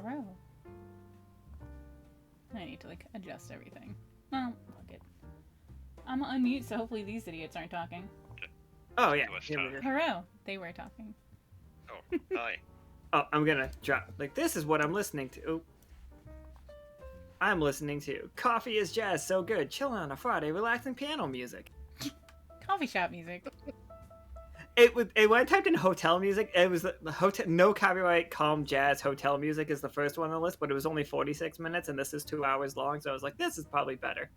Haro. I need to, like, adjust everything. Well, fuck it. I'm gonna unmute, so hopefully these idiots aren't talking. Oh, yeah. Haro. They were talking. Oh, hi. Oh, I'm gonna drop. Like, this is what I'm listening to. Oh. I'm listening to Coffee is Jazz So Good, chilling on a Friday, relaxing piano music. Coffee shop music. When I typed in hotel music, it was the hotel, no copyright, calm jazz hotel music is the first one on the list, but it was only 46 minutes, and this is 2 hours long, so I was like, this is probably better.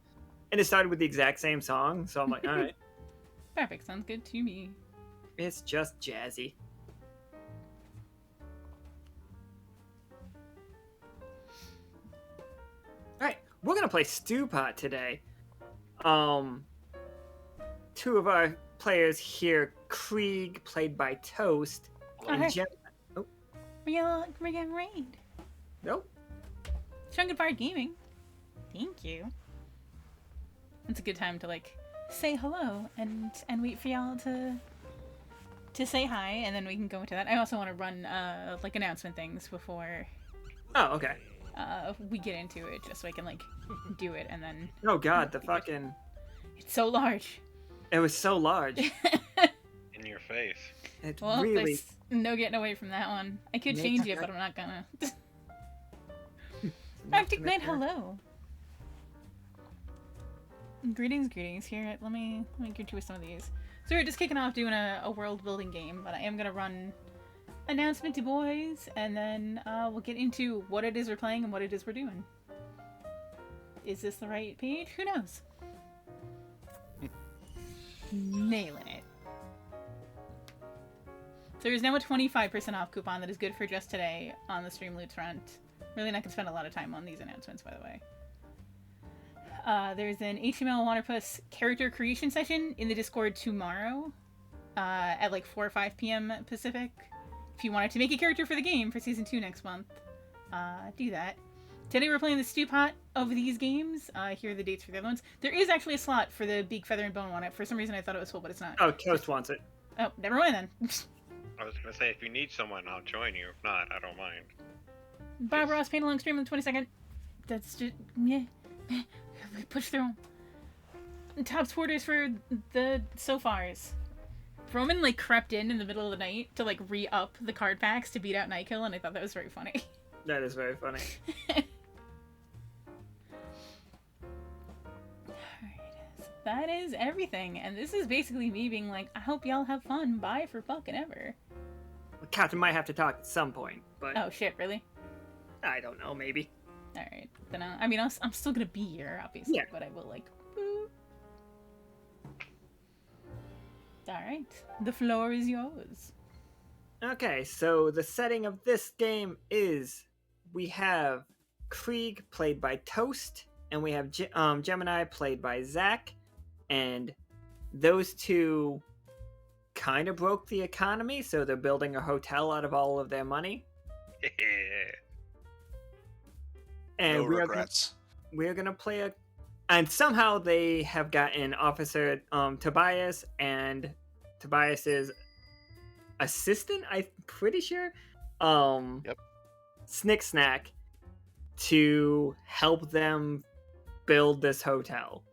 And it started with the exact same song, so I'm like, all right. Perfect, sounds good to me. It's just jazzy. Alright, we're gonna play Stewpot today. Two of our players here, Krieg, played by Toast, and hey. Gemini. Oh, We're getting raid. nope. Chunkin Fire Gaming. Thank you. It's a good time to, like, say hello and wait for y'all to say hi, and then we can go into that. I also want to run, like, announcement things before Oh, okay. we get into it, just so I can, like, do it, and then... Oh god, the fucking... It's so large. It was so large. In your face. It's Well, really... there's no getting away from that one. I could change it, but I'm not gonna. Arctic Knight, hello. Greetings. Here, let me get you with some of these. So we're just kicking off doing a world building game, but I am gonna run announcement to boys, and then we'll get into what it is we're playing and what it is we're doing. Is this the right page? Who knows? Nailing it. So there's now a 25% off coupon that is good for just today on the Stream Loot front. Really not gonna spend a lot of time on these announcements, by the way. There's an HTML Wanderpus character creation session in the Discord tomorrow at like 4 or 5 p.m. Pacific. If you wanted to make a character for the game for Season 2 next month, do that. Today we're playing the Stewpot of these games. Here are the dates for the other ones. There is actually a slot for the Beak, Feather, and Bone one. For some reason I thought it was full, but it's not. Oh, Toast wants it. Oh, never mind then. I was gonna say, if you need someone, I'll join you. If not, I don't mind. Bob Ross, paint along stream on the 22nd. That's just... yeah. Push through. Top supporters for the so-fars. Roman, like, crept in the middle of the night to, like, re-up the card packs to beat out Nightkill, and I thought that was very funny. That is very funny. Alright, so that is everything, and this is basically me being like, I hope y'all have fun, bye for fucking ever. Captain might have to talk at some point, but... Oh shit, really? I don't know, maybe. Alright, then I mean, I'm still gonna be here, obviously, yeah. But I will, like, boop. Alright, the floor is yours. Okay, so the setting of this game is we have Krieg, played by Toast, and we have Gemini, played by Zach, and those two kind of broke the economy, so they're building a hotel out of all of their money. And no regrets. We're gonna play a... And somehow they have gotten Officer Tobias and Tobias's assistant, I'm pretty sure, Yep. SnikSnak, to help them build this hotel.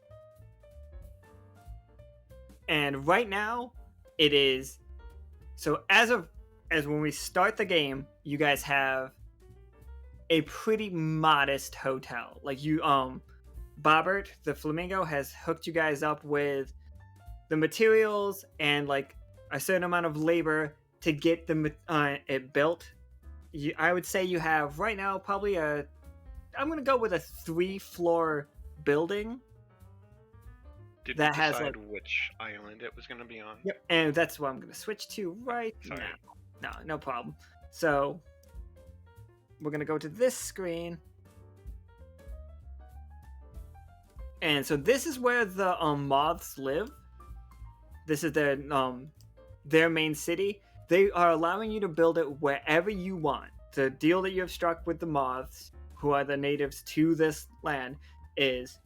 And right now, it is... So as when we start the game, you guys have a pretty modest hotel. Like you, Bobbert, the flamingo, has hooked you guys up with the materials and like a certain amount of labor to get it built. I would say you have right now probably I'm gonna go with a 3-floor building. Did that we has decide like which island it was gonna be on? Yep, and that's what I'm gonna switch to right Sorry. now. No problem. So we're gonna go to this screen. And so this is where the moths live. This is their main city. They are allowing you to build it wherever you want. The deal that you have struck with the moths, who are the natives to this land, is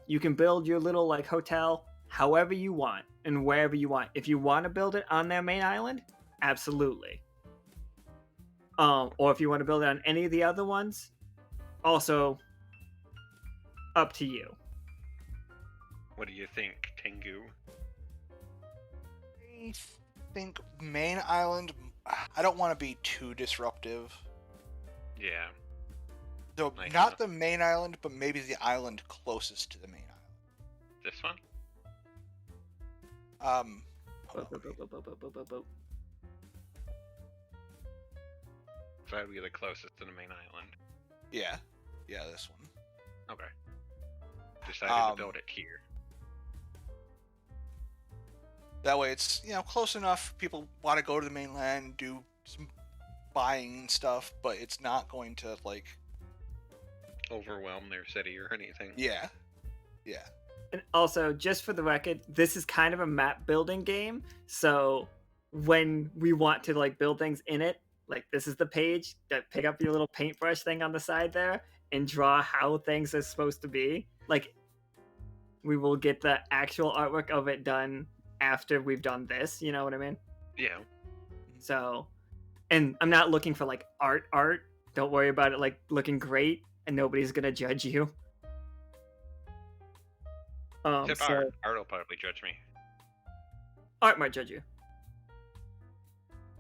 you can build your little like hotel however you want and wherever you want. If you want to build it on their main island, absolutely. or if you want to build it on any of the other ones, also up to you. What do you think, Tengu? I think main island. I don't want to be too disruptive. Yeah. So Nice not enough. the main island, but maybe the island closest to the main This one? island. So that'd be the closest to the main island. Yeah, this one. Okay. Decided to build it here. That way, it's close enough. People want to go to the mainland, do some buying and stuff, but it's not going to Overwhelm their city or anything. Yeah. And also, just for the record, this is kind of a map building game. So when we want to build things in it, this is the page that pick up your little paintbrush thing on the side there and draw how things are supposed to be. We will get the actual artwork of it done after we've done this. You know what I mean? Yeah. So, and I'm not looking for art. Don't worry about it looking great, and nobody's gonna judge you. Except Art will probably judge me. Art might judge you.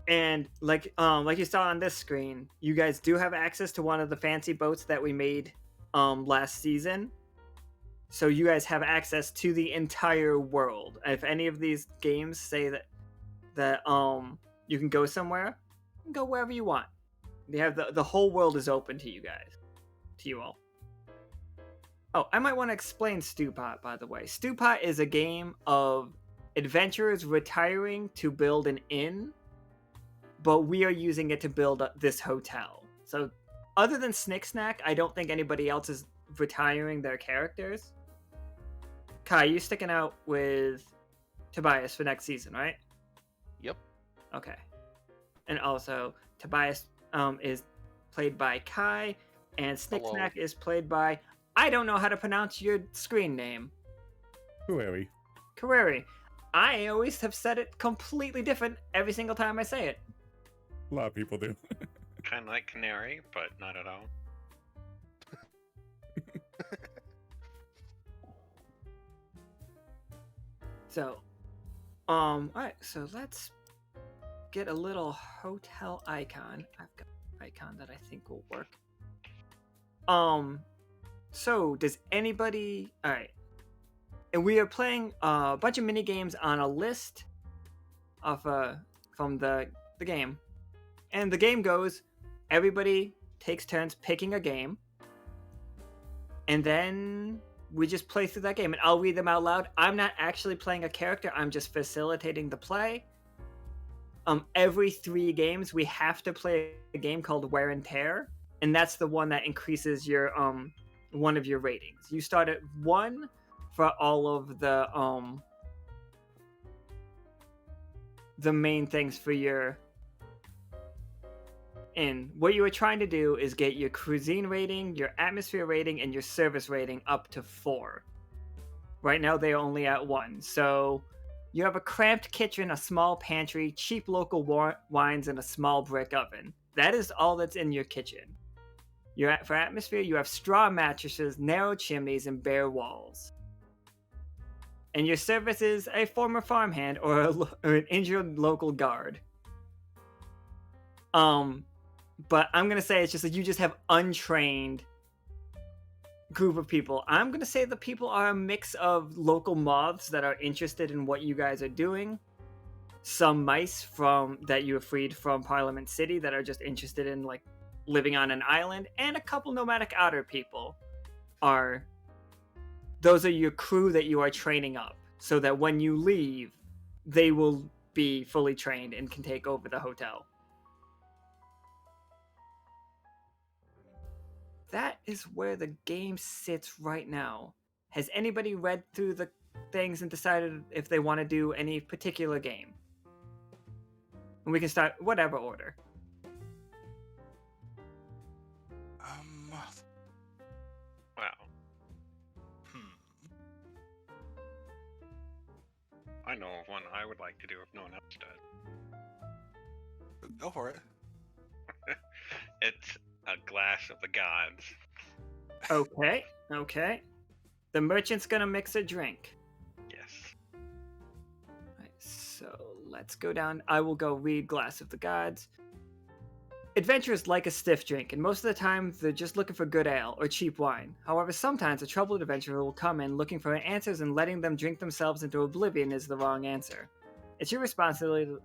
And like you saw on this screen, you guys do have access to one of the fancy boats that we made last season. So you guys have access to the entire world. If any of these games say that you can go somewhere, you can go wherever you want. They have the whole world is open to you guys, to you all. Oh, I might want to explain Stewpot, by the way. Stewpot is a game of adventurers retiring to build an inn, but we are using it to build this hotel. So other than SnikSnak, I don't think anybody else is retiring their characters. Kai, you sticking out with Tobias for next season, right? Yep. Okay. And also, Tobias is played by Kai, and SnikSnak is played by... I don't know how to pronounce your screen name. Kareri. I always have said it completely different every single time I say it. A lot of people do. Kind of like Canary, but not at all. So, alright, so let's get a little hotel icon. I've got an icon that I think will work. So does anybody... Alright. And we are playing a bunch of mini games on a list of from the game. And the game goes, everybody takes turns picking a game. And then we just play through that game. And I'll read them out loud. I'm not actually playing a character. I'm just facilitating the play. Every 3 games, we have to play a game called Wear and Tear. And that's the one that increases your one of your ratings. You start at 1 for all of the main things for your inn. What you are trying to do is get your cuisine rating, your atmosphere rating, and your service rating up to 4. Right now they're only at 1. So you have a cramped kitchen, a small pantry, cheap local wines, and a small brick oven. That is all that's in your kitchen. For atmosphere, you have straw mattresses, narrow chimneys, and bare walls. And your service is a former farmhand or an injured local guard. But I'm gonna say it's just that you just have untrained group of people. I'm gonna say the people are a mix of local moths that are interested in what you guys are doing. Some mice that you have freed from Parliament City that are just interested in living on an island, and a couple nomadic otter people those are your crew that you are training up, so that when you leave, they will be fully trained and can take over the hotel. That is where the game sits right now. Has anybody read through the things and decided if they want to do any particular game? And we can start whatever order. Wow. I know of one I would like to do if no one else does. Go for it. It's a glass of the gods. Okay. The merchant's gonna mix a drink. Yes. Right, so let's go down. I will go read Glass of the Gods. Adventurers like a stiff drink, and most of the time they're just looking for good ale or cheap wine. However, sometimes a troubled adventurer will come in looking for answers, and letting them drink themselves into oblivion is the wrong answer. It's your responsibility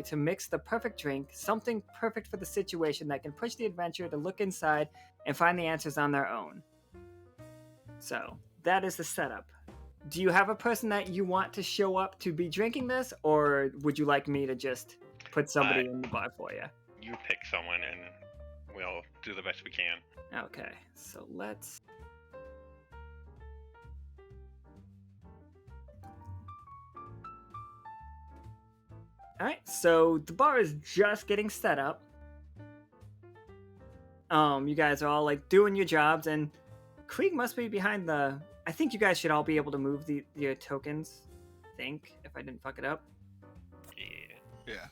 to mix the perfect drink, something perfect for the situation that can push the adventurer to look inside and find the answers on their own. So, that is the setup. Do you have a person that you want to show up to be drinking this, or would you like me to just put somebody in the bar for you? You pick someone and we'll do the best we can. Okay, so let's... Alright, so the bar is just getting set up. You guys are all like doing your jobs, and Krieg must be behind the... I think you guys should all be able to move your tokens, I think, if I didn't fuck it up. Yeah. Yeah.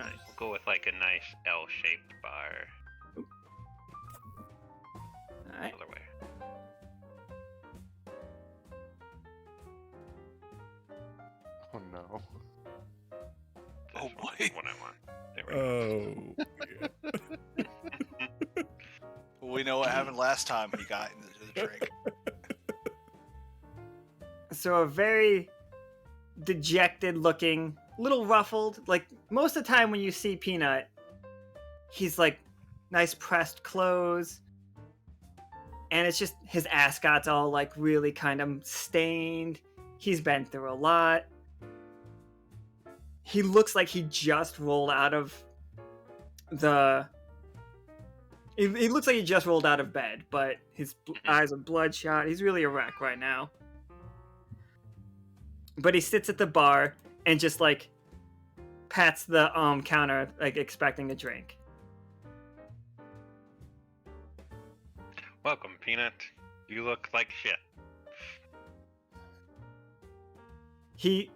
Alright. We'll go with like a nice L-shaped bar. Alright. Other way. Oh no. This Oh, one's boy. what I want. There we go. Oh. Yeah. Well, we know what happened last time he got into the drink. So a very dejected looking, little ruffled. Like most of the time when you see Peanut, he's like nice pressed clothes, and it's just his ascot's all like really kind of stained. He's been through a lot. He looks like he just rolled out of the... He looks like he just rolled out of bed, but his eyes are bloodshot. He's really a wreck right now. But he sits at the bar and just like pats the counter, like expecting a drink. Welcome, Peanut. You look like shit. He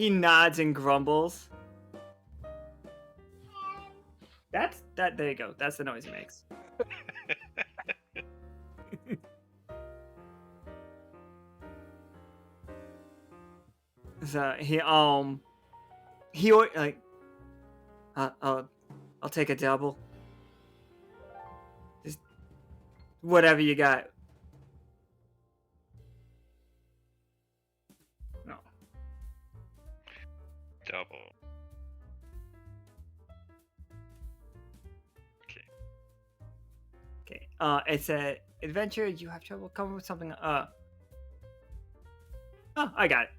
nods and grumbles. There you go. That's the noise he makes. So like, I'll take a double. Just whatever you got. No. Double. Okay. It's a adventure. You have trouble coming with something. Oh, I got it.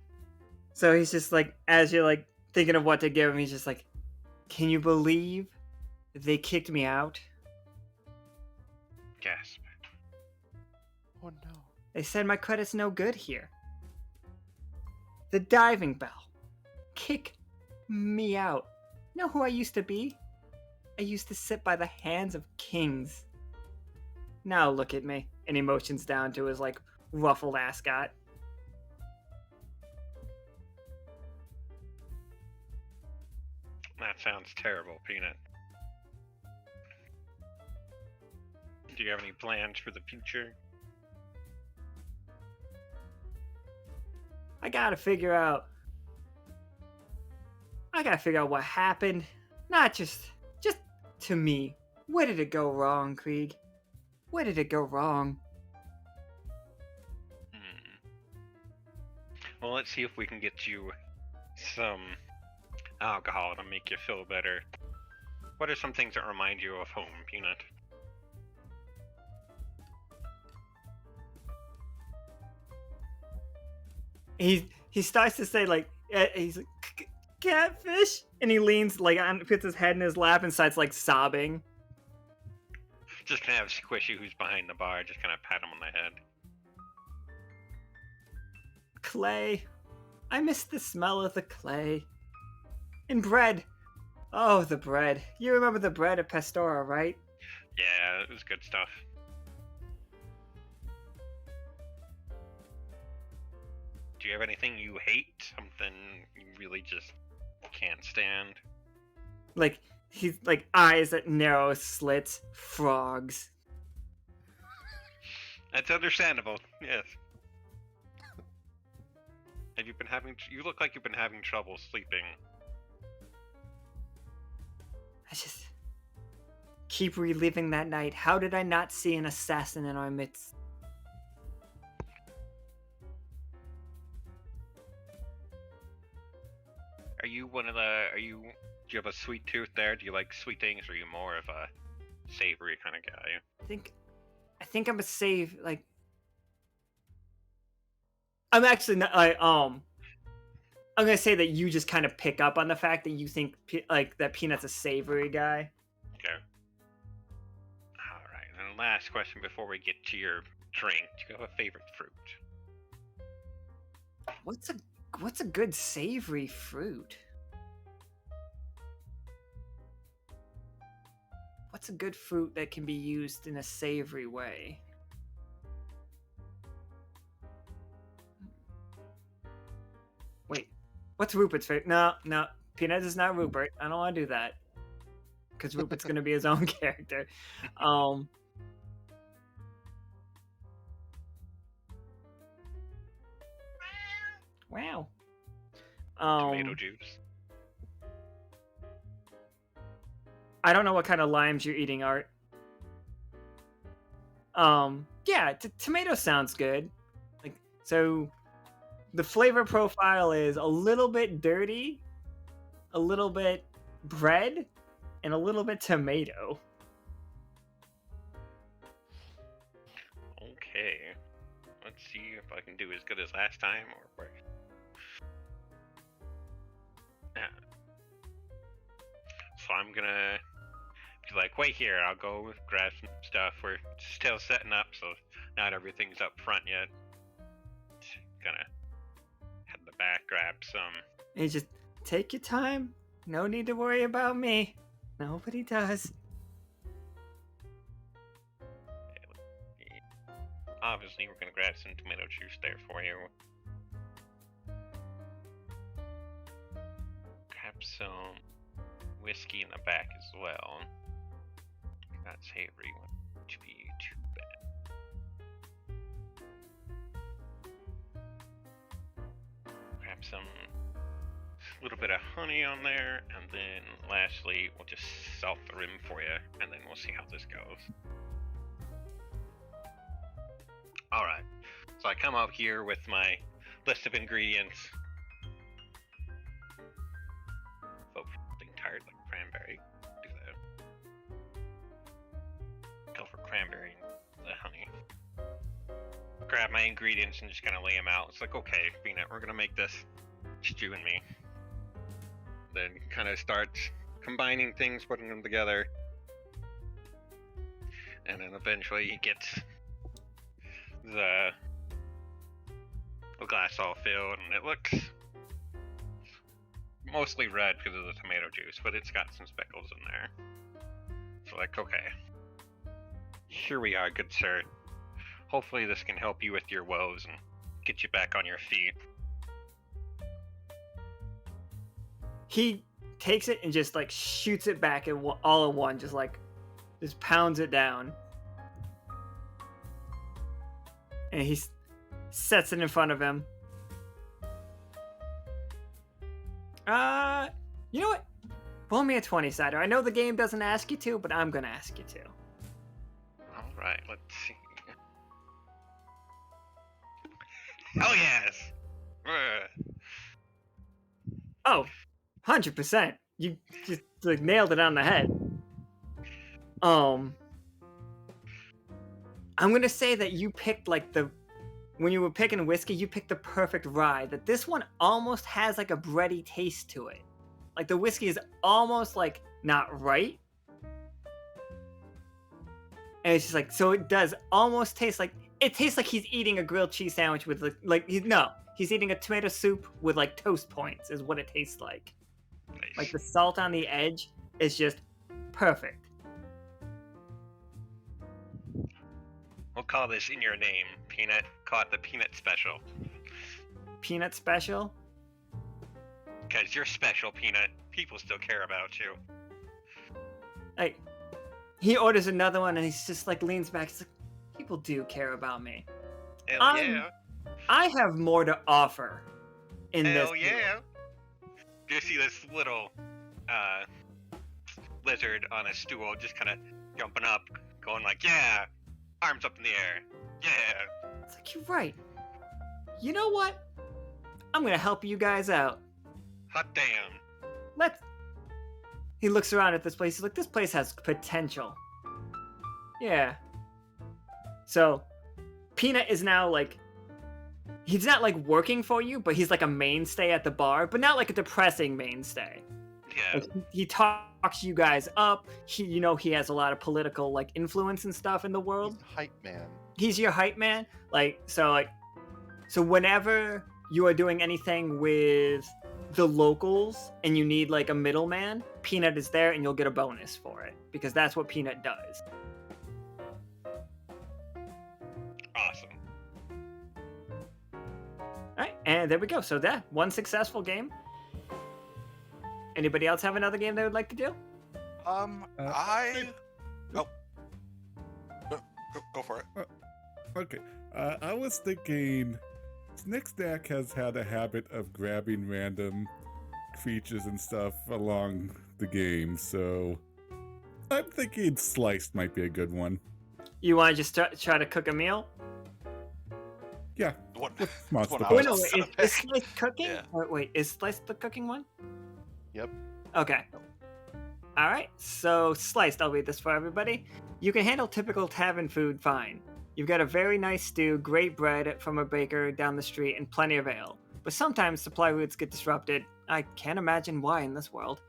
So he's just like, as you're like thinking of what to give him, he's just like, "Can you believe they kicked me out? Gasp. Oh no. They said my credit's no good here. The diving bell. Kick me out. Know who I used to be? I used to sit by the hands of kings. Now look at me." And he motions down to his like ruffled ascot. That sounds terrible, Peanut. Do you have any plans for the future? I gotta figure out what happened. Not just to me. Where did it go wrong, Krieg? Where did it go wrong? Well, let's see if we can get you some alcohol to make you feel better. What are some things that remind you of home, Peanut? He starts to say like he's like, "Catfish," and he leans like puts his head in his lap and starts like sobbing. Just gonna have Squishy, who's behind the bar, just gonna pat him on the head. Clay. I miss the smell of the clay. And bread. Oh, the bread. You remember the bread at Pastora, right? Yeah, it was good stuff. Do you have anything you hate? Something you really just can't stand? Like, He's like eyes that narrow slits, frogs. That's understandable. Yes. Have you been having? You look like you've been having trouble sleeping. I just keep reliving that night. How did I not see an assassin in our midst? Are you one of the? Do you have a sweet tooth there? Do you like sweet things, or are you more of a savory kind of guy? I think I'm a save. Like, I'm actually not. I'm gonna say that you just kind of pick up on the fact that you think like that Peanut's a savory guy. Okay. All right. And last question before we get to your drink: do you have a favorite fruit? What's a good savory fruit? What's a good fruit that can be used in a savory way? Wait, what's Rupert's favorite? No, Peanut is not Rupert. I don't want to do that. Because Rupert's going to be his own character. Wow. Tomato juice. I don't know what kind of limes you're eating, Art. Yeah, tomato sounds good. Like, so the flavor profile is a little bit dirty, a little bit bread, and a little bit tomato. Okay. Let's see if I can do as good as last time, or so I'm gonna be like, wait here, I'll go grab some stuff. We're still setting up, so not everything's up front yet. Gonna head in the back, grab some. And just take your time. No need to worry about me. Nobody does. Obviously, we're gonna grab some tomato juice there for you. Grab some whiskey in the back as well. That savory won't to be too bad. Grab some little bit of honey on there, and then lastly, we'll just salt the rim for you, and then we'll see how this goes. Alright, so I come out here with my list of ingredients. Oh, being tired like cranberry. Do that. Go for cranberry and the honey. Grab my ingredients and just kind of lay them out. It's like, okay, Peanut, we're gonna make this. Just you and me. Then kind of start combining things, putting them together. And then eventually he gets the glass all filled, and it looks mostly red because of the tomato juice, but it's got some speckles in there. So like, okay, here we are, good sir. Hopefully this can help you with your woes and get you back on your feet. He takes it and just like shoots it back at all in one, just pounds it down. And he sets it in front of him. You know what? Roll me a 20-sider. I know the game doesn't ask you to, but I'm gonna ask you to. Alright, let's see. Hell yes! Oh, 100%. You just like nailed it on the head. I'm gonna say that you picked when you were picking whiskey, you picked the perfect rye. That this one almost has like a bready taste to it. Like the whiskey is almost like not right. And it's just like, so it does almost taste like, it tastes like he's eating a grilled cheese sandwich with he's eating a tomato soup with like toast points is what it tastes like. Nice. Like the salt on the edge is just perfect. We'll call this in your name, Peanut. Call it the Peanut Special. Peanut Special? Because you're special, Peanut. People still care about you. Like, he orders another one, and he's just like leans back. He's like, people do care about me. Hell yeah. I have more to offer in this. Hell yeah. You see this little lizard on a stool just kind of jumping up, going like, yeah, arms up in the air. Yeah. It's like, you're right. You know what? I'm gonna help you guys out. Hot damn. Let's. He looks around at this place. He's like, this place has potential. Yeah. So, Peanut is now like. He's not like working for you, but he's like a mainstay at the bar, but not like a depressing mainstay. Yeah. Like, he talks you guys up. He has a lot of political like influence and stuff in the world. He's hype man. He's your hype man. So whenever you are doing anything with the locals and you need like a middleman, Peanut is there and you'll get a bonus for it because that's what Peanut does. Awesome. Alright, and there we go. So that one successful game. Anybody else have another game they would like to do? Go for it. Okay. I was thinking SnikSnak has had a habit of grabbing random creatures and stuff along the game, so I'm thinking Sliced might be a good one. You want to just try to cook a meal? Yeah. What? Monster What I Wait, was no, just gonna is pick. Sliced cooking? Yeah. Wait, is Sliced the cooking one? Yep. Okay. Alright, so Sliced, I'll read this for everybody. You can handle typical tavern food fine. You've got a very nice stew, great bread from a baker down the street, and plenty of ale. But sometimes supply routes get disrupted. I can't imagine why in this world.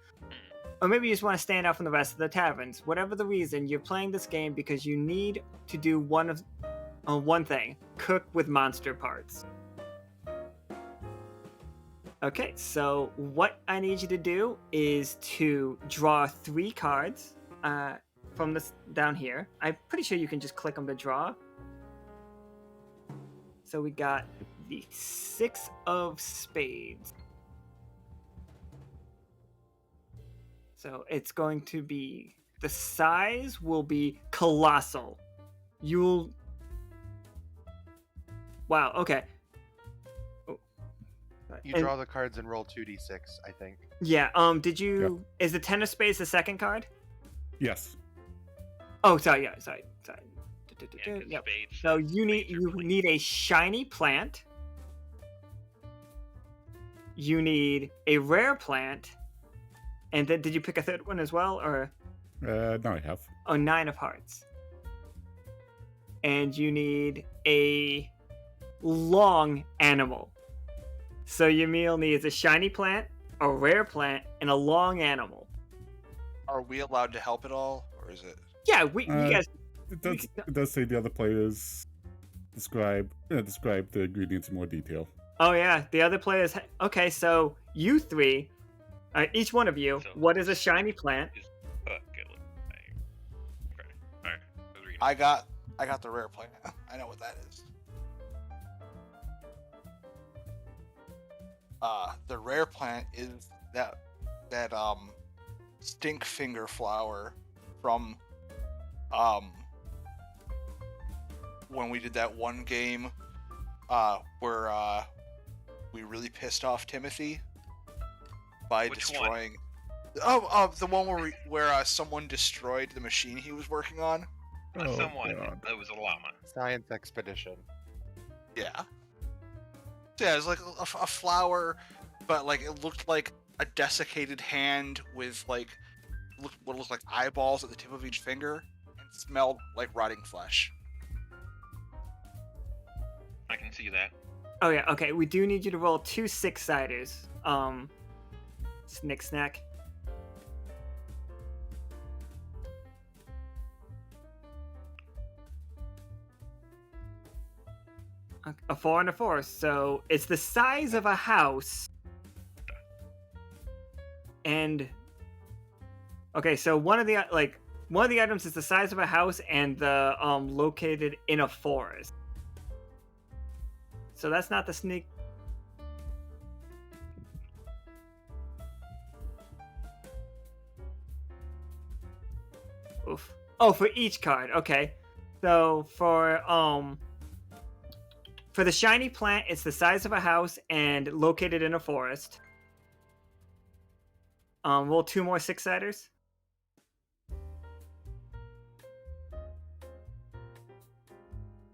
Or maybe you just want to stand out from the rest of the taverns. Whatever the reason, you're playing this game because you need to do one thing. Cook with monster parts. Okay, so what I need you to do is to draw 3 cards from this down here. I'm pretty sure you can just click them to draw. So we got the 6 of spades. So it's going to be, the size will be colossal. Wow, okay. You And- draw the cards and roll 2d6, I think. Yeah, is the 10 of spades the second card? Yes. Oh, sorry. Yeah, 'cause Yep. spades- So you spades are plain. need a shiny plant. You need a rare plant. And then did you pick a third one as well, or No, I have. 9 of hearts? And you need a long animal. So your meal needs a shiny plant, a rare plant, and a long animal. Are we allowed to help at all, or is it? Yeah, you guys. It does say the other players describe the ingredients in more detail. Oh yeah, the other players. Okay, so you 3, each one of you. So- What is a shiny plant? Is okay, alright. I was reading. I got the rare plant. I know what that is. The rare plant is that stink finger flower from when we did that one game where we really pissed off Timothy by Which destroying. The one where someone destroyed the machine he was working on. Someone God. that was a llama. Science expedition. Yeah. Yeah, it was like a flower, but like it looked like a desiccated hand with like what looked like eyeballs at the tip of each finger, and smelled like rotting flesh. I can see that. Oh yeah, okay. We do need you to roll 2 6-siders. SnikSnak. A 4 and a 4, so it's the size of a house. And okay, so one of the items is the size of a house and the located in a forest. So that's not the sneak. Oof. Oh, for each card. Okay. So for the shiny plant, it's the size of a house and located in a forest. Roll 2 more 6-siders.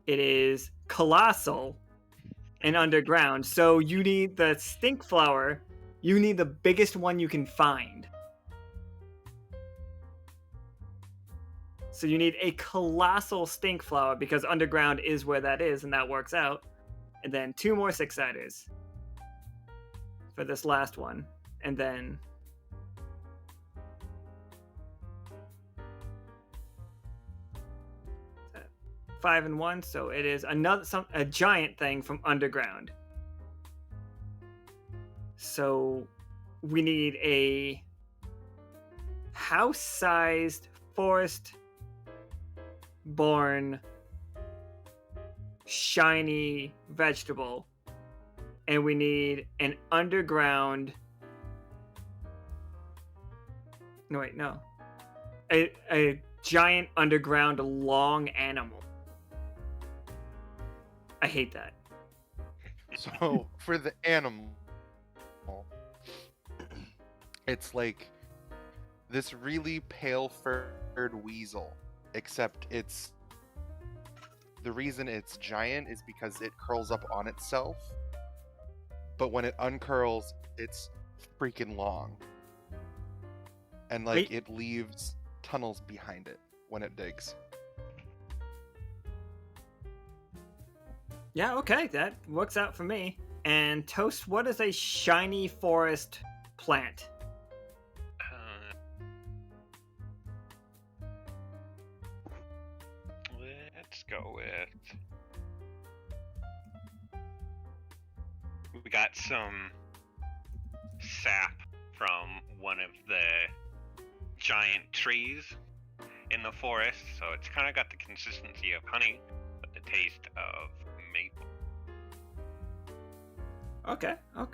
It is colossal and underground. So you need the stink flower. You need the biggest one you can find. So you need a colossal stink flower because underground is where that is, and that works out. And then 2 more 6-siders for this last one. And then 5 and 1, so it is a giant thing from underground. So we need a house-sized forest-born shiny vegetable, and we need an underground. No, wait, no. A giant underground long animal. I hate that. So for the animal, it's like this really pale furred weasel, except the reason it's giant is because it curls up on itself, but when it uncurls, it's freaking long. And like it leaves tunnels behind it when it digs. Yeah, okay, that works out for me. And Toast, what is a shiny forest plant? Let's go with... We got some sap from one of the giant trees in the forest, so it's kind of got the consistency of honey, but the taste of maple. Okay. And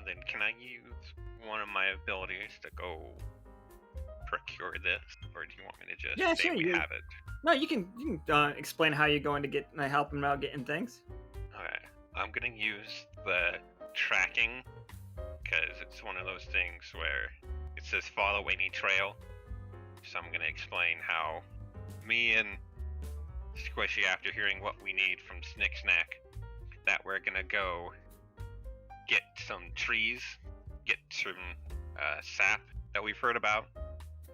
then can I use one of my abilities to go procure this, or do you want me to just say we have it? No, you can explain how you're going to help him out getting things. Alright, I'm gonna use the tracking, because it's one of those things where it says follow any trail. So I'm gonna explain how me and Squishy, after hearing what we need from SnikSnak, that we're gonna go get some trees, get some sap that we've heard about,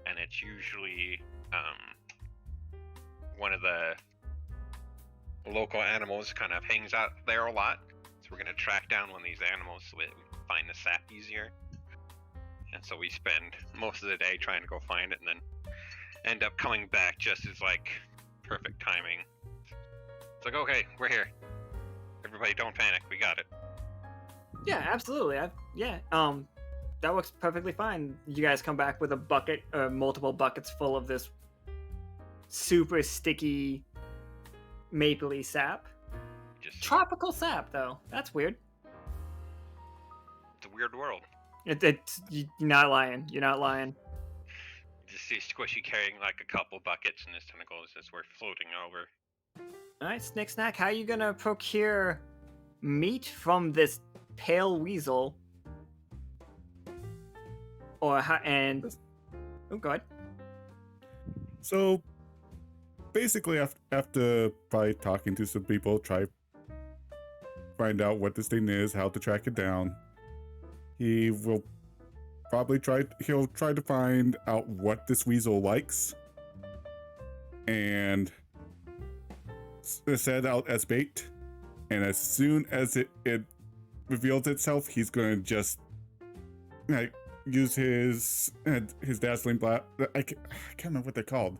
and it's usually one of the local animals kind of hangs out there a lot. So we're gonna track down one of these animals so that we can find the sap easier. And so we spend most of the day trying to go find it, and then end up coming back just as like perfect timing. It's like, okay, we're here. Everybody don't panic, we got it. Yeah, absolutely. That works perfectly fine. You guys come back with a bucket or multiple buckets full of this super sticky mapley sap. Just Tropical sap, though. That's weird. it's a weird world. You're not lying. You're not lying. Just see Squishy carrying like a couple buckets and his tentacles as we're floating over. All right, SnikSnak, how are you gonna procure meat from this pale weasel? Or how? And oh, go ahead. So basically, after by talking to some people, try find out what this thing is, how to track it down. He will probably he'll try to find out what this weasel likes and set out as bait. And as soon as it reveals itself, he's going to just use his dazzling blast. I can't remember what they're called.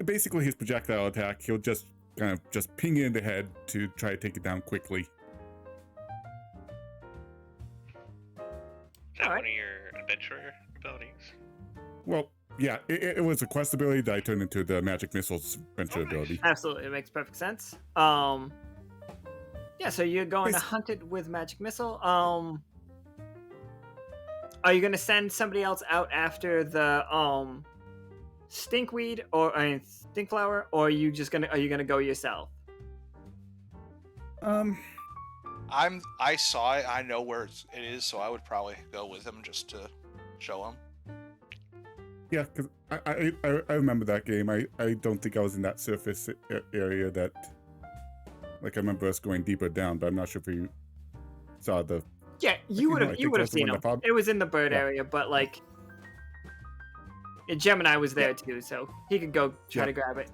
Basically, his projectile attack. He'll just kind of just ping it in the head to try to take it down quickly. Is that one of your adventurer abilities? Well, yeah, it was a quest ability that I turned into the magic missiles adventure ability. Absolutely, it makes perfect sense. Yeah, so you're going to hunt it with magic missile. Are you going to send somebody else out after the stinkweed or stinkflower, or are you gonna go yourself? I saw it. I know where it is, so I would probably go with him just to show him. Yeah, because I remember that game. I don't think I was in that surface area that. Like, I remember us going deeper down, but I'm not sure if you saw the. Yeah, you would have seen him. It was in the bird area, but like, Gemini was there too, so he could go try to grab it.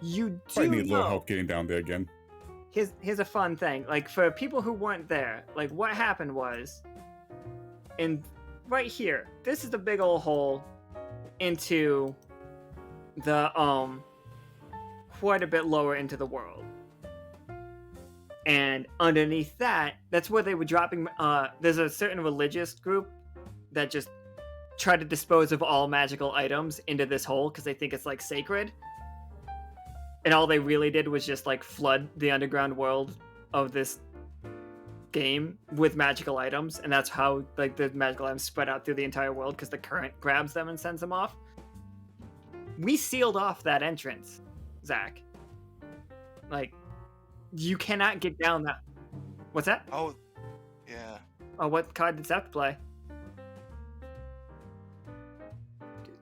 You do I need a little know. help getting down there again. Here's a fun thing. Like, for people who weren't there, like, what happened was, right here, this is the big old hole into the quite a bit lower into the world. And underneath that's where they were dropping. There's a certain religious group that just try to dispose of all magical items into this hole because they think it's like sacred. And all they really did was just like flood the underground world of this game with magical items, and that's how like the magical items spread out through the entire world because the current grabs them and sends them off. We sealed off that entrance, Zach. Like, you cannot get down that. What's that? Oh, yeah. Oh, what card did Zach play?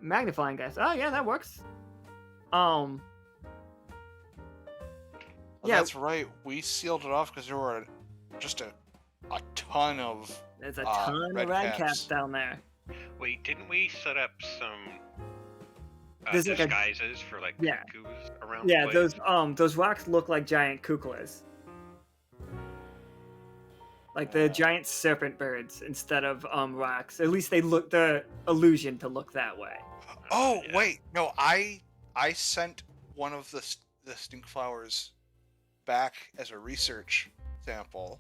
Magnifying glass. Oh yeah, that works. Yeah, that's right. We sealed it off because there were just a ton of. There's a ton of red caps down there. Wait, didn't we set up some There's like disguises for like cuckoos around? Yeah, the place? those rocks look like giant kukulas. Like the giant serpent birds instead of rocks. At least they look the illusion to look that way. Oh wait, no, I sent one of the stink flowers back as a research sample.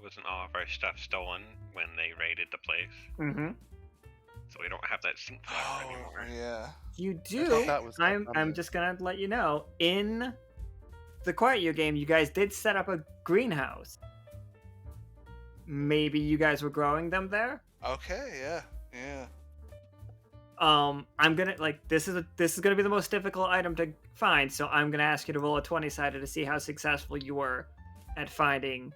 Wasn't all of our stuff stolen when they raided the place? Mm-hmm. So we don't have that stink flower anymore. Yeah. You do. I'm just gonna let you know. In the Quiet Year game, you guys did set up a greenhouse. Maybe you guys were growing them there. Okay. Yeah. I'm gonna this is gonna be the most difficult item to find, so I'm gonna ask you to roll a 20-sided to see how successful you were at finding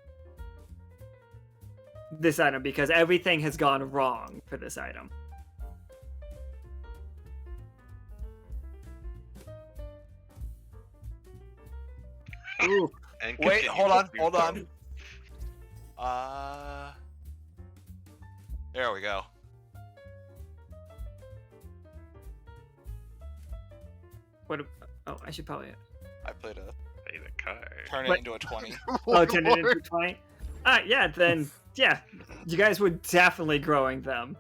this item, because everything has gone wrong for this item. Ooh. And Wait, continue. hold on. There we go. Oh, I should probably. I played a. Play the card. Turn it into a 20. Oh, turn it into 20. Yeah, then you guys were definitely growing them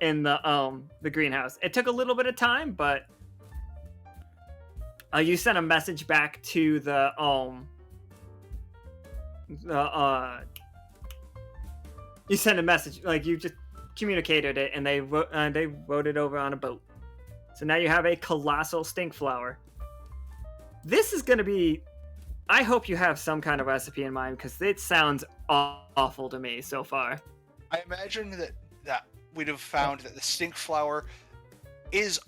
in the greenhouse. It took a little bit of time, but you sent a message back to the you sent a message, like you just communicated it, and they wrote it over on a boat. So now you have a colossal stink flower. This is gonna be. I hope you have some kind of recipe in mind, because it sounds awful to me so far. I imagine that we'd have found that the stink flower is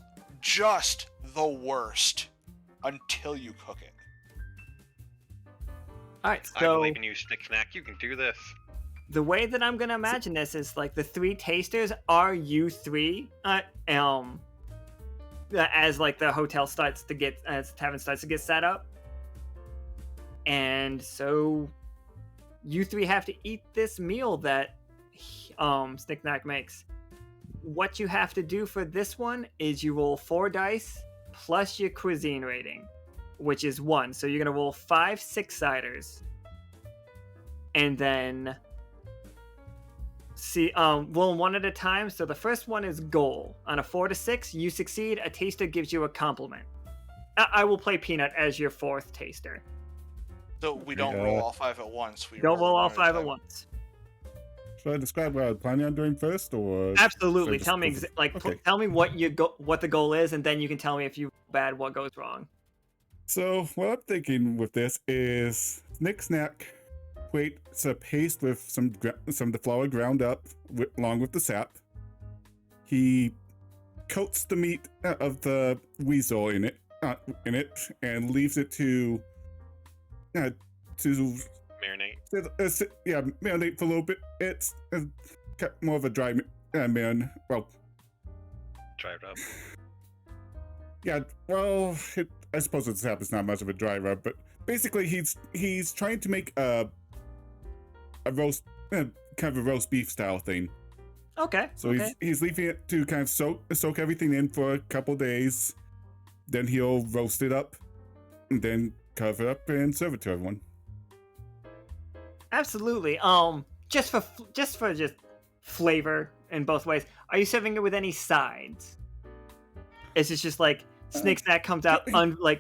just the worst until you cook it. All right, I so believe in you, SnikSnak. You can do this. the way that I'm gonna imagine this is like the three tasters are you three, as like the hotel starts to get, as the tavern starts to get set up. And so you three have to eat this meal that SnikSnak makes. What you have to do for this one is you roll 4 dice plus your cuisine rating, which is 1. So you're gonna roll 5 6-siders, and then roll 1 at a time. So the first one is goal. On a 4 to 6, you succeed. A taster gives you a compliment. I will play Peanut as your 4th taster. So we don't roll all 5 at once. We Don't roll all one a 5 at time. once. Should I describe what I was planning on doing first, or Absolutely. should Tell I me just- tell me what what the goal is, and then you can tell me if you bad what goes wrong. So what I'm thinking with this is SnikSnak creates a paste with some of the flour ground up along with the sap. He coats the meat of the weasel in it, and leaves it to Marinate. marinate for a little bit. It's more of a dry marin. Well, Dry rub. yeah. Well, I suppose it's not much of a dry rub, but basically he's trying to make a roast, kind of a roast beef style thing. Okay. So okay. he's leaving it to kind of soak everything in for a couple days. Then he'll roast it up, and then cover it up and serve it to everyone. Absolutely. Just for flavor in both ways. Are you serving it with any sides? Is it just like SnikSnak comes out,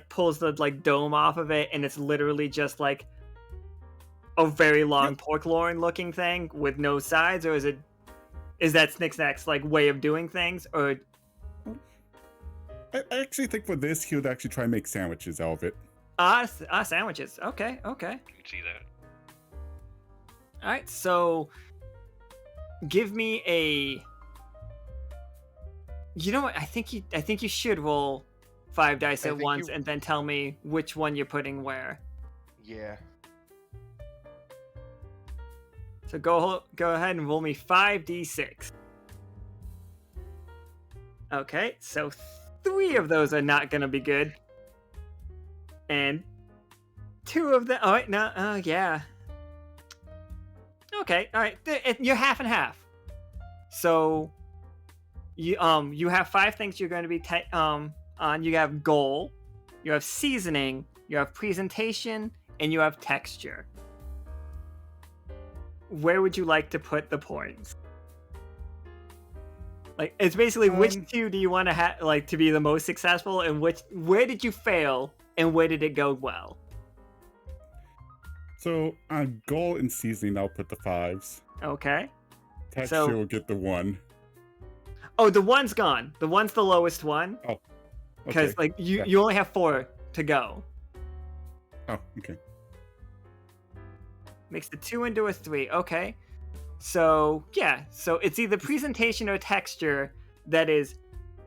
pulls the dome off of it, and it's literally just like a very long pork loin looking thing with no sides, or is that SnikSnak's way of doing things, or? I actually think for this he would actually try and make sandwiches out of it. Sandwiches. Okay. You can see that. All right, so give me a. You know what? I think you should roll 5 dice at once and then tell me which one you're putting where. Yeah. So go ahead and roll me 5d6. Okay, so 3 of those are not gonna be good, and 2 of them. Oh wait, no. Yeah. Okay, all right. You're half and half. So you have 5 things you're going to be on. You have goal, you have seasoning, you have presentation, and you have texture. Where would you like to put the points? It's basically which 2 do you want to have to be the most successful, and where did you fail and where did it go well? So on goal and seasoning, I'll put the 5s. Okay. Texture will get the 1. Oh, the 1's gone. The 1's the lowest one. Oh. Because Okay. you only have 4 to go. Oh, okay. Makes the 2 into a 3. Okay. So yeah. So it's either presentation or texture that is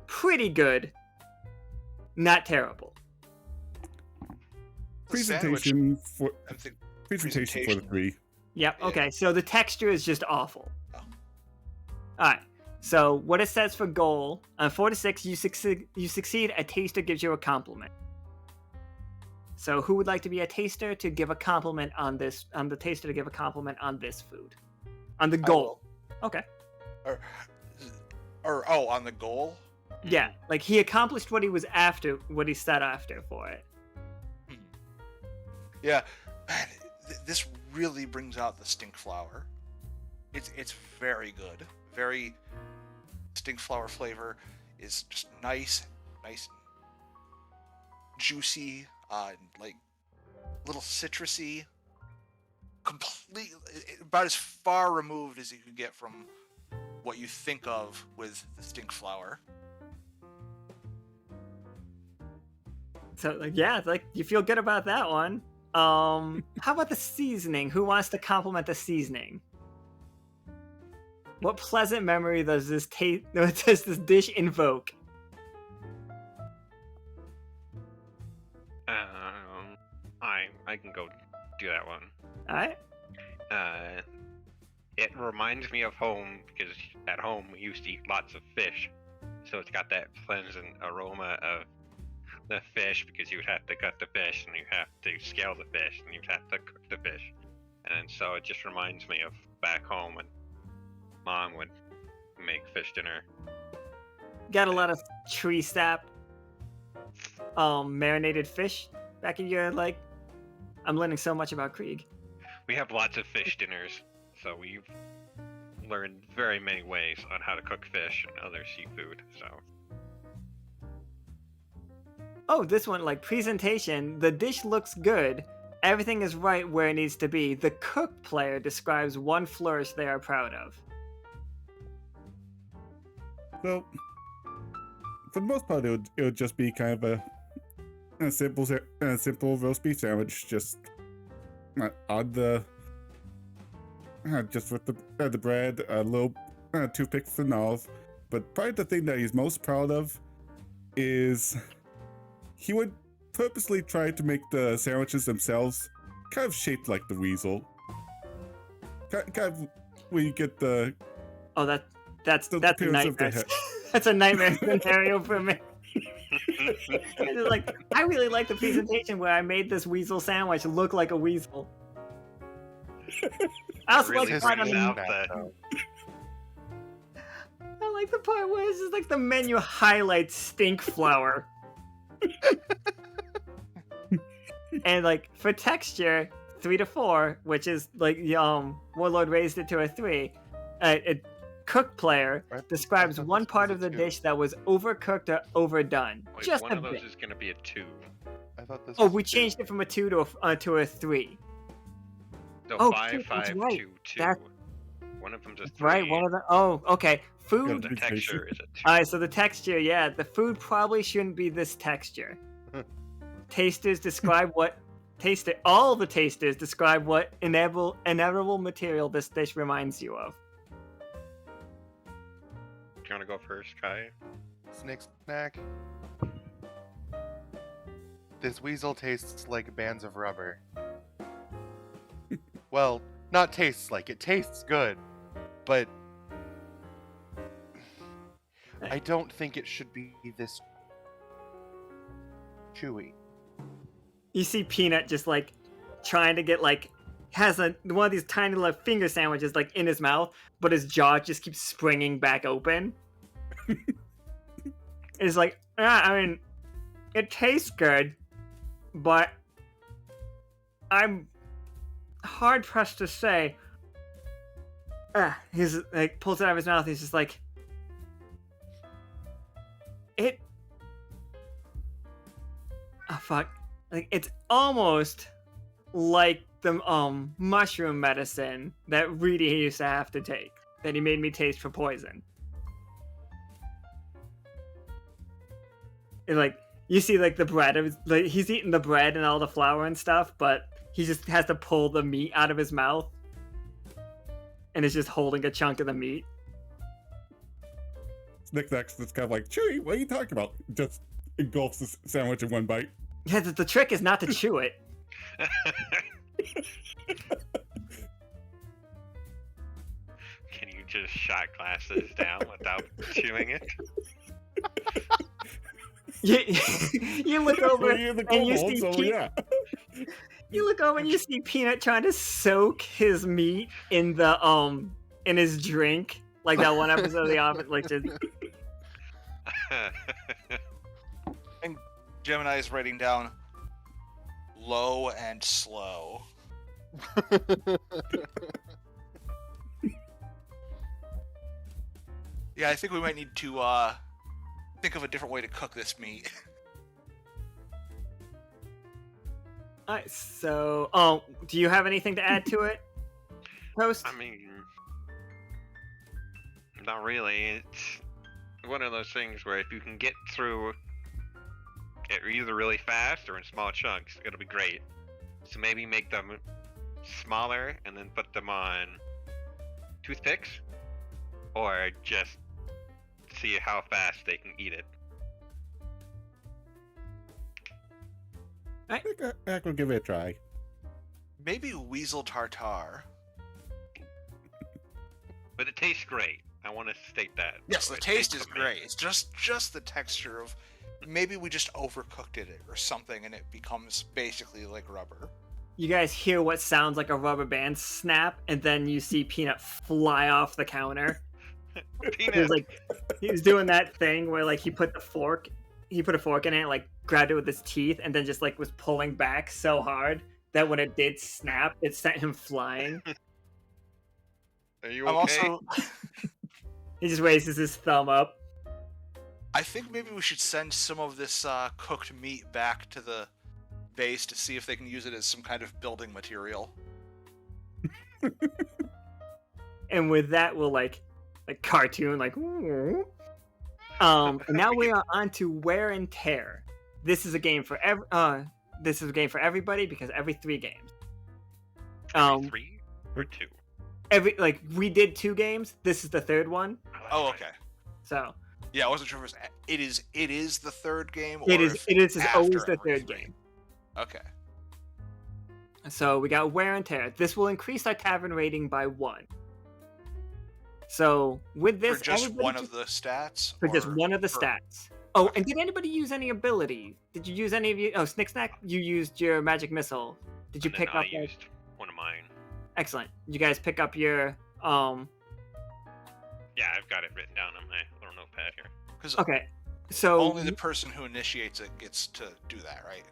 pretty good, not terrible. Presentation for I think presentation for the 3. Yep. Yeah. Okay. So the texture is just awful. Oh. All right. So what it says for goal on 4 to 6, you succeed. A taster gives you a compliment. So who would like to be a taster to give a compliment on this? On the taster to give a compliment on this food, on the goal. Okay. On the goal. Yeah, he accomplished what he was after, what he set after for it. Yeah, man, this really brings out the stink flower. It's very good. Very stink flower flavor is just nice, and juicy, little citrusy. Completely about as far removed as you can get from what you think of with the stink flower. So you feel good about that one. How about the seasoning? Who wants to compliment the seasoning? What pleasant memory does this dish invoke? I can go do that one. All right. It reminds me of home because at home we used to eat lots of fish, so it's got that pleasant aroma of the fish because you would have to cut the fish and you have to scale the fish and you have to cook the fish, and so it just reminds me of back home when Mom would make fish dinner. Got a lot of tree sap, marinated fish back in your I'm learning so much about Krieg. We have lots of fish dinners, so we've learned very many ways on how to cook fish and other seafood. So. Oh, this one, presentation. The dish looks good. Everything is right where it needs to be. The cook player describes one flourish they are proud of. So, for the most part, it would just be kind of a simple roast beef sandwich, just on the just with the bread, a little toothpick for the nose, but probably the thing that he's most proud of is he would purposely try to make the sandwiches themselves kind of shaped like the weasel. Kind of where you get the... Oh, that's a appearance of the nightmare. head. That's a nightmare scenario for me. It's like, I really like the presentation where I made this weasel sandwich look like a weasel. I also Really like the part brings on out the, that. I like the part where it's just like the menu highlights stink flour. And like for texture, 3 to 4, which is like Warlord raised it to a 3. A cook player describes one part of the dish that was overcooked or overdone. Wait, Just one a of those bit. is gonna be a 2. I thought this. Oh, was we 2. changed it from a 2 to a 3. No, Oh, 5, shit, that's 5, right. 2, 2. That- One of them's a 3. Right, one of the... Oh, okay. Food... The texture is a 2. Alright, so the texture, yeah. The food probably shouldn't be this texture. Tasters describe what... All the tasters describe what inevitable material this dish reminds you of. Do you wanna go first, Kai? SnikSnak. This weasel tastes like bands of rubber. Well, not tastes like, it tastes good, but I don't think it should be this chewy. You see Peanut just like trying to get like has one of these tiny little finger sandwiches like in his mouth, but his jaw just keeps springing back open. It's like, I mean, it tastes good, but I'm hard pressed to say. He's like pulls it out of his mouth. He's just like, it. Oh fuck! Like it's almost like the mushroom medicine that Reedy used to have to take that he made me taste for poison. And like you see, like the bread, like he's eating the bread and all the flour and stuff, but he just has to pull the meat out of his mouth, and is just holding a chunk of the meat. SnikSnak's that's kind of like, Chewy, what are you talking about? Just engulfs the sandwich in one bite. Yeah, the trick is not to chew it. Can you just shot glasses down without chewing it? You look over Well, you're the and you kobold, see so Peanut. yeah. You look over and you see Peanut trying to soak his meat in the in his drink, like that one episode of The Office, like just. Gemini is writing down low and slow. Yeah, I think we might need to think of a different way to cook this meat. Alright, so, do you have anything to add to it, Toast? I mean, not really. It's one of those things where if you can get through it either really fast or in small chunks, it'll be great. So maybe make them smaller and then put them on toothpicks, or just see how fast they can eat it. I think I could give it a try. Maybe weasel tartare. But it tastes great. I want to state that. Yes, So the it taste tastes is great. It's just the texture of maybe we just overcooked it or something, and it becomes basically like rubber. You guys hear what sounds like a rubber band snap, and then you see Peanut fly off the counter. He was Peanut. he was doing that thing where like he put a fork in it, like grabbed it with his teeth, and then just like was pulling back so hard that when it did snap, it sent him flying. Are you I'm okay? also. He just raises his thumb up. I think maybe we should send some of this cooked meat back to the base to see if they can use it as some kind of building material. And with that, we'll like cartoon, like. And now we are on to wear and tear. This is a game for everybody because every 3 games. 3 or 2? We did 2 games. This is the 3rd one. Oh, okay. So Yeah, I wasn't sure if it is the third game. Or it is after always the every third three. game. Okay. So we got wear and tear. This will increase our tavern rating by 1. So with this, For just everybody one of the stats? for just or one of the for- stats. Oh, Okay. and did anybody use any ability? Did you use any of you? Oh, SnikSnak, you used your magic missile. Did you And pick then up? I used one of mine. Excellent. You guys pick up your Yeah, I've got it written down on my little notepad here. 'Cause Okay. So only the person who initiates it gets to do that, right?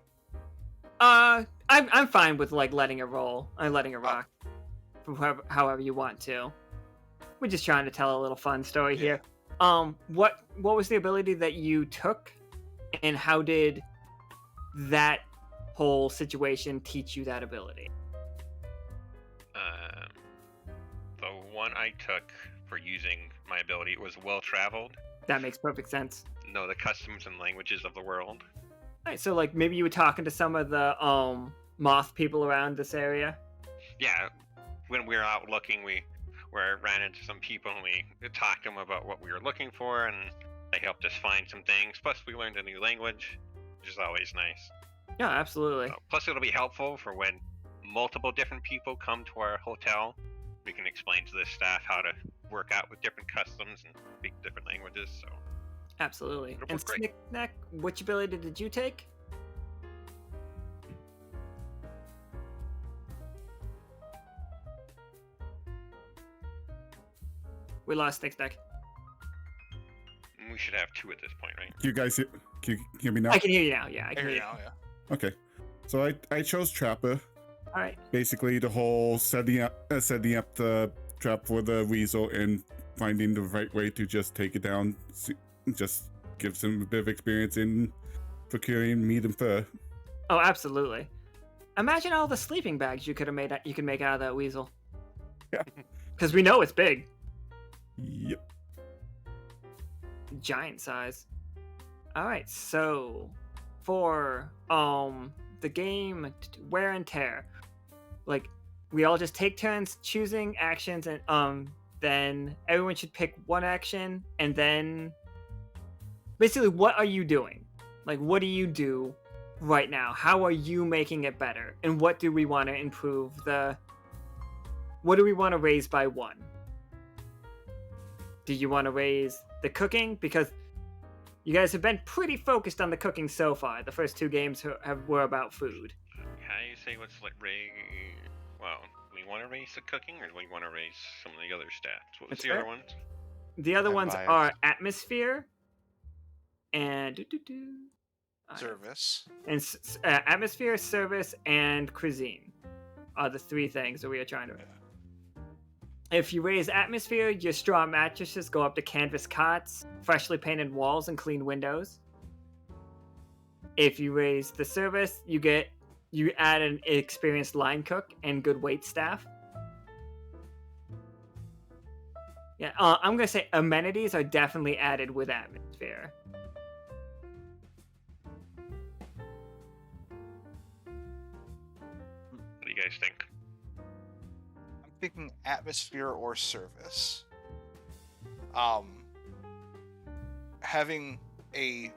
I'm fine with like letting it roll. I'm letting it rock. However you want to. We're just trying to tell a little fun story here. What was the ability that you took, and how did that whole situation teach you that ability? The one I took for using my ability was well-traveled. That makes perfect sense. Know the customs and languages of the world. Alright, so like maybe you were talking to some of the moth people around this area. Yeah, when we were out looking, we ran into some people and we talked to them about what we were looking for, and they helped us find some things. Plus, we learned a new language, which is always nice. Yeah, absolutely. Plus, it'll be helpful for when multiple different people come to our hotel. We can explain to the staff how to work out with different customs and speak different languages. So, Absolutely. It'll And work great. SnikSnak, which ability did you take? We lost SnikSnak. we should have 2 at this point, right? Can you hear me now? I can hear you now. Yeah, I can Here hear you. now, yeah. Okay. So I chose Trapper. All right. Basically, the whole setting up the trap for the weasel and finding the right way to just take it down. Just gives him a bit of experience in procuring meat and fur. Oh, absolutely. Imagine all the sleeping bags you could make out of that weasel. Yeah. Because we know it's big, Yep. giant size. All right, so for the game wear and tear, like we all just take turns choosing actions, and then everyone should pick one action, and then basically what are you doing? Like what do you do right now? How are you making it better? And what do we want to improve what do we want to raise by 1? Do you want to raise the cooking? Because you guys have been pretty focused on the cooking so far. The first 2 games were about food. How do you say what's like raise? Well, do we want to raise the cooking, or do we want to raise some of the other stats? What was That's the fair. other ones? The other I'm ones biased. are atmosphere and Service. and atmosphere, service, and cuisine are the 3 things that we are trying to. If you raise atmosphere, your straw mattresses go up to canvas cots, freshly painted walls, and clean windows. If you raise the service, you add an experienced line cook and good wait staff. Yeah, I'm gonna say amenities are definitely added with atmosphere. What do you guys think? I'm thinking atmosphere or service. Having a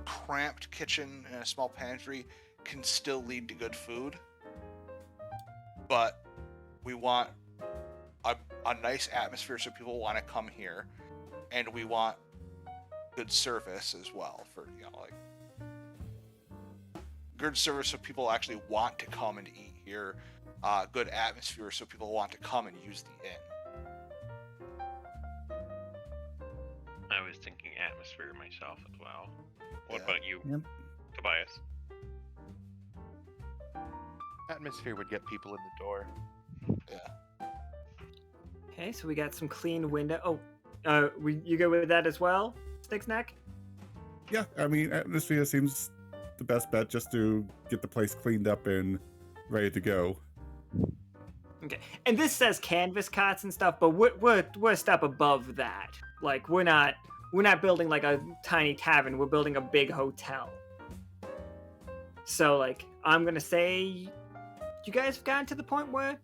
cramped kitchen and a small pantry can still lead to good food, but we want a nice atmosphere so people want to come here, and we want good service as well for like good service so people actually want to come and eat here. Good atmosphere so people want to come and use the inn. I was thinking atmosphere myself as well. What Yeah. about you, Yep. Tobias? Atmosphere would get people in the door. Yeah. Okay, so we got some clean window. Oh, you go with that as well, SnikSnak? Yeah, I mean, atmosphere seems the best bet just to get the place cleaned up and ready to go. Okay, and this says canvas cots and stuff, but we're a step above that. Like we're not building like a tiny tavern. We're building a big hotel. So like I'm gonna say, you guys have gotten to the point where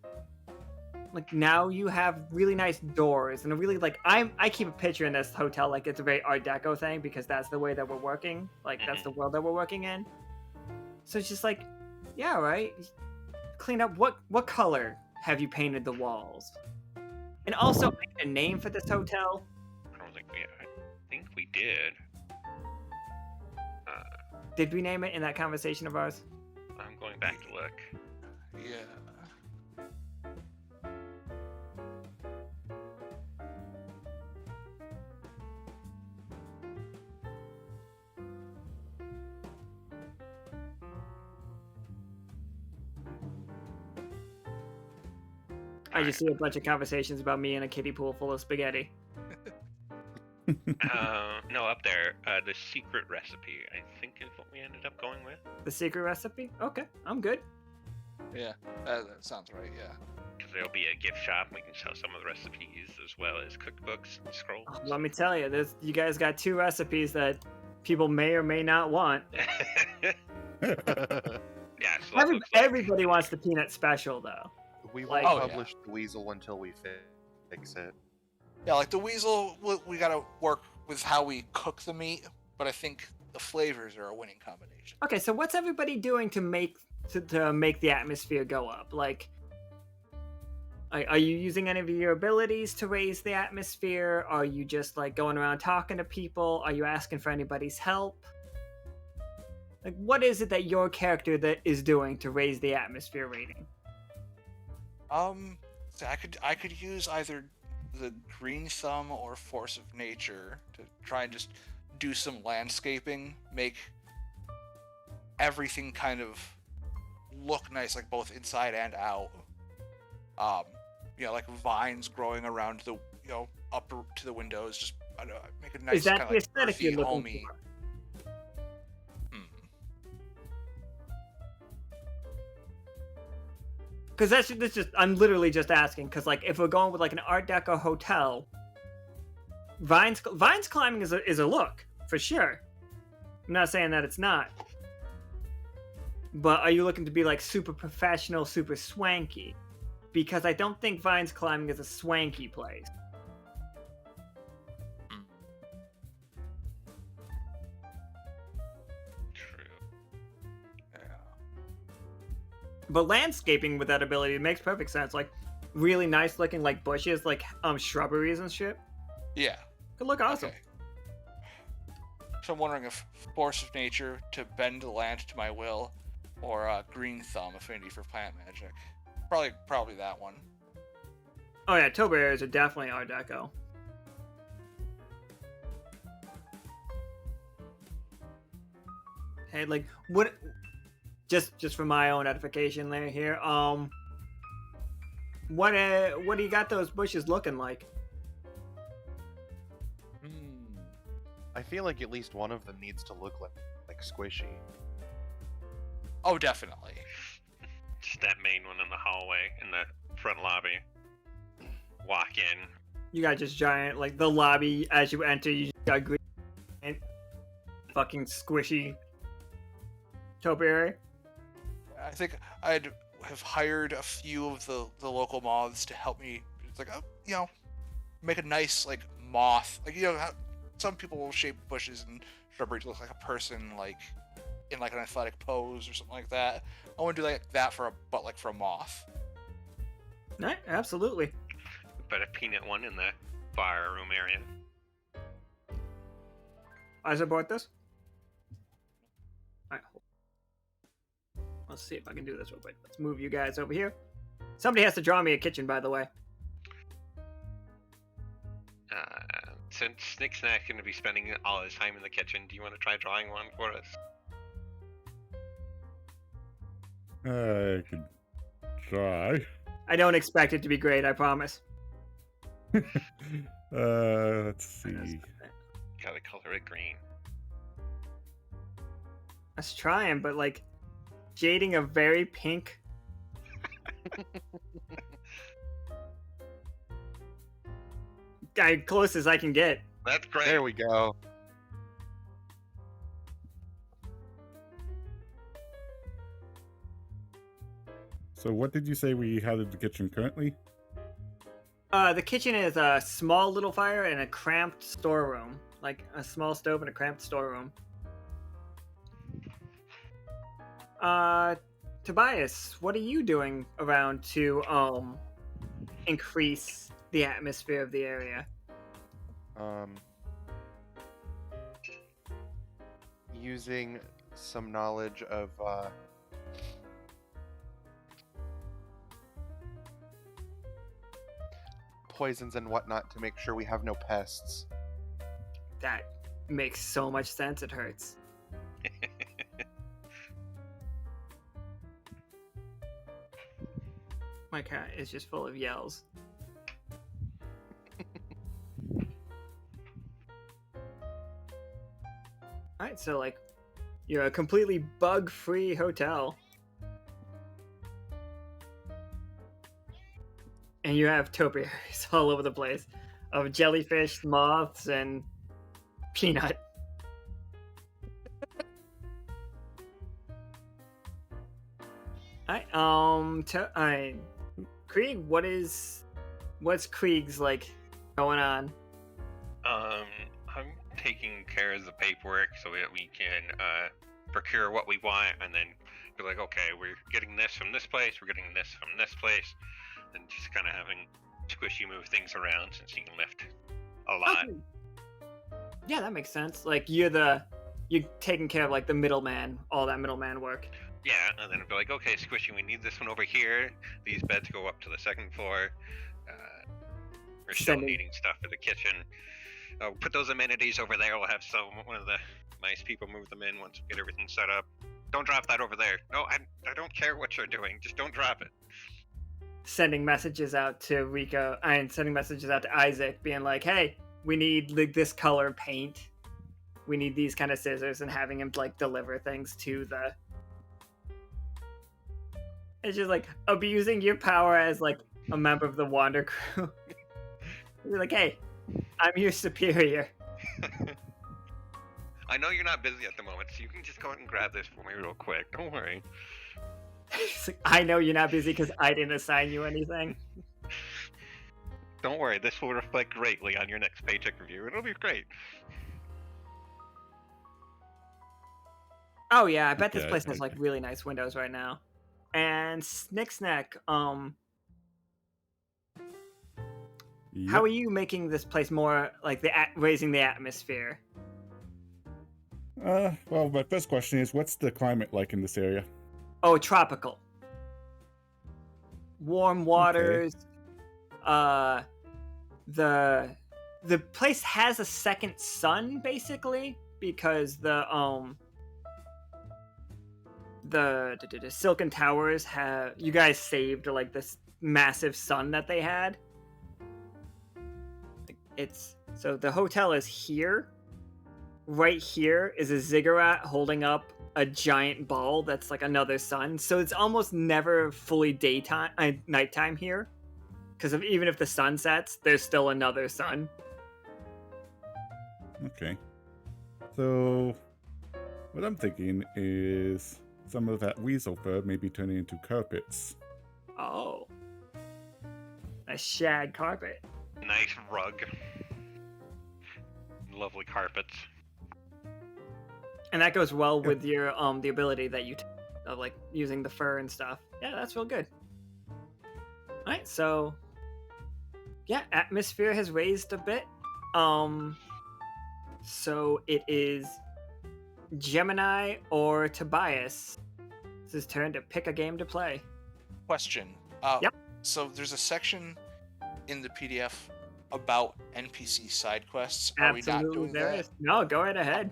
like now you have really nice doors and a really like I keep a picture in this hotel like it's a very Art Deco thing because that's the way that we're working. Like that's the world that we're working in. So it's just like, yeah, right. Clean up. What color have you painted the walls? And also a name for this hotel. I don't think I think we did. Did we name it in that conversation of ours? I'm going back to look. Yeah. I just see a bunch of conversations about me in a kiddie pool full of spaghetti. No, up there, the secret recipe, I think is what we ended up going with. The secret recipe? Okay, I'm good. Yeah, that sounds right. Yeah. Because there'll be a gift shop, we can sell some of the recipes as well as cookbooks and scrolls. Let me tell you, you guys got 2 recipes that people may or may not want. Yeah, so that looks like- Everybody wants the peanut special, though. We Like- won't Oh, yeah. publish the weasel until we fix it. Yeah, like the weasel, we gotta work with how we cook the meat, but I think the flavors are a winning combination. Okay, so what's everybody doing to make the atmosphere go up? Like, are you using any of your abilities to raise the atmosphere? Are you just like going around talking to people? Are you asking for anybody's help? Like, what is it that your character that is doing to raise the atmosphere rating? So I could use either the green thumb or force of nature to try and just do some landscaping, make everything kind of look nice, like both inside and out. Like vines growing around the, up to the windows, just I don't know, make a nice Is that kind of the like aesthetic earthy, you're looking homey. for? Because that's just I'm literally just asking. Because like if we're going with like an Art Deco hotel, vines climbing is a look for sure. I'm not saying that it's not. But are you looking to be like super professional, super swanky? Because I don't think vines climbing is a swanky place. True. Yeah. But landscaping with that ability, it makes perfect sense. Like really nice looking like bushes, like shrubberies and shit. Yeah. Could look awesome. Okay. So I'm wondering if force of nature to bend the land to my will, or green thumb affinity for plant magic. Probably that one. Oh yeah, Tobias are definitely Art Deco. Hey, like what? Just for my own edification, there here. What do you got those bushes looking like? I feel like at least one of them needs to look like squishy. Oh, definitely. Just that main one in the hallway, in the front lobby. Walk in. You got just giant, like the lobby as you enter. You just got green, and fucking squishy topiary. I think I'd have hired a few of the local moths to help me. It's like, make a nice like moth. Like how some people will shape bushes and shrubbery to look like a person, like in like an athletic pose or something like that. I want to do like that for a moth. Right, absolutely. But a peanut one in the bar room area. I support this. Alright. Let's see if I can do this real quick. Let's move you guys over here. Somebody has to draw me a kitchen, by the way. Since SnikSnak's going to be spending all his time in the kitchen, do you want to try drawing one for us? I could try. I don't expect it to be great, I promise. Let's see. Gotta color it green. I was trying, but like shading a very pink. Close as I can get. That's great. There we go. So what did you say we had in the kitchen currently? The kitchen is a small little fire and a cramped storeroom. Like a small stove and a cramped storeroom. Tobias, what are you doing around to increase the atmosphere of the area? Using some knowledge of poisons and whatnot to make sure we have no pests. That makes so much sense, it hurts. My cat is just full of yells. Alright, so like, you're a completely bug-free hotel. And you have topiaries all over the place of jellyfish, moths, and peanut. Krieg, what's Krieg's like going on? I'm taking care of the paperwork so that we can procure what we want, and then be like, okay, we're getting this from this place, we're getting this from this place, and just kind of having Squishy move things around since he can lift a lot. Okay. Yeah, that makes sense. Like you're taking care of like the middleman, all that middleman work. Yeah, and then it'd be like, okay, Squishy, we need this one over here. These beds go up to the second floor. We're still needing stuff for the kitchen. Put those amenities over there. We'll have one of the nice people move them in once we get everything set up. Don't drop that over there. No, I don't care what you're doing. Just don't drop it. Sending messages out to Rico and sending messages out to Isaac, being like, hey, we need like this color paint. We need these kind of scissors, and having him like deliver things to the... It's just like abusing your power as like a member of the Wander crew. You're like, hey, I'm your superior. I know you're not busy at the moment, so you can just go ahead and grab this for me real quick. Don't worry. It's like, I know you're not busy because I didn't assign you anything. Don't worry, this will reflect greatly on your next paycheck review. It'll be great. Oh yeah, I bet this place has like really nice windows right now. And SnikSnak, Yep. how are you making this place more like raising the atmosphere? Well, my first question is, what's the climate like in this area? Oh, tropical. Warm waters. Okay. The place has a second sun basically because the Silken Towers you guys saved like this massive sun that they had. So the hotel is here. Right here is a ziggurat holding up a giant ball that's like another sun. So it's almost never fully nighttime here. Because even if the sun sets, there's still another sun. Okay. So, what I'm thinking is some of that weasel fur may be turning into carpets. Oh. A shag carpet. Nice rug. Lovely carpets. And that goes well with your the ability that you of like using the fur and stuff. Yeah, that's real good. Alright, so yeah, atmosphere has raised a bit. So it is Gemini or Tobias. It's his turn to pick a game to play. Question. Yep. So there's a section in the PDF about NPC side quests. Are we not doing that? No, go right ahead.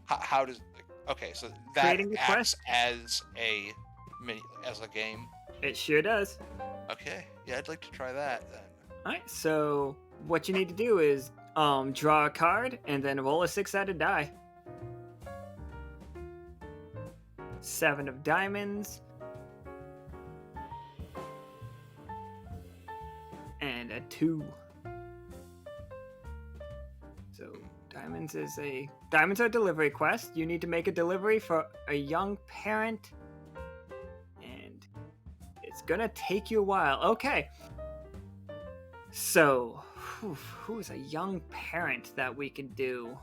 How does? Okay, so that Creating the acts quest? as a game. It sure does. Okay, yeah, I'd like to try that then. Alright, so what you need to do is draw a card and then roll a 6-sided die. 7 of diamonds. And a 2. So diamonds are a delivery quest. You need to make a delivery for a young parent. And it's gonna take you a while. Okay. So, who's a young parent that we could do?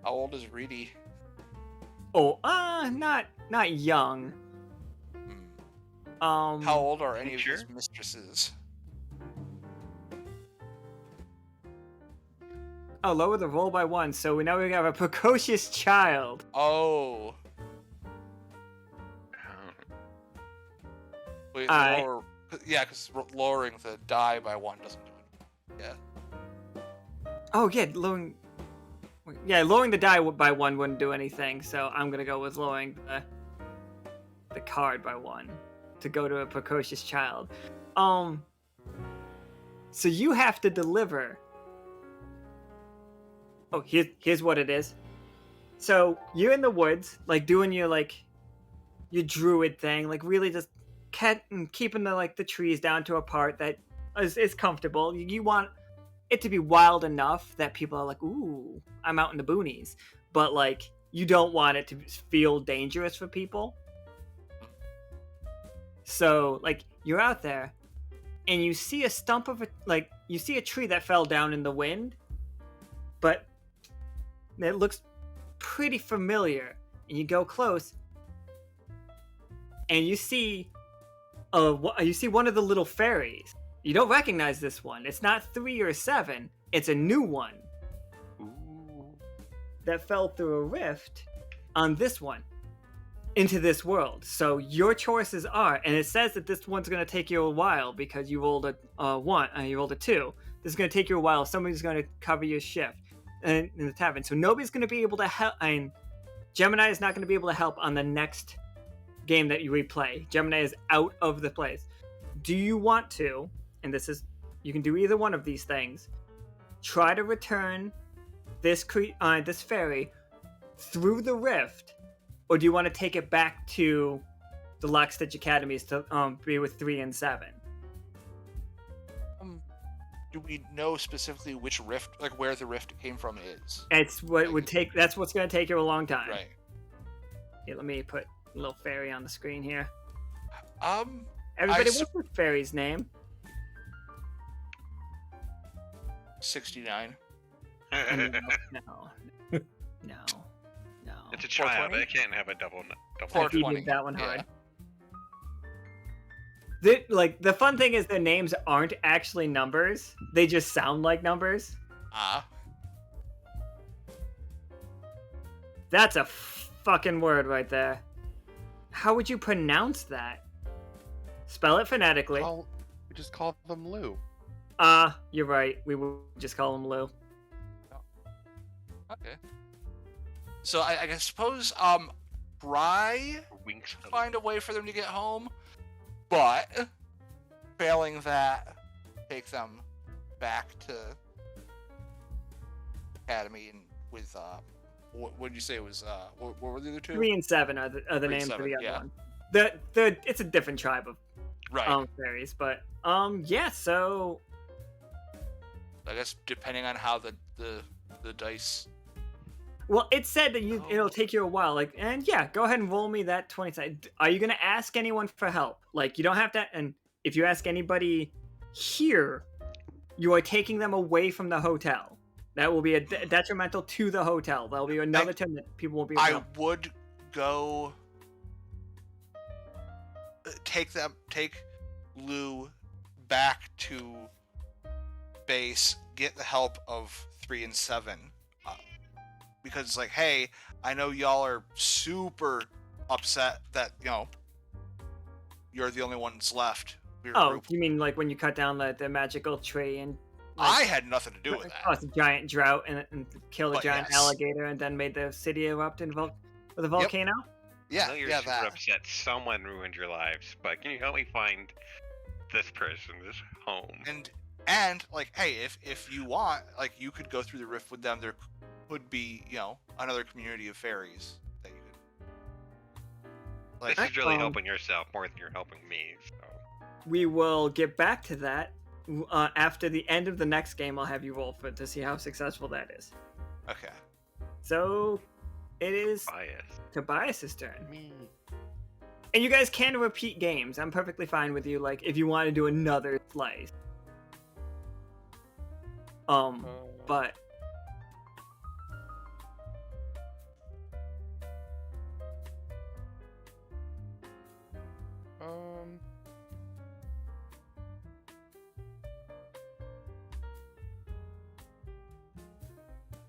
How old is Reedy? Oh, not young. How old are any of Sure. his mistresses? Oh, lower the roll by 1, so now we have a precocious child. Oh. Wait, Alright. lower. Yeah, because lowering the die by 1 doesn't do it. Yeah. Oh yeah, lowering the die by 1 wouldn't do anything. So I'm gonna go with lowering the card by 1 to go to a precocious child. So you have to deliver. Oh, here's what it is. So you're in the woods, like doing your druid thing, like really just keeping the trees down to a part that is comfortable. You want it to be wild enough that people are like, ooh, I'm out in the boonies. But like you don't want it to feel dangerous for people. So like you're out there and you see a stump of you see a tree that fell down in the wind, but it looks pretty familiar. And you go close and you see one of the little fairies. You don't recognize this one. It's not 3 or 7. It's a new one. Ooh. That fell through a rift on this one into this world. So your choices are, and it says that this one's going to take you a while because you rolled a 1 and you rolled a 2. This is going to take you a while. Somebody's going to cover your shift in the tavern. So nobody's going to be able to help. Gemini is not going to be able to help on the next game that you replay. Gemini is out of the place. Do you want to, and you can do either one of these things, try to return this fairy through the rift, or do you want to take it back to the Lockstitch Academies to be with 3 and 7? Do we know specifically which rift, like where the rift came from is? That's what's going to take you a long time. Right. Here, let me put a little fairy on the screen here. I Everybody, what's the fairy's name? 69. No. It's a child. 420? It can't have a double. You 420. did that one Yeah. hard. The fun thing is their names aren't actually numbers. They just sound like numbers. That's a fucking word right there. How would you pronounce that? Spell it phonetically. We just call them Lou. You're right. We would just call him Lou. Okay. So I suppose try Winks. to find a way for them to get home, but failing that, take them back to Academy and with what did you say it was what were the other two? 3 and 7 are the 3 and names for 7, the other yeah. one. It's a different tribe of Right. fairies, but yeah. So I guess depending on how the dice. well, it said that it'll take you a while. And yeah, go ahead and roll me that 20 side. Are you gonna ask anyone for help? Like, you don't have to. And if you ask anybody here, you are taking them away from the hotel. That will be detrimental to the hotel. That'll be another time that people won't be able to I help. would go take Lou back to base, get the help of 3 and 7, because it's like, hey, I know y'all are super upset that you're the only ones left. Oh, Group. you mean like when you cut down the magical tree and I had nothing to do with that. caused a giant drought and killed a But giant yes. alligator and then made the city erupt with a volcano? I Yeah, know you're yeah, super that. upset someone ruined your lives, but can you help me find this person's home? And like, hey, if you want, like, you could go through the rift with them. There could be, another community of fairies that you could. Like, This is really helping yourself more than you're helping me. So. We will get back to that after the end of the next game. I'll have you roll to see how successful that is. okay. So it is Bias. Tobias' turn. Me. And you guys can repeat games. I'm perfectly fine with you. Like, if you want to do another slice. But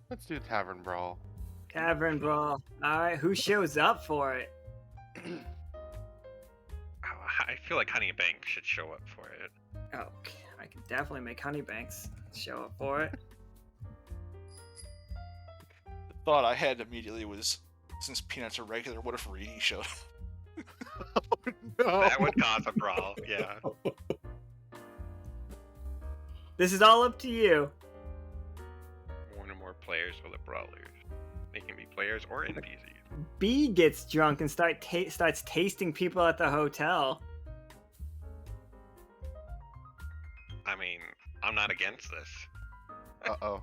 let's do Tavern Brawl. Tavern Brawl. All right, who shows up for it? I feel like Honey Bank should show up for it. Okay, I can definitely make Honeybanks show up for it. The thought I had immediately was, since Peanuts are regular, what if Reedy showed up? Oh, no. That would cause a brawl, yeah. This is all up to you. One or more players for the brawlers. They can be players or NPCs. B gets drunk and starts tasting people at the hotel. I mean, I'm not against this. Uh-oh.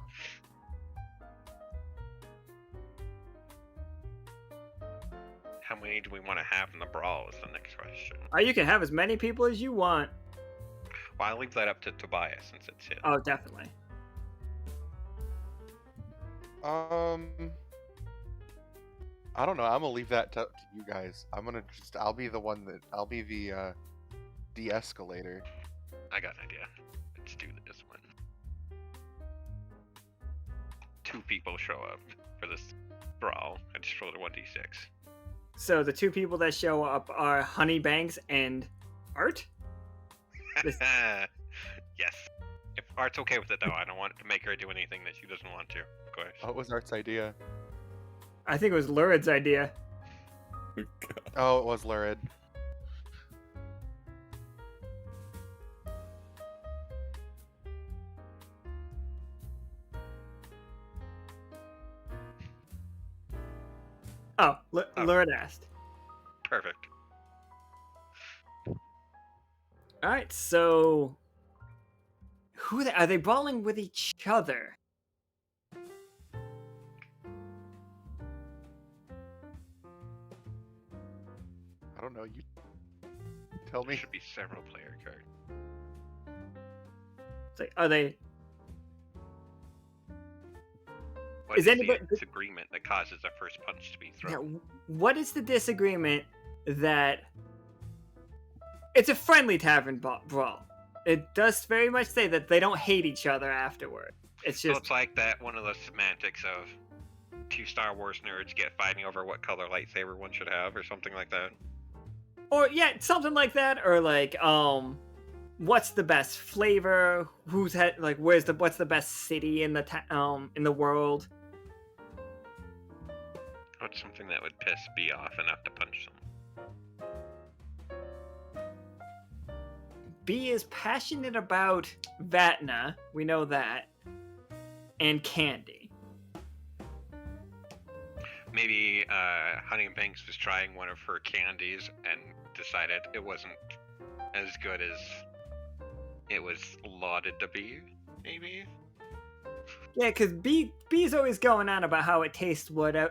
How many do we want to have in the brawl is the next question. You can have as many people as you want. Well, I'll leave that up to Tobias since it's his. Oh, definitely. I don't know. I'm gonna leave that to you guys. I'll be the de-escalator. I got an idea. Let's do this one. 2 people show up for this brawl. I just rolled a 1d6. So the 2 people that show up are Honeybanks and Art? This- Yes. If Art's okay with it, though, I don't want to make her do anything that she doesn't want to. Of course. What was Art's idea? I think it was Lurid's idea. Oh, it was Lurid. Oh, Lurid asked. Perfect. Alright, so... Are they brawling with each other? I don't know. You tell There me. should be several player cards. It's like, are they... What Is is anybody- the disagreement that causes a first punch to be Yeah, thrown? what is the disagreement that... It's a friendly tavern brawl. It does very much say that they don't hate each other afterward. It's So just... it's like that one of the semantics of 2 Star Wars nerds get fighting over what color lightsaber one should have, or something like that. Or, yeah, something like that, or like, what's the best flavor? Who's had, like, what's the best city in the world? What's something that would piss B off enough to punch someone? B is passionate about Vatna, we know that, and candy. Maybe Honey and Banks was trying one of her candies and decided it wasn't as good as it was lauded to be, maybe? Yeah, because B's always going on about how it tastes the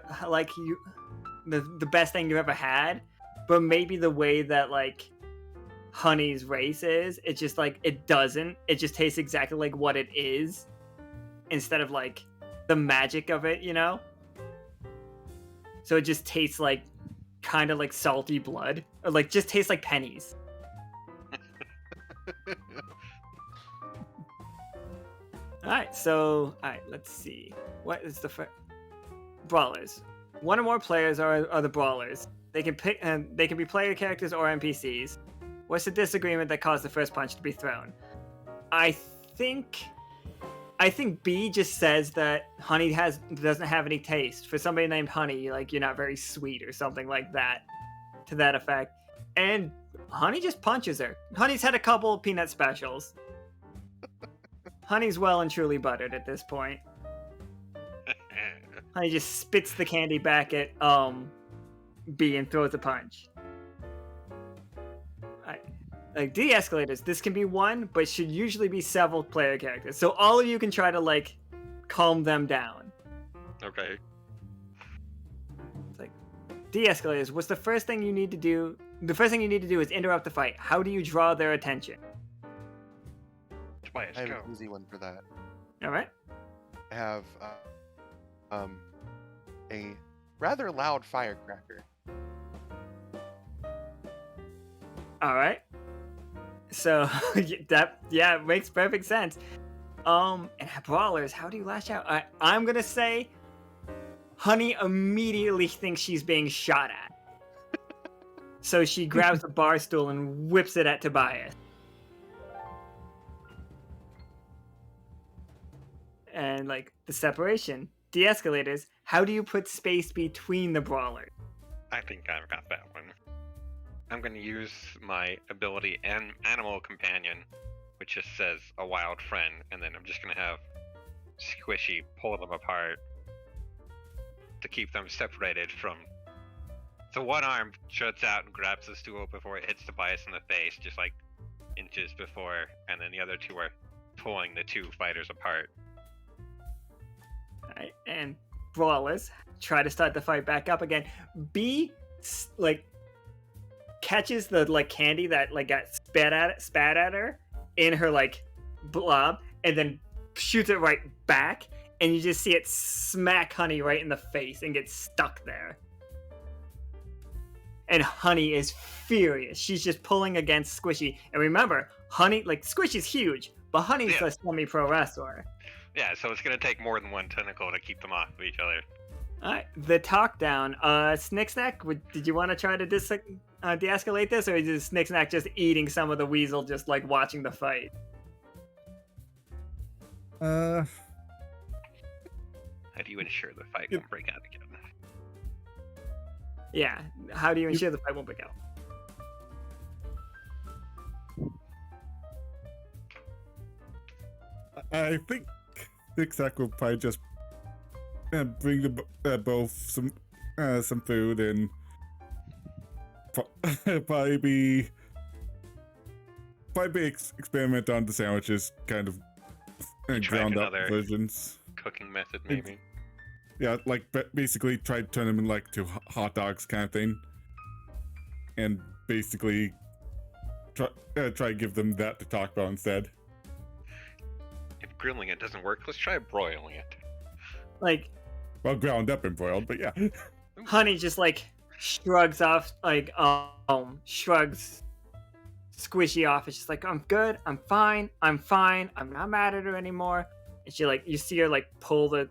best thing you've ever had, but maybe the way that, like, Honey's race is, it's just, like, it doesn't. It just tastes exactly like what it is, instead of, like, the magic of it, you know? So it just tastes like, kind of like salty blood, or, like, just tastes like pennies. Alright, let's see. What is the brawlers? 1 or more players are the brawlers. They can pick, they can be player characters or NPCs. What's the disagreement that caused the first punch to be thrown? I think B just says that Honey doesn't have any taste. For somebody named Honey, like, you're not very sweet or something like that, to that effect. And Honey just punches her. Honey's had a couple of peanut specials. Honey's well and truly buttered at this point. Honey just spits the candy back at B and throws a punch. Like, de-escalators, this can be 1, but should usually be several player characters. So all of you can try to, like, calm them down. Okay. It's like, de-escalators, what's the first thing you need to do the first thing you need to do is interrupt the fight. How do you draw their attention? Tobias, I have go. an easy one for that. All right. I have a rather loud firecracker. All right. So that makes perfect sense. And brawlers, how do you lash out? I'm gonna say, Honey immediately thinks she's being shot at. So she grabs a bar stool and whips it at Tobias. And like the separation, de-escalators, how do you put space between the brawlers? I think I've got that one. I'm going to use my ability and animal companion, which just says a wild friend, and then I'm just going to have Squishy pull them apart to keep them separated from. So one arm shuts out and grabs the stool before it hits Tobias in the face, just like inches before, and then the other two are pulling the two fighters apart. Alright, and brawlers try to start the fight back up again. B like catches the like candy that like got spat at her in her like blob, and then shoots it right back, and you just see it smack Honey right in the face and get stuck there. And Honey is furious. She's just pulling against Squishy. And remember, Honey, like Squishy's huge, but Honey's a semi-pro wrestler. Yeah, so it's going to take more than one tentacle to keep them off of each other. Alright, the talk down. SnikSnak, did you want to try to de-escalate this, or is SnikSnak just eating some of the weasel, just like watching the fight? How do you ensure the fight won't break out again? Yeah, how do you ensure the fight won't break out? I think SnikSnak will probably just bring the both some food and probably experiment on the sandwiches, kind of ground up versions. Cooking method, maybe. Yeah, like basically try to turn them in like to hot dogs kind of thing, and basically try to give them that to talk about instead. If grilling it doesn't work, let's try broiling it. Like, well, ground up and broiled, but yeah. Honey just like shrugs off, like shrugs Squishy off. It's just like, I'm good, I'm fine, I'm not mad at her anymore. And she like, you see her like pull the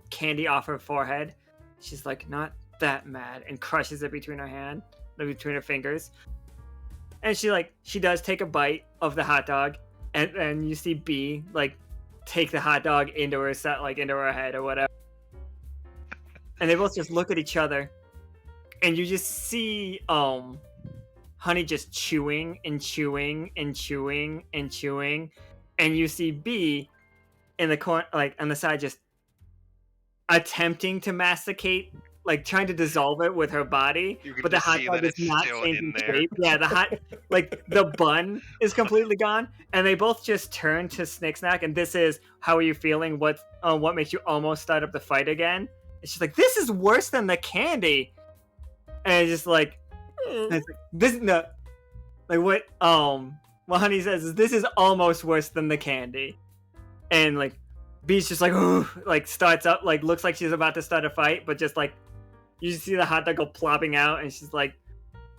candy off her forehead. She's like, not that mad, and crushes it between her fingers. And she does take a bite of the hot dog, and you see B like take the hot dog into her into her head or whatever. And they both just look at each other, and you just see Honey just chewing and chewing and chewing and chewing, and you see B in the corner, like on the side, just attempting to masticate, like trying to dissolve it with her body, but the hot dog is not changing shape. Yeah, the bun is completely gone, and they both just turn to SnikSnak, and this is, how are you feeling? What makes you almost start up the fight again? And she's like, this is worse than the candy, and it's just like, this no, like what Honey says is, this is almost worse than the candy, and like B's just like, ooh, like starts up, like looks like she's about to start a fight, but just like you just see the hot dog go plopping out, and she's like,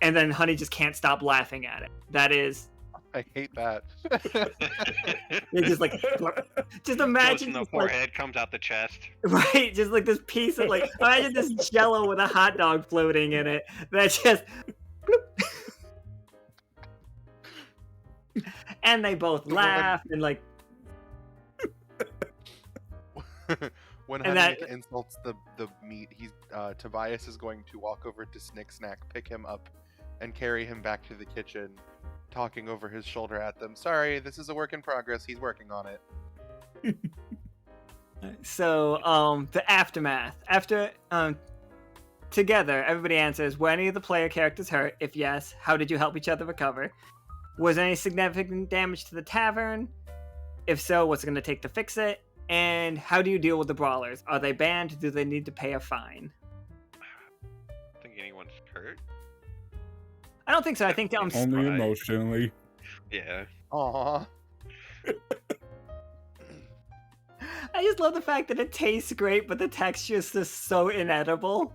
and then Honey just can't stop laughing at it. That is, I hate that. it's just like, just imagine the forehead comes out the chest. Right, just like this piece of like, imagine this Jello with a hot dog floating in it. That just, and they both laugh and like. When And Honey insults the meat, Tobias is going to walk over to SnikSnak, pick him up, and carry him back to the kitchen, talking over his shoulder at them. Sorry, this is a work in progress. He's working on it. So, the aftermath. After, together, everybody answers, were any of the player characters hurt? If yes, how did you help each other recover? Was there any significant damage to the tavern? If so, what's it going to take to fix it? And how do you deal with the brawlers? Are they banned? Do they need to pay a fine? I don't think anyone's hurt. I don't think so. I think Only Right. emotionally. Yeah. Aw. I just love the fact that it tastes great, but the texture is just so inedible.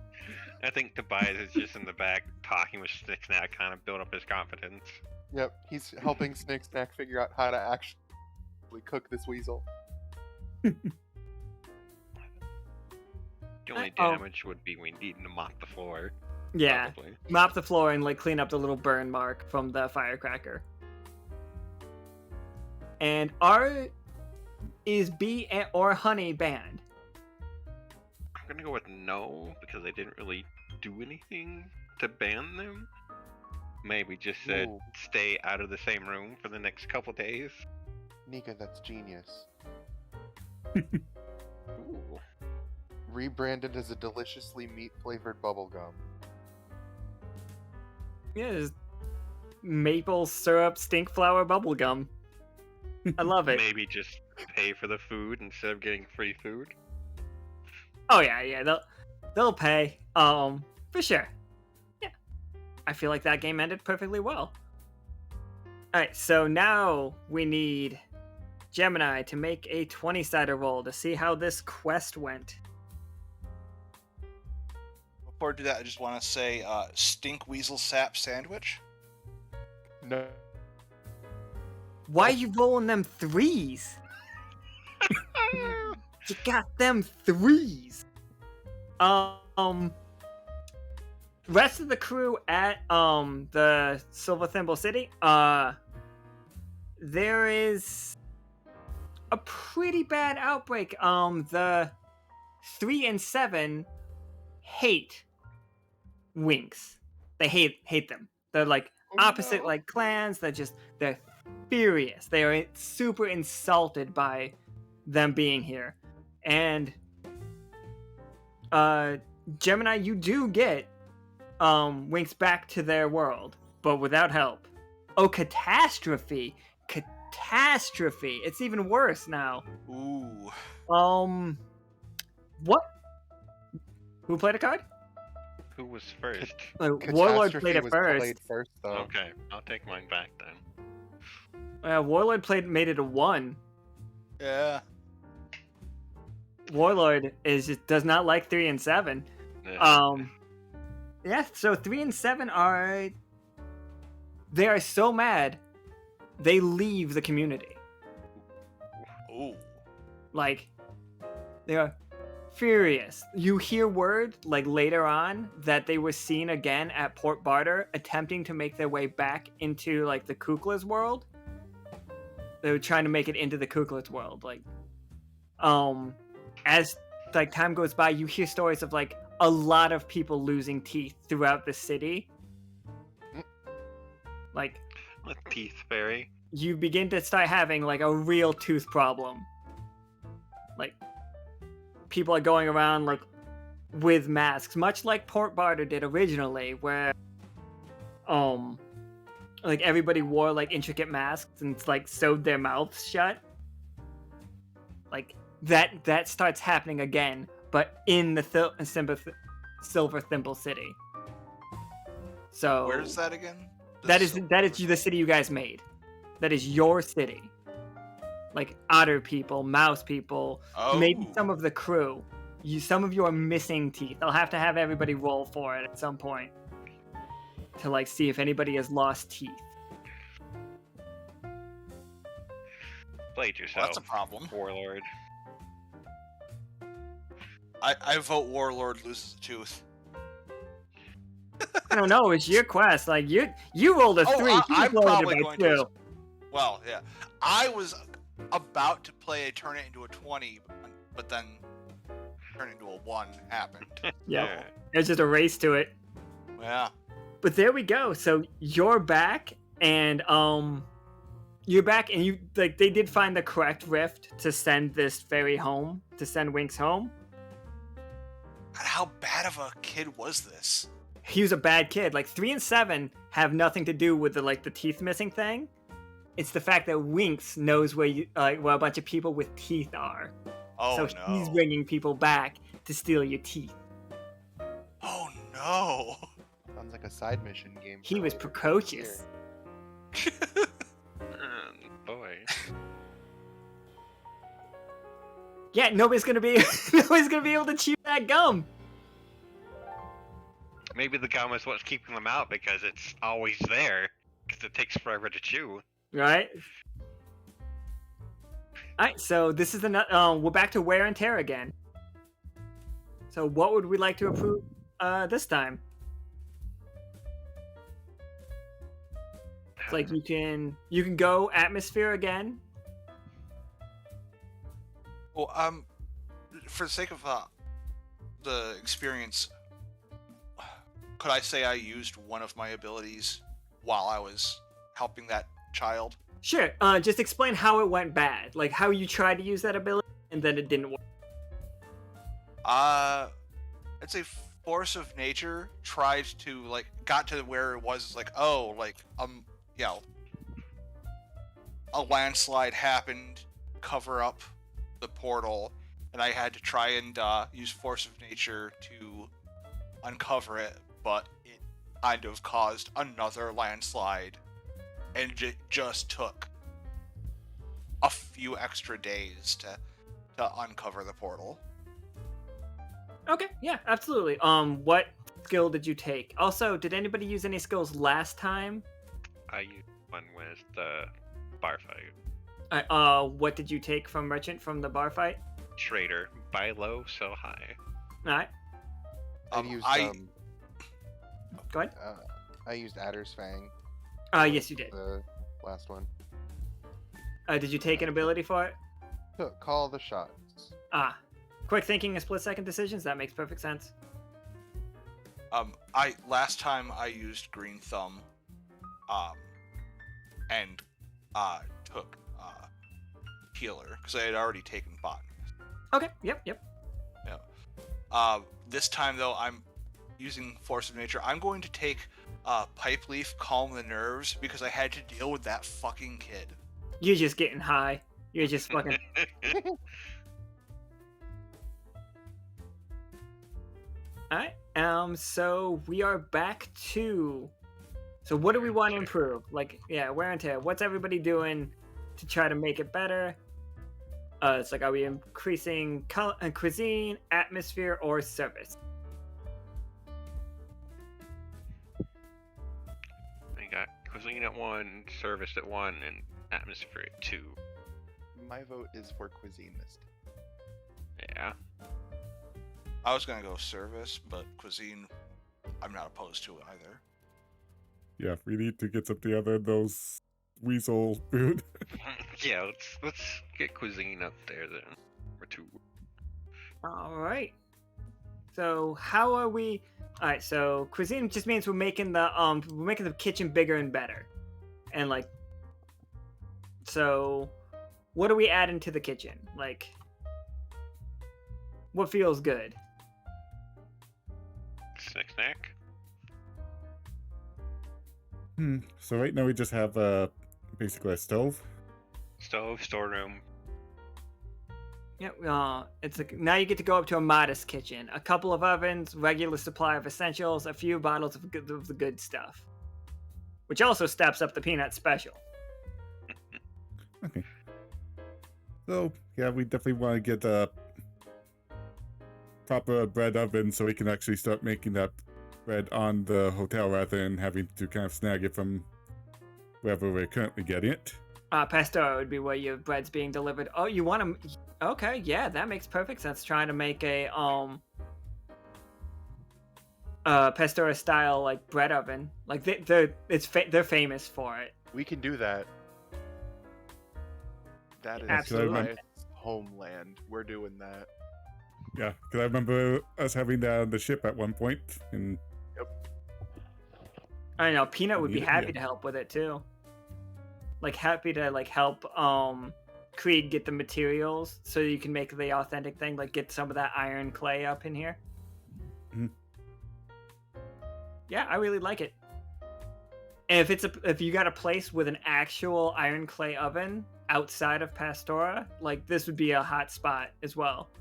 I think Tobias is just in the back talking with SnikSnak, kind of build up his confidence. Yep, he's helping SnikSnak figure out how to actually cook this weasel. The only Oh. damage would be we need to mop the floor. Yeah, Probably. mop the floor and like clean up the little burn mark from the firecracker. And is bee or honey banned? I'm gonna go with no, because they didn't really do anything to ban them. Maybe just said Ooh. stay out of the same room for the next couple days. Nika, that's genius. Ooh. Rebranded as a deliciously meat-flavored bubblegum. Yeah, it's maple syrup stink flower bubblegum. I love it. Maybe just pay for the food instead of getting free food. Oh yeah, they'll pay. For sure. Yeah. I feel like that game ended perfectly well. Alright, so now we need Gemini to make a 20-sided roll to see how this quest went. Before I do that, I just want to say stink weasel sap sandwich. No. Why are you rolling them threes? You got them threes. Rest of the crew at the Silver Thimble City. There is a pretty bad outbreak. The 3 and 7 hate Winks. They hate them. They're like opposite like clans. They're furious. They are super insulted by them being here. And Gemini, you do get Winks back to their world, but without help. Oh, catastrophe. It's even worse now. Ooh. What? Who played a card? Who was first? Warlord played it was first. Played first though. Okay, I'll take mine back then. Warlord made it a 1. Yeah. Warlord does not like 3 and 7. Yeah, so 3 and 7 they are so mad they leave the community. Ooh. Like, they are furious. You hear word like later on that they were seen again at Port Barter attempting to make their way back into like the Kukla's world. They were trying to make it into the Kukla's world. Like, as like time goes by, you hear stories of like a lot of people losing teeth throughout the city. Like, With Teeth Fairy. you begin to start having like a real tooth problem. Like, people are going around like with masks, much like Port Barter did originally, where like everybody wore like intricate masks and like sewed their mouths shut. Like that starts happening again, but in the Silver Thimble City. So Where's that again? that is the city you guys made. That is your city. Like otter people, mouse people, maybe some of the crew. Some of you are missing teeth. I'll have to have everybody roll for it at some point to like see if anybody has lost teeth. Played yourself. Well, that's a problem. Warlord. I vote Warlord loses a tooth. I don't know. It's your quest. Like you rolled a 3. I'm rolled probably by going 2. to. Well, yeah. I was about to turn it into a 20, but then turn it into a 1 happened. Yeah, there's just a race to it. Yeah. But there we go. So you're back, and you like they did find the correct rift to send this ferry home, to send Winks home. God, how bad of a kid was this? He was a bad kid. Like 3 and 7 have nothing to do with the teeth missing thing. It's the fact that Winks knows where where a bunch of people with teeth are. Oh so no. he's bringing people back to steal your teeth. Oh no. Sounds like a side mission game. He for was later precocious. this year. Boy. Yeah, nobody's gonna be able to chew that gum. Maybe the gum is what's keeping them out because it's always there. Because it takes forever to chew. Right. Alright, so this is the we're back to wear and tear again. So what would we like to approve this time? It's like you can go atmosphere again. Well, for the sake of the experience, could I say I used one of my abilities while I was helping that child? Sure. Just explain how it went bad, like how you tried to use that ability and then it didn't work. I'd say force of nature tried to got to where it was like, oh, a landslide happened, cover up the portal, and I had to try and use force of nature to uncover it, but it kind of caused another landslide, and it just took a few extra days to uncover the portal. Okay, yeah, absolutely. What skill did you take? Also, did anybody use any skills last time? I used one with the bar fight. What did you take from Merchant from the bar fight? Trader. Buy low, sell high. Alright, go ahead. I used Adder's Fang. Yes, you did. The last one. Did you take an ability for it? Call the shots. Quick thinking and split-second decisions. That makes perfect sense. Last time I used Green Thumb, and took Healer because I had already taken Botanist. Okay. Yep. Yeah. This time though, I'm using Force of Nature. I'm going to take Pipe Leaf, Calm the Nerves, because I had to deal with that fucking kid. You're just getting high. You're just fucking. Alright. So we are back to. So what do we want to improve? Like, yeah, wear and tear. What's everybody doing to try to make it better? It's like, are we increasing cuisine, atmosphere, or service? I got cuisine at 1, service at 1, and atmosphere at 2. My vote is for cuisine this time. Yeah. I was gonna go service, but cuisine, I'm not opposed to it either. Yeah, we need to get something other than those weasel food. Yeah, let's get cuisine up there then. Or 2. Alright. So how are we? Alright, so cuisine just means we're making the kitchen bigger and better. And like, so what are we adding to the kitchen? Like, what feels good? SnikSnak. So right now we just have basically a stove. Stove, storeroom. Yeah, it's like now you get to go up to a modest kitchen, a couple of ovens, regular supply of essentials, a few bottles of the good stuff, which also steps up the peanut special. Okay. So yeah, we definitely want to get a proper bread oven so we can actually start making that bread on the hotel rather than having to kind of snag it from wherever we're currently getting it. Pastor would be where your bread's being delivered. Oh, you want to? Okay, yeah, that makes perfect sense. Trying to make a Pastora style like bread oven. Like they're famous for it. We can do that. That is Absolutely. my homeland. We're doing that. Yeah, because I remember us having that on the ship at one point, and I know Peanut would be Yeah. happy to help with it too. Like happy to like help Krieg get the materials so you can make the authentic thing. Like get some of that iron clay up in here. Mhm. Yeah, I really like it. And if you got a place with an actual iron clay oven outside of Pastora, like this would be a hot spot as well.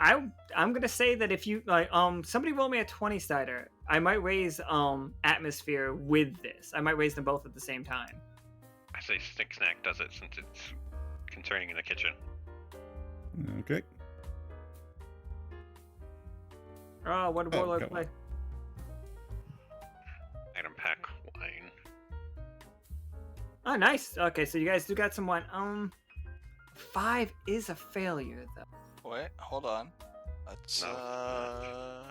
I'm gonna say that if you like somebody roll me a 20-sider, I might raise atmosphere with this. I might raise them both at the same time. I say SnikSnak does it since it's concerning in the kitchen. Okay. Oh, what did Warlord come play? Item pack wine. Oh, nice. Okay, so you guys do got some wine. 5 is a failure though. Wait, hold on. Let's No.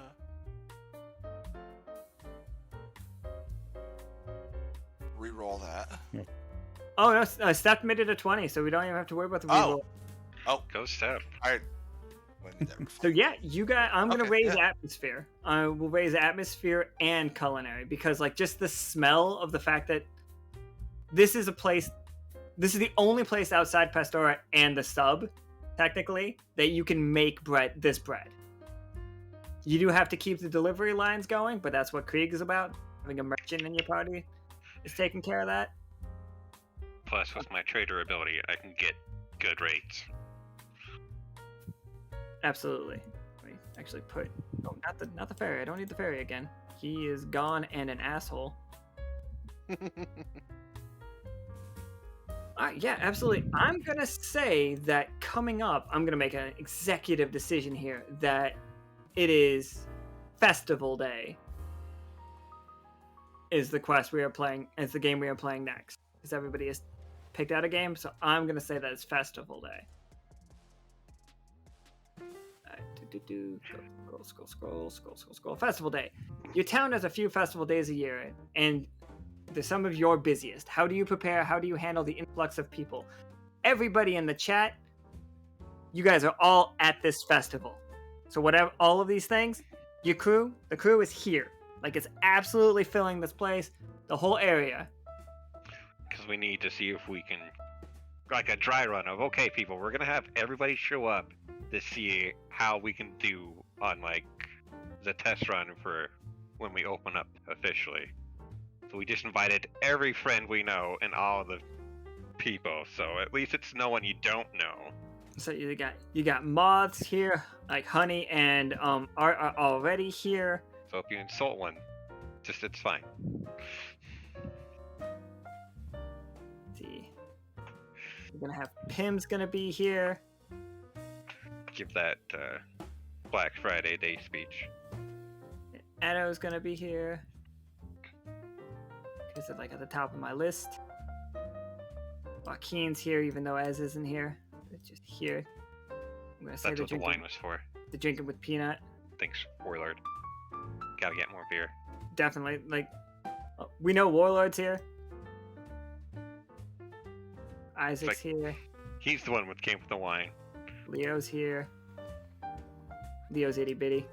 re-roll that. Oh no, Steph made it a 20, so we don't even have to worry about the reroll. Go Steph. Alright. When did that So yeah, you got. I'm gonna Okay, raise yeah. atmosphere. I will raise atmosphere and culinary because like just the smell of the fact that this is a place. This is the only place outside Pastora and the sub, technically, that you can make this bread. You do have to keep the delivery lines going, but that's what Krieg is about. Having a merchant in your party is taking care of that. Plus, with my trader ability, I can get good rates. Absolutely. Let me actually put. Oh, not the fairy. I don't need the fairy again. He is gone and an asshole. Yeah, absolutely. I'm gonna say that coming up, I'm gonna make an executive decision here that it is Festival Day. Is the quest we are playing? Is the game we are playing next? Because everybody has picked out a game, so I'm gonna say that it's Festival Day. Scroll. Festival Day. Your town has a few festival days a year, and they're some of your busiest. How do you prepare? How do you handle the influx of people? Everybody in the chat, you guys are all at this festival. So whatever, all of these things, the crew is here. Like it's absolutely filling this place, the whole area. Because we need to see if we can, like a dry run of, okay, people, we're gonna have everybody show up to see how we can do on like the test run for when we open up officially. So we just invited every friend we know and all the people. So at least it's no one you don't know. So you got moths here, like Honey and Art are already here. So if you insult one, it's fine. Let's see. We're gonna have Pim's gonna be here. Give that Black Friday Day speech. Edo's gonna be here. Is it like at the top of my list? Joaquin's here, even though Ez isn't here. It's just here. I'm gonna say That's what the wine was for. The drinking with peanut. Thanks, Warlord. Gotta get more beer. Definitely, like, we know Warlord's here. Isaac's here. He's the one that came with the wine. Leo's here. Leo's itty bitty.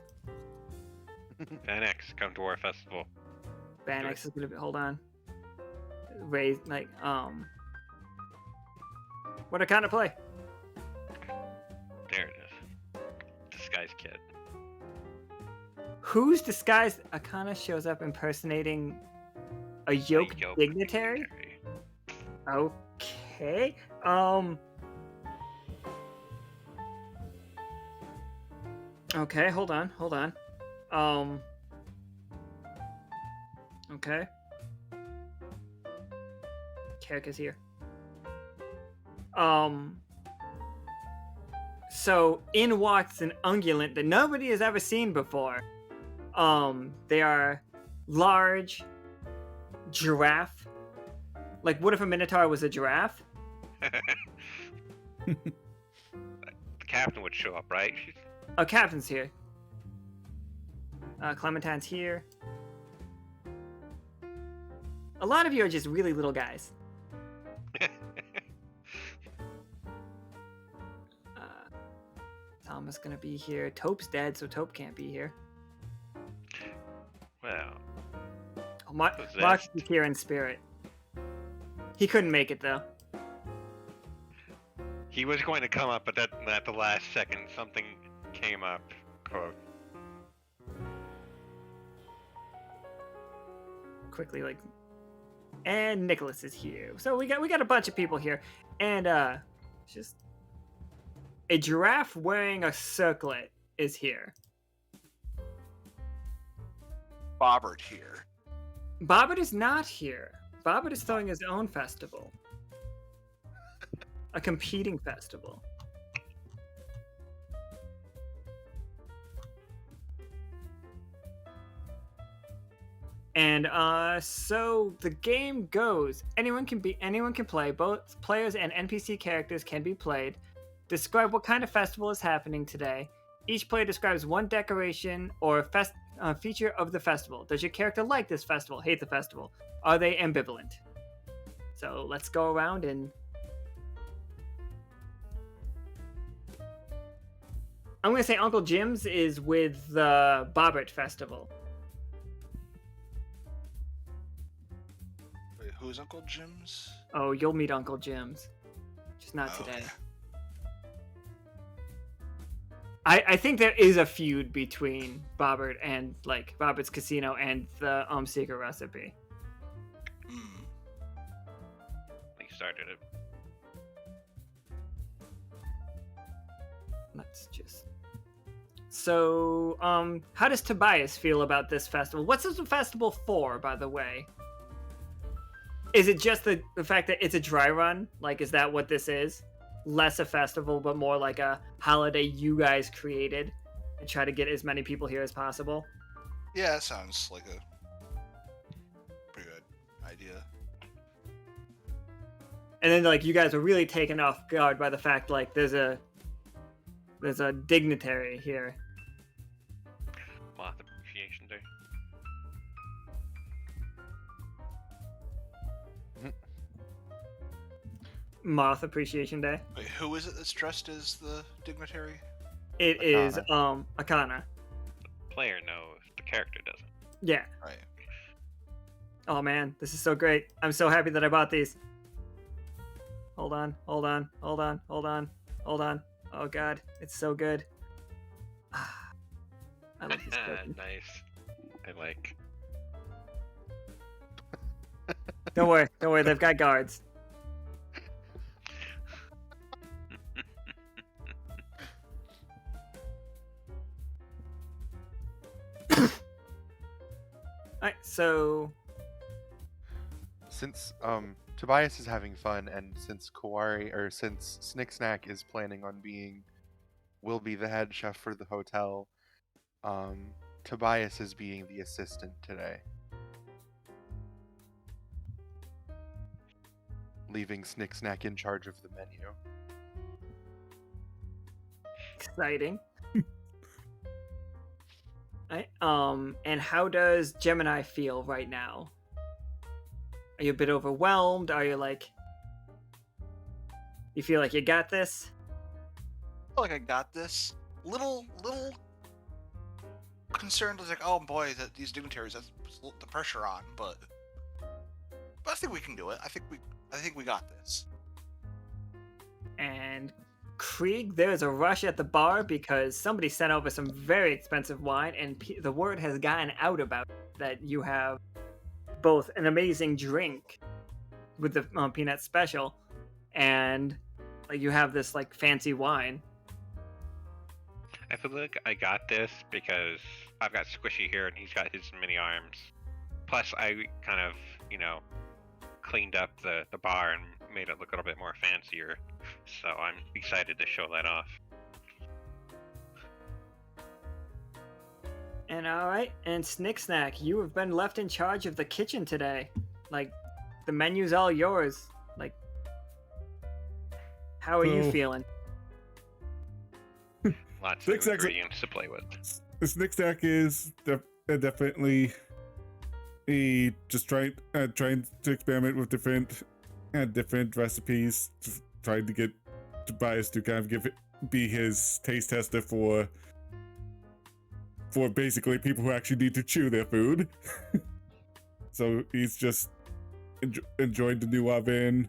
Annex, come to our festival. Banex is gonna be. Hold on. Raise like What kind of play? There it is. Disguise kid. Who's disguised? Akana shows up impersonating a yoke dignitary. Okay. Okay, hold on. Okay. Character's here. So in walks an ungulate that nobody has ever seen before. They are large giraffe. Like, what if a minotaur was a giraffe? The captain would show up, right? Oh, captain's here. Clementine's here. A lot of you are just really little guys. Thomas gonna be here. Taupe's dead, so Taupe can't be here. Well, Oh, Mark's here in spirit. He couldn't make it though. he was going to come up, but at the last second, something came up. Quote. Quickly, like, and Nicholas is here. So we got a bunch of people here, and just a giraffe wearing a circlet is here. Bobbert here. Bobbert is not here. Bobbert is throwing his own festival. A competing festival. And so the game goes. Anyone can play. Both players and NPC characters can be played. Describe what kind of festival is happening today. Each player describes one decoration or feature of the festival. Does your character like this festival? Hate the festival? Are they ambivalent? So let's go around and... I'm going to say Uncle Jim's is with the Bobbert Festival. Wait, who's Uncle Jim's? Oh, you'll meet Uncle Jim's. Just not Oh, today. okay. I think there is a feud between Bobbert and, like, Bobbert's Casino and the Secret Recipe. Hmm. He started it. Let's just... So, how does Tobias feel about this festival? What's this festival for, by the way? Is it just the fact that it's a dry run? Like, is that what this is? Less a festival, but more like a holiday you guys created and try to get as many people here as possible? Yeah, that sounds like a pretty good idea. And then, like, you guys were really taken off guard by the fact, like, there's a dignitary here. Moth Appreciation Day. Moth Appreciation Day. Wait, who is it that's dressed as the dignitary? It is Akana. Player knows, the character doesn't. Yeah. Right. Oh man, this is so great. I'm so happy that I bought these. Hold on. Oh god, it's so good. I like this cookie. Nice. I like. Don't worry, they've got guards. Alright, so Since Tobias is having fun, and since since SnikSnak is planning on will be the head chef for the hotel, Tobias is being the assistant today, leaving SnikSnak in charge of the menu. exciting. Alright, and how does Gemini feel right now? Are you a bit overwhelmed? Are you like... You feel like you got this? I feel like I got this. Little concerned. I was like, oh boy, that these dignitaries, that's the pressure on, but I think we can do it. I think we got this. And Krieg, there's a rush at the bar because somebody sent over some very expensive wine, and the word has gotten out about it, that you have both an amazing drink with the peanut special, and like you have this like fancy wine. I feel like I got this because I've got Squishy here and he's got his mini arms. Plus, I kind of, cleaned up the bar and made it look a little bit more fancier. So I'm excited to show that off. And alright, and SnikSnak, you have been left in charge of the kitchen today. Like, the menu's all yours. Like, how are you So- feeling? Lots of SnikSnak's ingredients to play with. SnikSnak is definitely just trying to experiment with different recipes, trying to get Tobias to kind of be his taste tester for basically people who actually need to chew their food. So he's just enjoying the new oven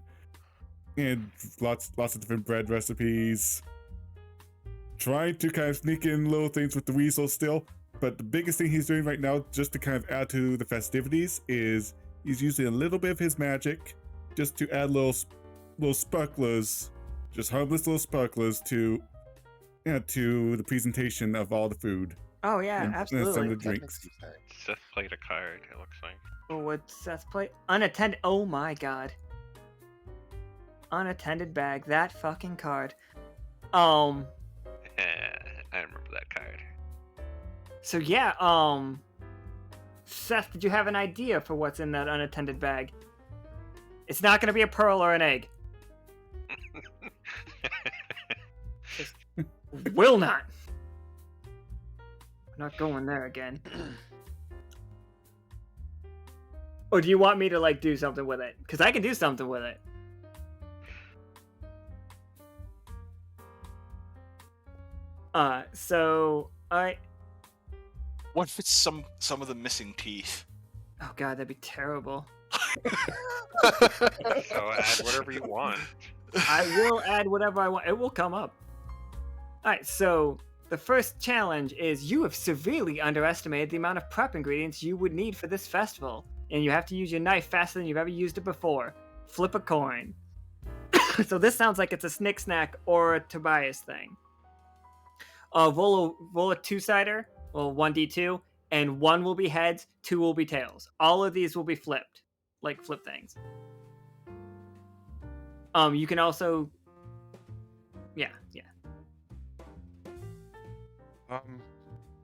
and lots of different bread recipes. Trying to kind of sneak in little things with the weasel still, but the biggest thing he's doing right now, just to kind of add to the festivities, is he's using a little bit of his magic just to add little sparklers, just harmless little sparklers to to the presentation of all the food. Oh yeah, and some absolutely. of the drinks. Seth played a card, it looks like. Oh, what's Seth play? Unattended. Oh my god. Unattended bag. That fucking card. I remember that card. So yeah, Seth, did you have an idea for what's in that unattended bag? It's not gonna be a pearl or an egg. Will not. We're not going there again. Or do you want me to like do something with it? Because I can do something with it. So I. What if it's some of the missing teeth? Oh god, that'd be terrible. So add whatever you want. I will add whatever I want. It will come up. Alright, so the first challenge is you have severely underestimated the amount of prep ingredients you would need for this festival. And you have to use your knife faster than you've ever used it before. Flip a coin. So this sounds like it's a SnikSnak or a Tobias thing. Roll a two-sider, well, 1d2, and 1 will be heads, 2 will be tails. All of these will be flipped, like flip things. You can also, yeah.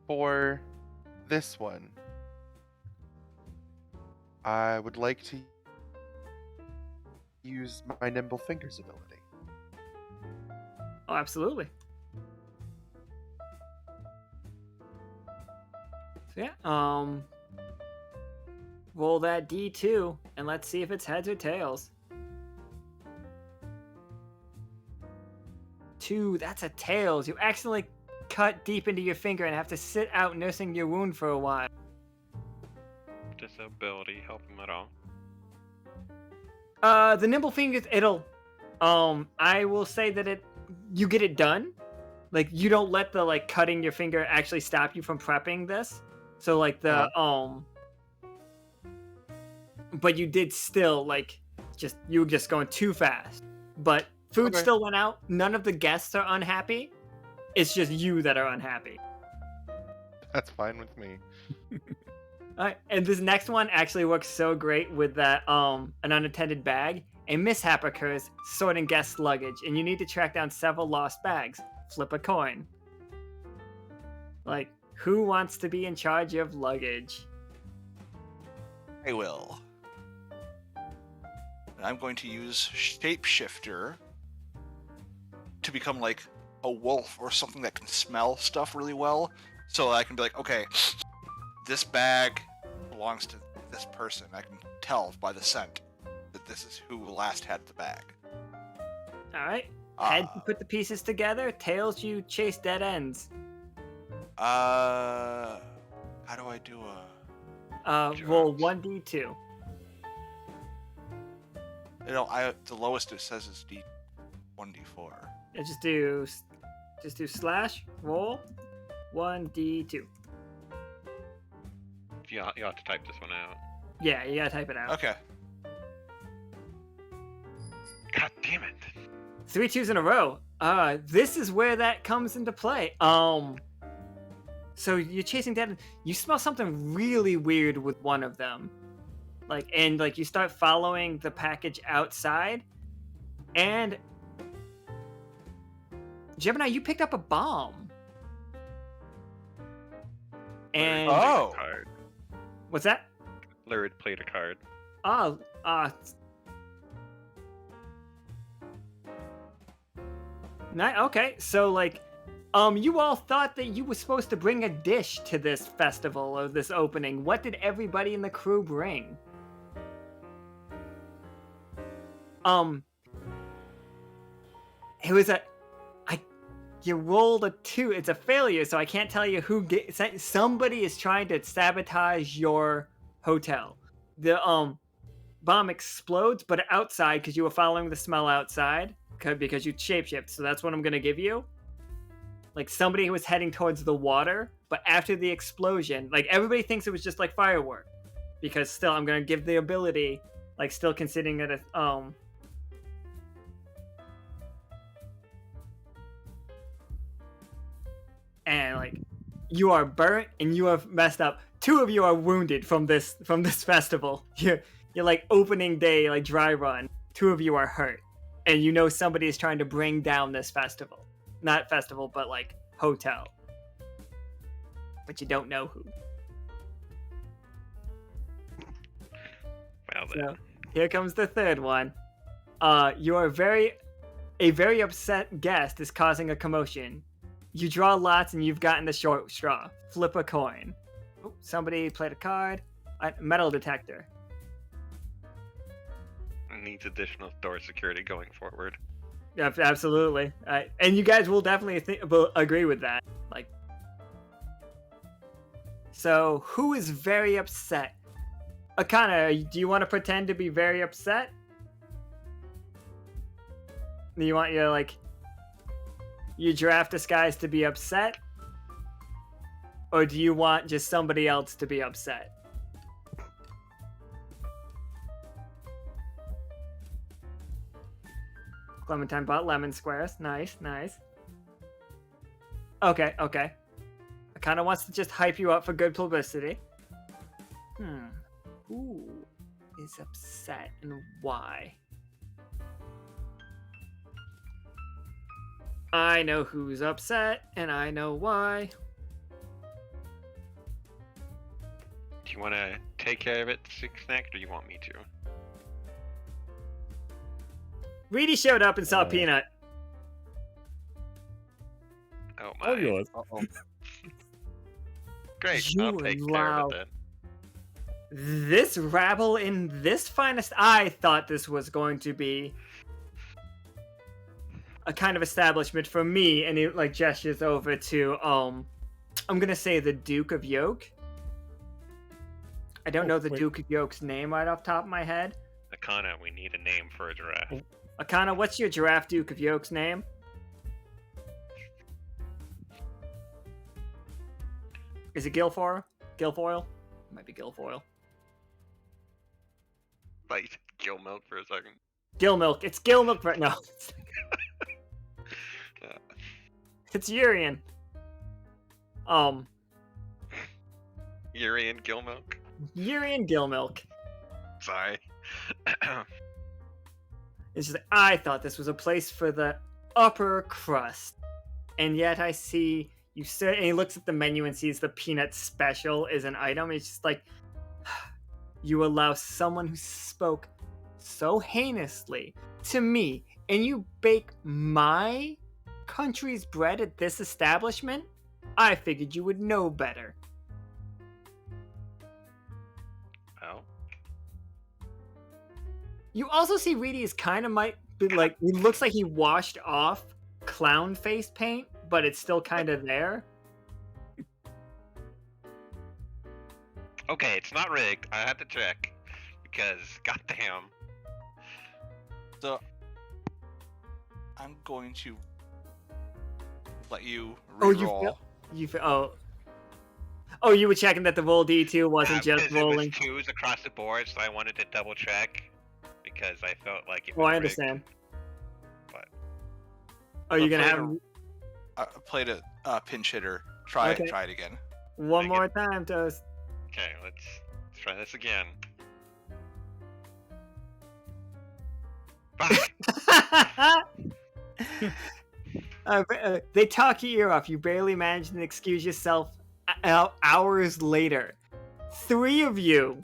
For this one, I would like to use my nimble fingers ability. Oh, absolutely. So yeah, roll that D2, and let's see if it's heads or tails. 2, that's a tails. You accidentally cut deep into your finger and have to sit out nursing your wound for a while. Does the ability help him at all? The nimble fingers, it'll, I will say that you get it done. Like, you don't let the, like, cutting your finger actually stop you from prepping this. So, like, but you did still, like, you were just going too fast. But food still went out. None of the guests are unhappy. It's just you that are unhappy. That's fine with me. Alright, and this next one actually works so great with that, an unattended bag. A mishap occurs sorting guest luggage, and you need to track down several lost bags. Flip a coin. Like, who wants to be in charge of luggage? I will. And I'm going to use Shapeshifter to become like a wolf or something that can smell stuff really well. So I can be like, okay, this bag belongs to this person. I can tell by the scent that this is who last had the bag. Alright. Heads, you put the pieces together. Tails, you chase dead ends. How do I do Roll 1d2. You know, the lowest it says is 1d4. Yeah, just do slash roll 1d2. You have to type this one out. Yeah, you gotta type it out. Okay. God damn it. 3 2s in a row. This is where that comes into play. So you're chasing dead. You smell something really weird with one of them. And you start following the package outside. And Gemini, you picked up a bomb. And Oh. Card. What's that? Lurid played a card. Okay, so you all thought that you were supposed to bring a dish to this festival or this opening. What did everybody in the crew bring? It was you rolled a 2. It's a failure, so I can't tell you who somebody is trying to sabotage your hotel. The bomb explodes, but outside, because you were following the smell outside, because you shapeshift. So that's what I'm gonna give you. Somebody who was heading towards the water, but after the explosion, everybody thinks it was just firework, because still I'm gonna give the ability, still considering it a and like you are burnt and you have messed up. 2 of you are wounded from this festival. You're like opening day, like dry run. 2 of you are hurt, and you know somebody is trying to bring down this festival. Not festival, but like hotel. But you don't know who. Well then. So, here comes the 3rd one. A very upset guest is causing a commotion. You draw lots and you've gotten the short straw. Flip a coin. Oh, somebody played a card. A metal detector. Needs additional door security going forward. Yeah, absolutely. And you guys will definitely will agree with that. Like, so who is very upset? Okada, do you want to pretend to be very upset? Do you want your giraffe disguise to be upset? Or do you want just somebody else to be upset? Clementine bought lemon squares. Nice, nice. Okay. I kind of wants to just hype you up for good publicity. Who is upset and why? I know who's upset and I know why. Do you want to take care of it, SnikSnak, or do you want me to? Reedy showed up and saw Peanut. Oh my. Oh, yours. Uh-oh. Great, You I'll take care allow- of it then. This rabble in this finest. I thought this was going to be a kind of establishment for me, and he like gestures over to I'm gonna say the Duke of Yoke. I don't know the wait. Duke of Yoke's name right off the top of my head. Akana, we need a name for a giraffe. Akana, what's your giraffe Duke of Yoke's name? Is it Guilfoyle? Guilfoyle? Might be Guilfoyle. Like gill milk for a second. Gilmilk. It's Gilmilk right now. Uh, It's Urian. Urian gill milk. Urian Gilmilk. Sorry. It's just I thought this was a place for the upper crust, and yet I see you say. And he looks at the menu and sees the peanut special is an item. It's just like you allow someone who spoke so heinously to me, and you bake my country's bread at this establishment. I figured you would know better. Oh. You also see Reedy is kind of might be like, he looks like he washed off clown face paint, but it's still kind of there. Okay, it's not rigged. I had to check because goddamn. So I'm going to let you Oh, you reroll. feel- Oh, you were checking that the roll D2 wasn't just Because rolling. It was twos across the board, so I wanted to double check because I felt like it Oh, was I rigged. understand. But Are you But gonna play have I played a pinch hitter. Try Okay. it again. one Make more time, Toast? okay, let's try this again. Fuck. They talk your ear off. You barely manage to excuse yourself hours later. 3 of you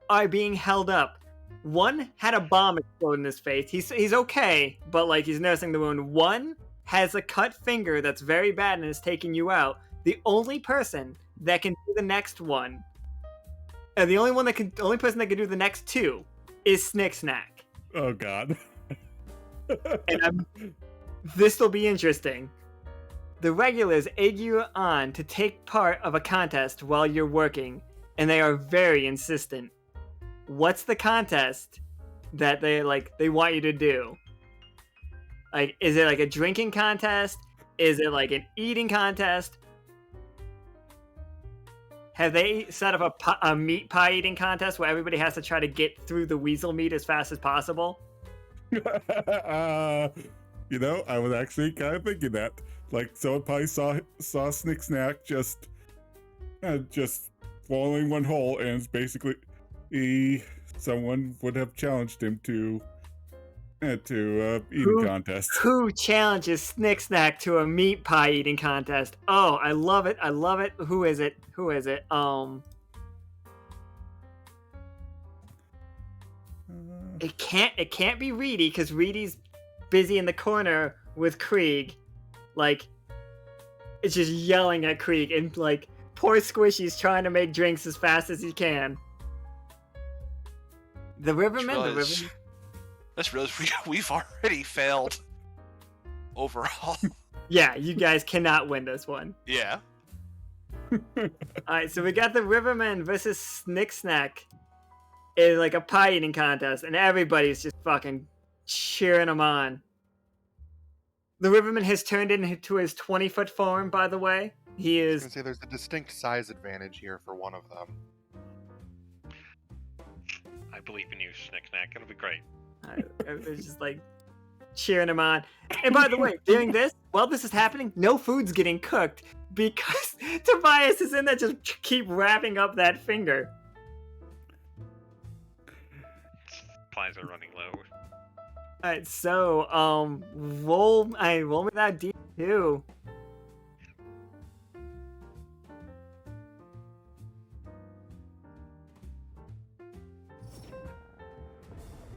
are being held up. One had a bomb explode in his face. He's okay, but like he's nursing the wound. One has a cut finger that's very bad and is taking you out. The only person that can do the next one, and the only person that can do the next 2 is SnikSnak. Oh God. And this will be interesting. The regulars egg you on to take part of a contest while you're working, and they are very insistent. What's the contest that they want you to do? Like, is it like a drinking contest? Is it like an eating contest? Have they set up a meat pie eating contest where everybody has to try to get through the weasel meat as fast as possible? I was actually kind of thinking that. Like someone probably saw SnikSnak just following one hole, and it's basically someone would have challenged him to eating contest. Who challenges SnikSnak to a meat pie eating contest? Oh, I love it. I love it. Who is it? It can't be Reedy, because Reedy's busy in the corner with Krieg. Like, it's just yelling at Krieg, and like poor Squishy's trying to make drinks as fast as he can. The Riverman. Let's realize we've already failed overall. Yeah, you guys cannot win this one. Yeah. Alright, so we got the Riverman versus SnikSnak in like a pie eating contest, and everybody's just fucking cheering him on. The Riverman has turned into his 20-foot form, by the way. He I was is. gonna say there's a distinct size advantage here for one of them. I believe in you, SnikSnak. It'll be great. Everybody's just like cheering him on. And by the way, during this, while this is happening, no food's getting cooked because Tobias is in there just keep wrapping up that finger. Supplies are running low. Alright, so roll me that D2.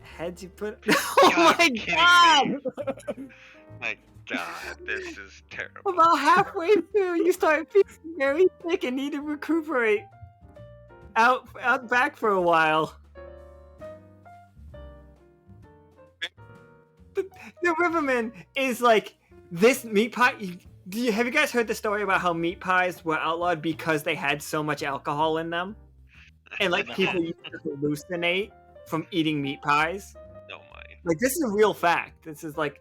Heads you put. Oh my god! My god, this is terrible. About halfway through, you start feeling very sick and need to recuperate. Out back for a while. The Riverman is like this meat pie. Have you guys heard the story about how meat pies were outlawed because they had so much alcohol in them, and like people used to hallucinate from eating meat pies? No, my. Like, this is a real fact. This is like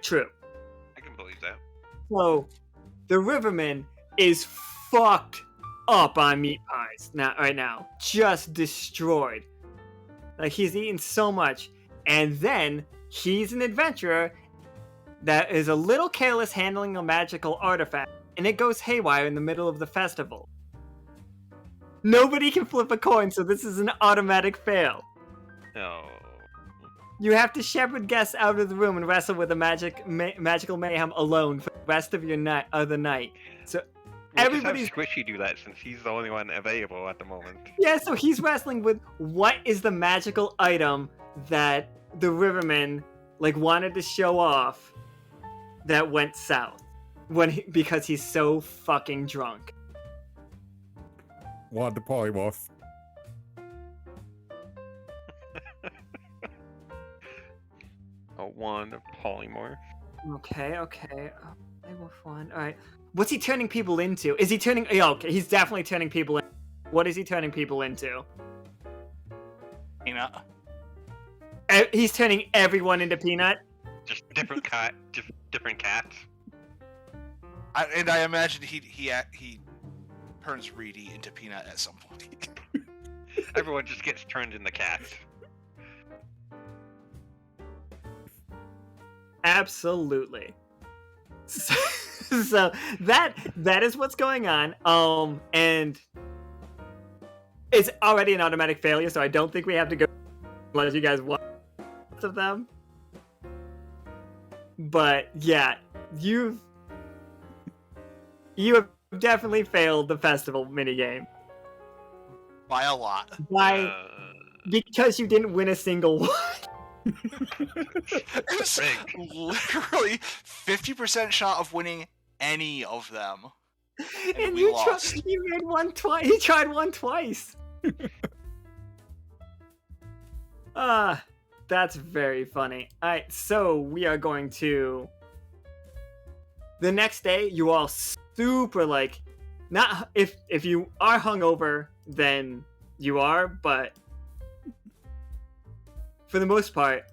true. I can believe that. So, the Riverman is fucked up on meat pies right now. Just destroyed. Like, he's eaten so much. And then, he's an adventurer that is a little careless handling a magical artifact. And it goes haywire in the middle of the festival. Nobody can flip a coin, so this is an automatic fail. No. You have to shepherd guests out of the room and wrestle with a magical mayhem alone for the rest of the night. So everybody's Squishy do that since he's the only one available at the moment. Yeah, so he's wrestling with what is the magical item that the Riverman like wanted to show off that went south because he's so fucking drunk. Want the polymorph. One polymorph. Okay. Polymorph one. All right. What's he turning people into? Is he turning? Yeah, okay. He's definitely turning people in. What is he turning people into? Peanut. He's turning everyone into Peanut. Just different different cats. I imagine he turns Reedy into Peanut at some point. Everyone just gets turned into cats. Absolutely. So that is what's going on. And it's already an automatic failure, so I don't think we have to go unless you guys want of them. But yeah, you have definitely failed the festival minigame. By a lot. Because you didn't win a single one. It's literally 50% shot of winning any of them. And we lost. You made one twice. He tried one twice. That's very funny. Alright, so we are going to... The next day, you all super like... Not if you are hungover, then you are, but... For the most part,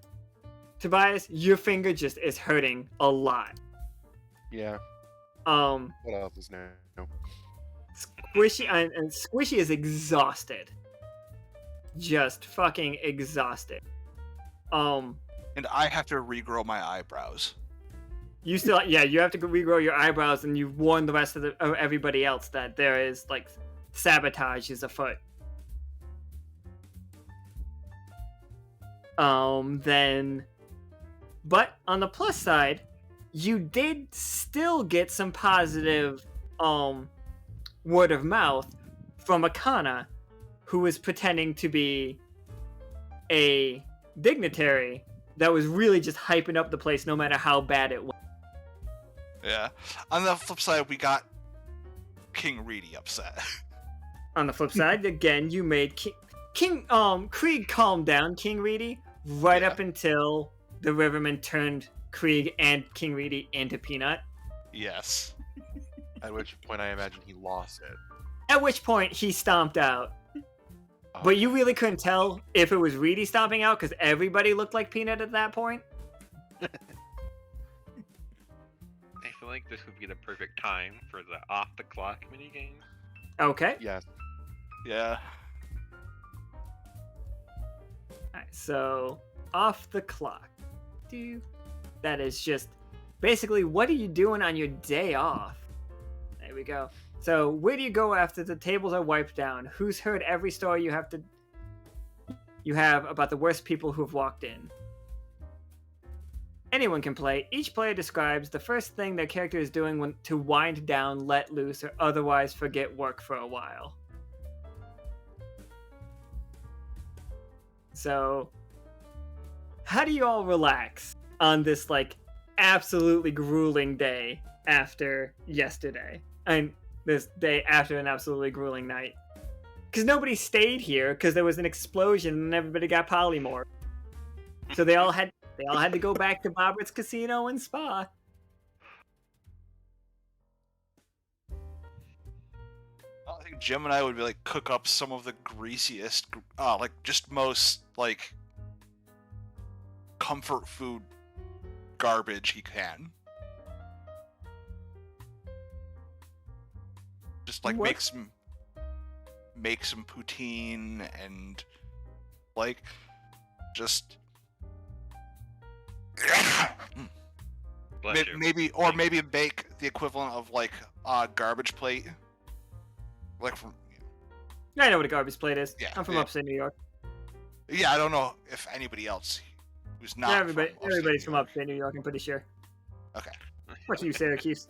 Tobias, your finger just is hurting a lot. Yeah. What else is new? Squishy and Squishy is exhausted. Just fucking exhausted. And I have to regrow my eyebrows. You still, yeah, you have to regrow your eyebrows, and you've warned the rest of everybody else that there is like sabotage is afoot. Then, but on the plus side, you did still get some positive word of mouth from Okada, who was pretending to be a dignitary that was really just hyping up the place no matter how bad it was. Yeah. On the flip side, we got King Reedy upset. On the flip side, again, you made Krieg calm down King Reedy right up until the Rivermen turned Krieg and King Reedy into Peanut. Yes. At which point I imagine he lost it. At which point he stomped out. But you really couldn't tell if it was Reedy stomping out because everybody looked like Peanut at that point. I feel like this would be the perfect time for the off-the-clock minigame. Okay. Yes. Yeah. Alright, so off the clock. That is just basically what are you doing on your day off? There we go. So where do you go after the tables are wiped down? Who's heard every story you have about the worst people who have walked in? Anyone can play. Each player describes the first thing their character is doing to wind down, let loose, or otherwise forget work for a while. So, how do you all relax on this, like, absolutely grueling day after yesterday? And this day after an absolutely grueling night? Because nobody stayed here because there was an explosion and everybody got polymorphed. So they all had to go back to Bobbert's Casino and Spa. I think Gemini would be like cook up some of the greasiest, like just most like comfort food garbage he can. Just like What? make some poutine and like just Bless you. maybe bake the equivalent of like a garbage plate, like from. I know what a garbage plate is. Yeah, I'm from yeah. upstate New York. Yeah, I don't know if anybody else who's not. Yeah, from everybody's New from York. upstate New York, I'm pretty sure. Okay. What you, Syracuse?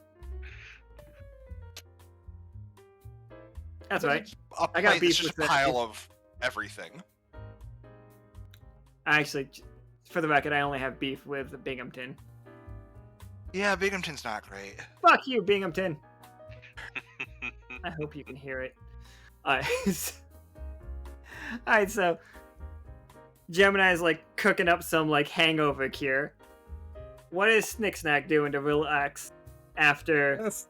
That's right. I got beef It's just with a that. pile of everything. Actually, for the record, I only have beef with Binghamton. Yeah, Binghamton's not great. Fuck you, Binghamton. I hope you can hear it. Alright, so Gemini's like cooking up some like hangover cure. What is SnikSnak doing to relax after That's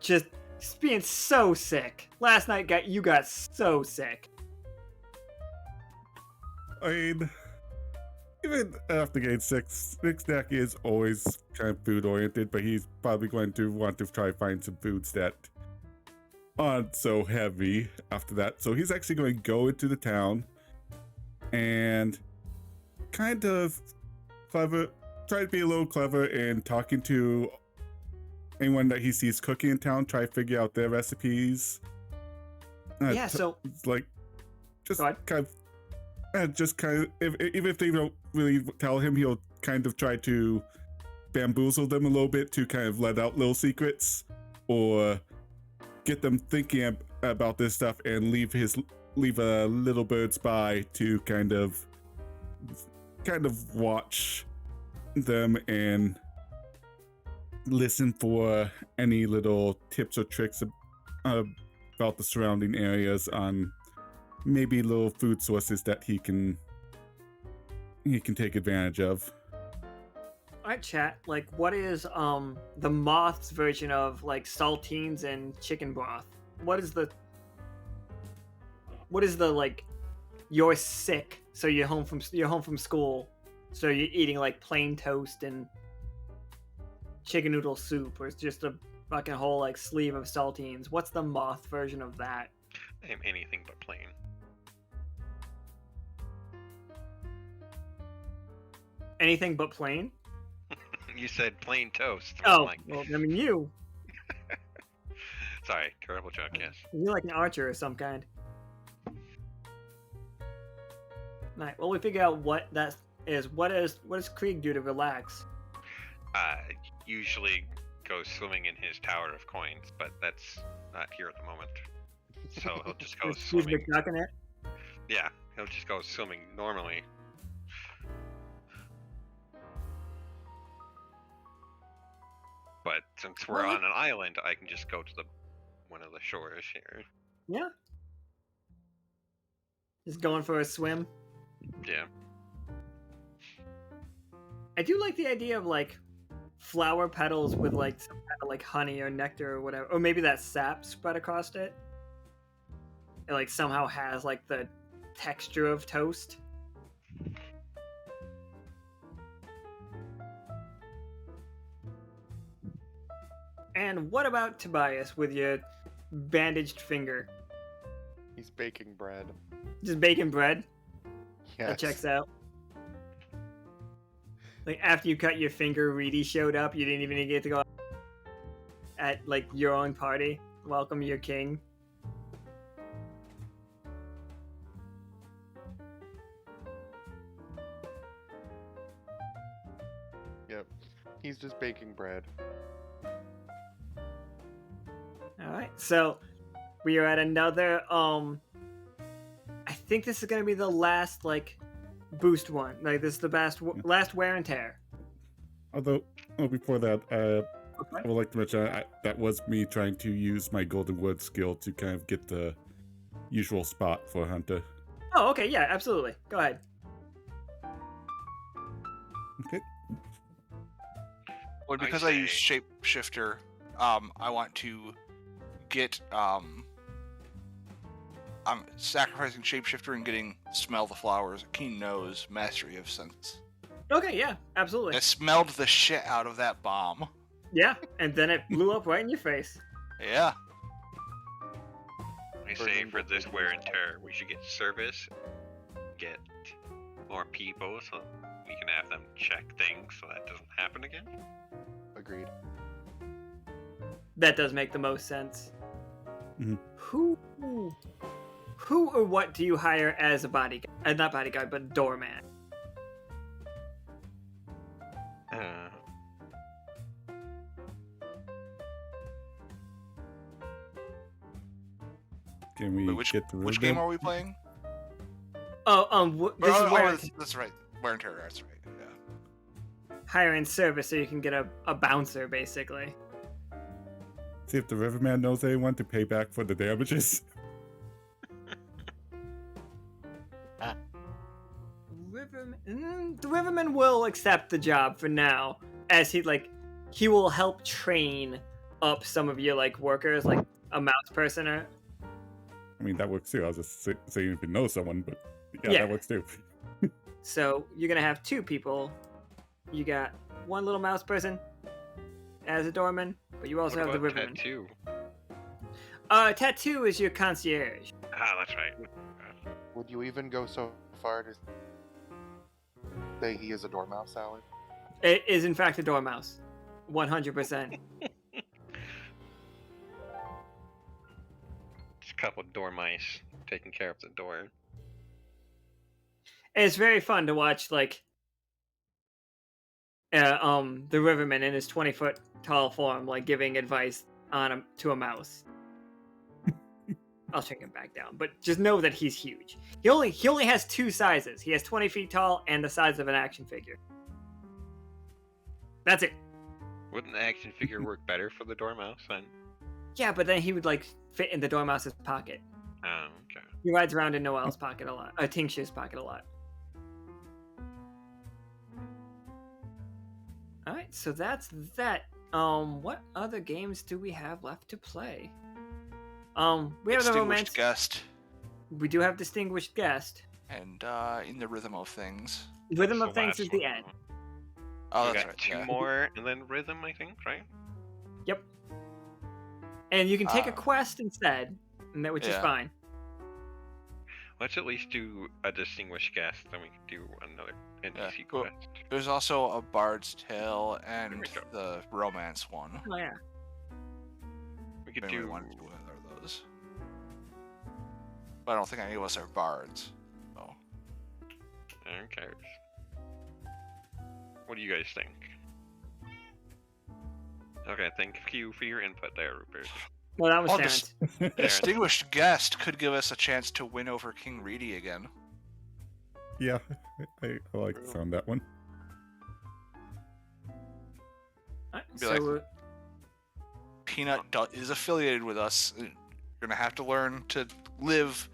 just being so sick? Last night you got so sick. I mean, even after game 6, SnikSnak is always kind of food oriented, but he's probably going to want to try to find some foods that aren't so heavy after that. So he's actually going to go into the town and kind of try to be a little clever in talking to anyone that he sees cooking in town, try to figure out their recipes. Yeah, so like just Go ahead. kind of even if they don't really tell him, he'll kind of try to bamboozle them a little bit to kind of let out little secrets or get them thinking about this stuff and leave a little bird's by to kind of watch them and listen for any little tips or tricks about the surrounding areas on maybe little food sources that he can take advantage of. Alright, chat, like what is the moth's version of like saltines and chicken broth? What is the like you're sick, so you're home from school, so you're eating like plain toast and chicken noodle soup, or it's just a fucking whole like sleeve of saltines? What's the moth version of that? I am anything but plain. Anything but plain? You said plain toast. Oh, Like, well, I mean, you. sorry, terrible joke. Yes. You're like an archer of some kind. Alright, well, we figure out what that is. What does Krieg do to relax? Usually goes swimming in his tower of coins, but that's not here at the moment. So he'll just go He's swimming. McDucking it. Yeah, he'll just go swimming normally. But since we're on an island, I can just go to one of the shores here. Yeah. Just going for a swim. Yeah. I do like the idea of like flower petals with like some kind of like honey or nectar or whatever, or maybe that sap spread across it. It like somehow has like the texture of toast. And what about Tobias with your bandaged finger? He's baking bread. Just baking bread? Yes. That checks out. Like after you cut your finger, Reedy showed up. You didn't even get to go at like your own party. Welcome your king. Yep. He's just baking bread. Alright, so we are at another I think this is gonna be the last like boost one. Like this is the last wear and tear. Although, before that, I would like to mention that was me trying to use my Golden Wood skill to kind of get the usual spot for Hunter. Oh, okay, yeah, absolutely. Go ahead. Okay. Well, because I use shapeshifter, I want to get I'm sacrificing shapeshifter and getting smell the flowers, keen nose, mastery of sense. Okay, yeah, absolutely. I smelled the shit out of that bomb. Yeah, and then it blew up right in your face. Yeah. I say for this wear and tear, we should get service, get more people so we can have them check things so that doesn't happen again. Agreed. That does make the most sense. Mhm. Who or what do you hire as a bodyguard? Not bodyguard, but doorman. Can we Wait, get the which rhythm? game are we playing? This is where That's right. Wear and tear. That's right. Yeah. hiring service so you can get a bouncer, basically. See if the Riverman knows anyone to pay back for the damages. The Riverman will accept the job for now, as he will help train up some of your like workers, like a mouse person or. I mean, that works too. I was just saying if you know someone, but yeah, Yeah. that works too. So you're gonna have two people. You got one little mouse person as a doorman, but you also What have the about Riverman. tattoo? Tattoo is your concierge. Ah, that's right. Would you even go so far to say he is a dormouse, Salad? It is in fact a dormouse, 100%. Just a couple door mice taking care of the door. And it's very fun to watch, like, the Riverman in his 20-foot tall form, like, giving advice to a mouse. I'll check him back down, but just know that he's huge. He only has two sizes. He has 20 feet tall and the size of an action figure. That's it. Wouldn't the action figure work better for the dormouse then? Yeah, but then he would, like, fit in the dormouse's pocket. Oh, okay. He rides around in Noel's pocket a lot. Tincture's pocket a lot. Alright, so that's that. What other games do we have left to play? We have the romance. Distinguished guest. We do have Distinguished Guest. And in the rhythm of things. Rhythm That's of the Things is last the one. end. Oh, We that's got right. two Yeah. more, and then rhythm, I think, right? Yep. And you can take a Uh, quest instead, which is yeah. fine. Let's at least do a distinguished guest, then we can do another NPC Well, quest. There's also a Bard's Tale and we go. the Romance one. Oh yeah. We could If anybody do. wanted to do either of those. But I don't think any of us are bards. So. Who cares? What do you guys think? Okay, thank you for your input there, Rupert. Well, that was Oh, Terrence. Distinguished guest could give us a chance to win over King Reedy again. Yeah, I like the sound of that one. Be like- Peanut is affiliated with us. You're gonna have to learn to live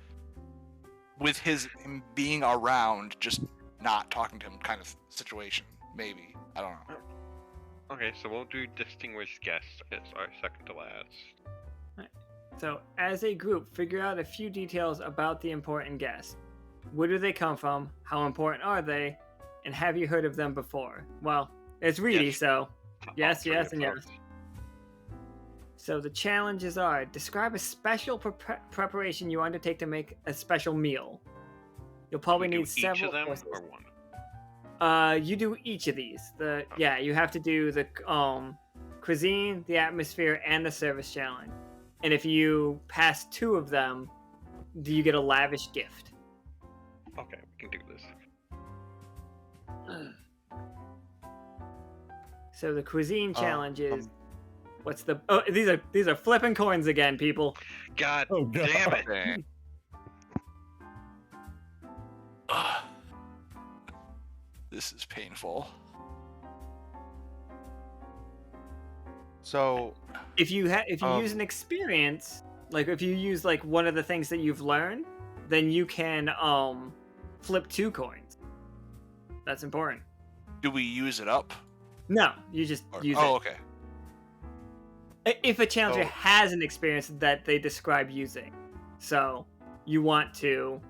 with him being around, just not talking to him kind of situation. Maybe. I don't know. Okay, so we'll do distinguished guest as our second to last. So, as a group, figure out a few details about the important guest. Where do they come from? How important are they? And have you heard of them before? Well, it's Reedy, Yes. so yes, All three yes, of and yes. those. So the challenges are: describe a special preparation you undertake to make a special meal. You'll probably We do need several each of them courses. or one? You do each of these. Yeah, you have to do the cuisine, the atmosphere, and the service challenge. And if you pass 2 of them, you get a lavish gift. Okay, we can do this. So the cuisine challenge is um, what's the these are flipping coins again, people. God Oh, God. damn it! Dang. Ugh. This is painful. So If you Um, use an experience, like if you use like one of the things that you've learned, then you can flip 2 coins. That's important. Do we use it up? No, you just Or- use oh, it. okay. If a challenger So- has an experience that they describe using. So you want to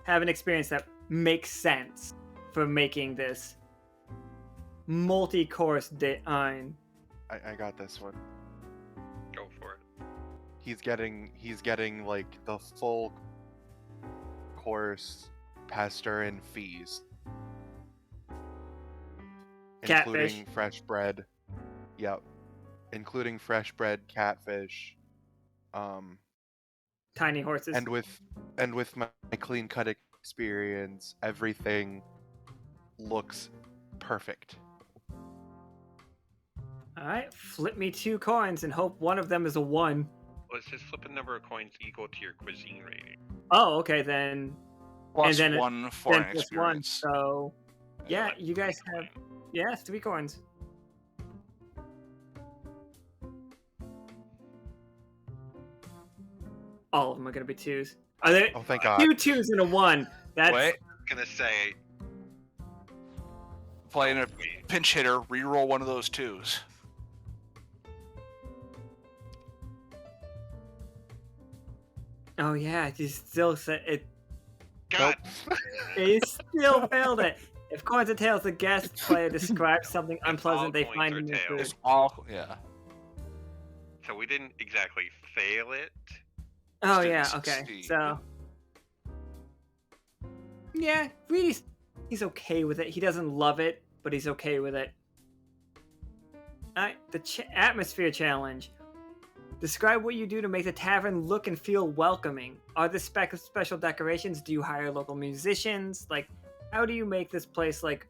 have an experience that makes sense for making this multi-course I got this one. Go for it. He's getting like the full course pester and feast, Catfish. including fresh bread. Yep, including fresh bread, catfish, tiny horses. and with my clean cut experience, everything looks perfect. All right, flip me 2 coins and hope one of them is a 1. Let's just flip a number of coins equal to your cuisine rating. Oh, okay, then Plus then 1 for then an plus 1. experience. So yeah, Like you guys three have coins. 3 coins. All of them are gonna be 2s. Are there Oh, thank God. 2 2s and a 1? That's Wait, I was gonna say, playing a pinch hitter, reroll one of those 2s. oh yeah, you still said it. God, He still failed it. If coins or tails, the guest player describes something all unpleasant they coins find are in their tails. food. It's all, yeah. so we didn't exactly fail it. Oh Didn't yeah, okay. succeed. So yeah, really, he's okay with it. He doesn't love it, but he's okay with it. Alright, the atmosphere challenge. Describe what you do to make the tavern look and feel welcoming. Are there special decorations? Do you hire local musicians? Like, how do you make this place like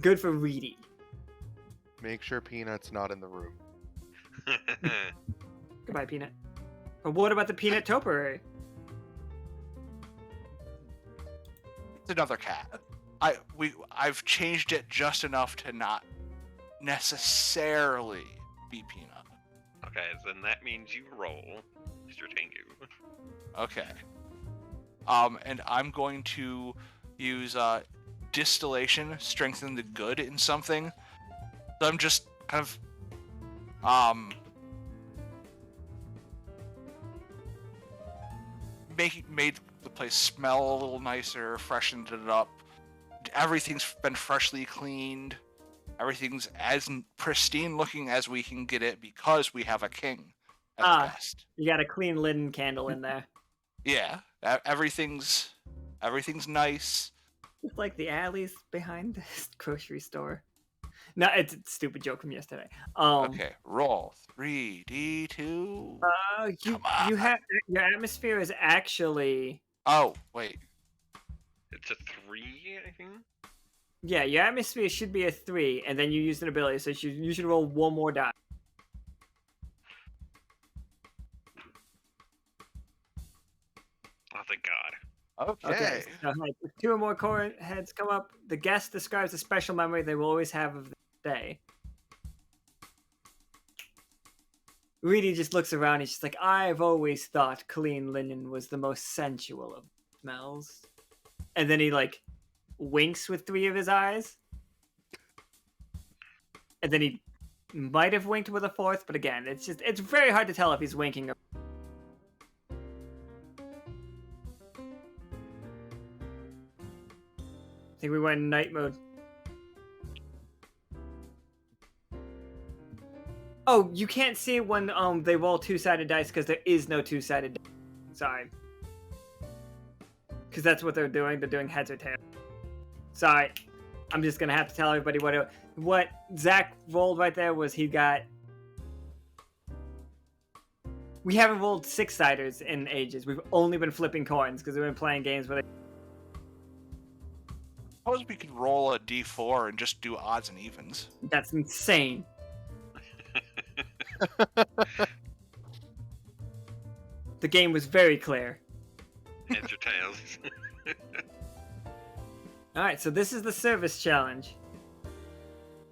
good for Reedy? Make sure Peanut's not in the room. Goodbye, Peanut. But what about the peanut topiary? It's another cat. I've changed it just enough to not necessarily be Peanut. Okay, then that means you roll, Mr. Tengu. Okay. And I'm going to use distillation, strengthen the good in something. So I'm just kind of made the place smell a little nicer, freshened it up. Everything's been freshly cleaned. Everything's as pristine looking as we can get it because we have a king as a guest. You got a clean linen candle in there. Yeah, everything's nice. It's like the alleys behind this grocery store. No, it's a stupid joke from yesterday. Okay, roll 3d2. You Come on. you have your atmosphere is actually Oh wait, It's a 3, I think. yeah, your atmosphere should be a 3, and then you use an ability, so you should roll one more die. Oh, thank God. okay. So, if 2 or more core heads come up, the guest describes a special memory they will always have of the day. Reedy just looks around. He's just like, I've always thought clean linen was the most sensual of smells. And then he like winks with 3 of his eyes. And then he might have winked with a 4th, but again, it's very hard to tell if he's winking or. I think we went in night mode. Oh, you can't see it when they roll 2-sided dice because there is no 2-sided dice. Sorry. Because that's what they're doing. They're doing heads or tails. Sorry. I'm just going to have to tell everybody what Zach rolled right there was he got... We haven't rolled 6-siders in ages. We've only been flipping coins because we've been playing games where they... Suppose we could roll a d4 and just do odds and evens. That's insane. The game was very clear. Heads or tails. Alright, so this is the service challenge.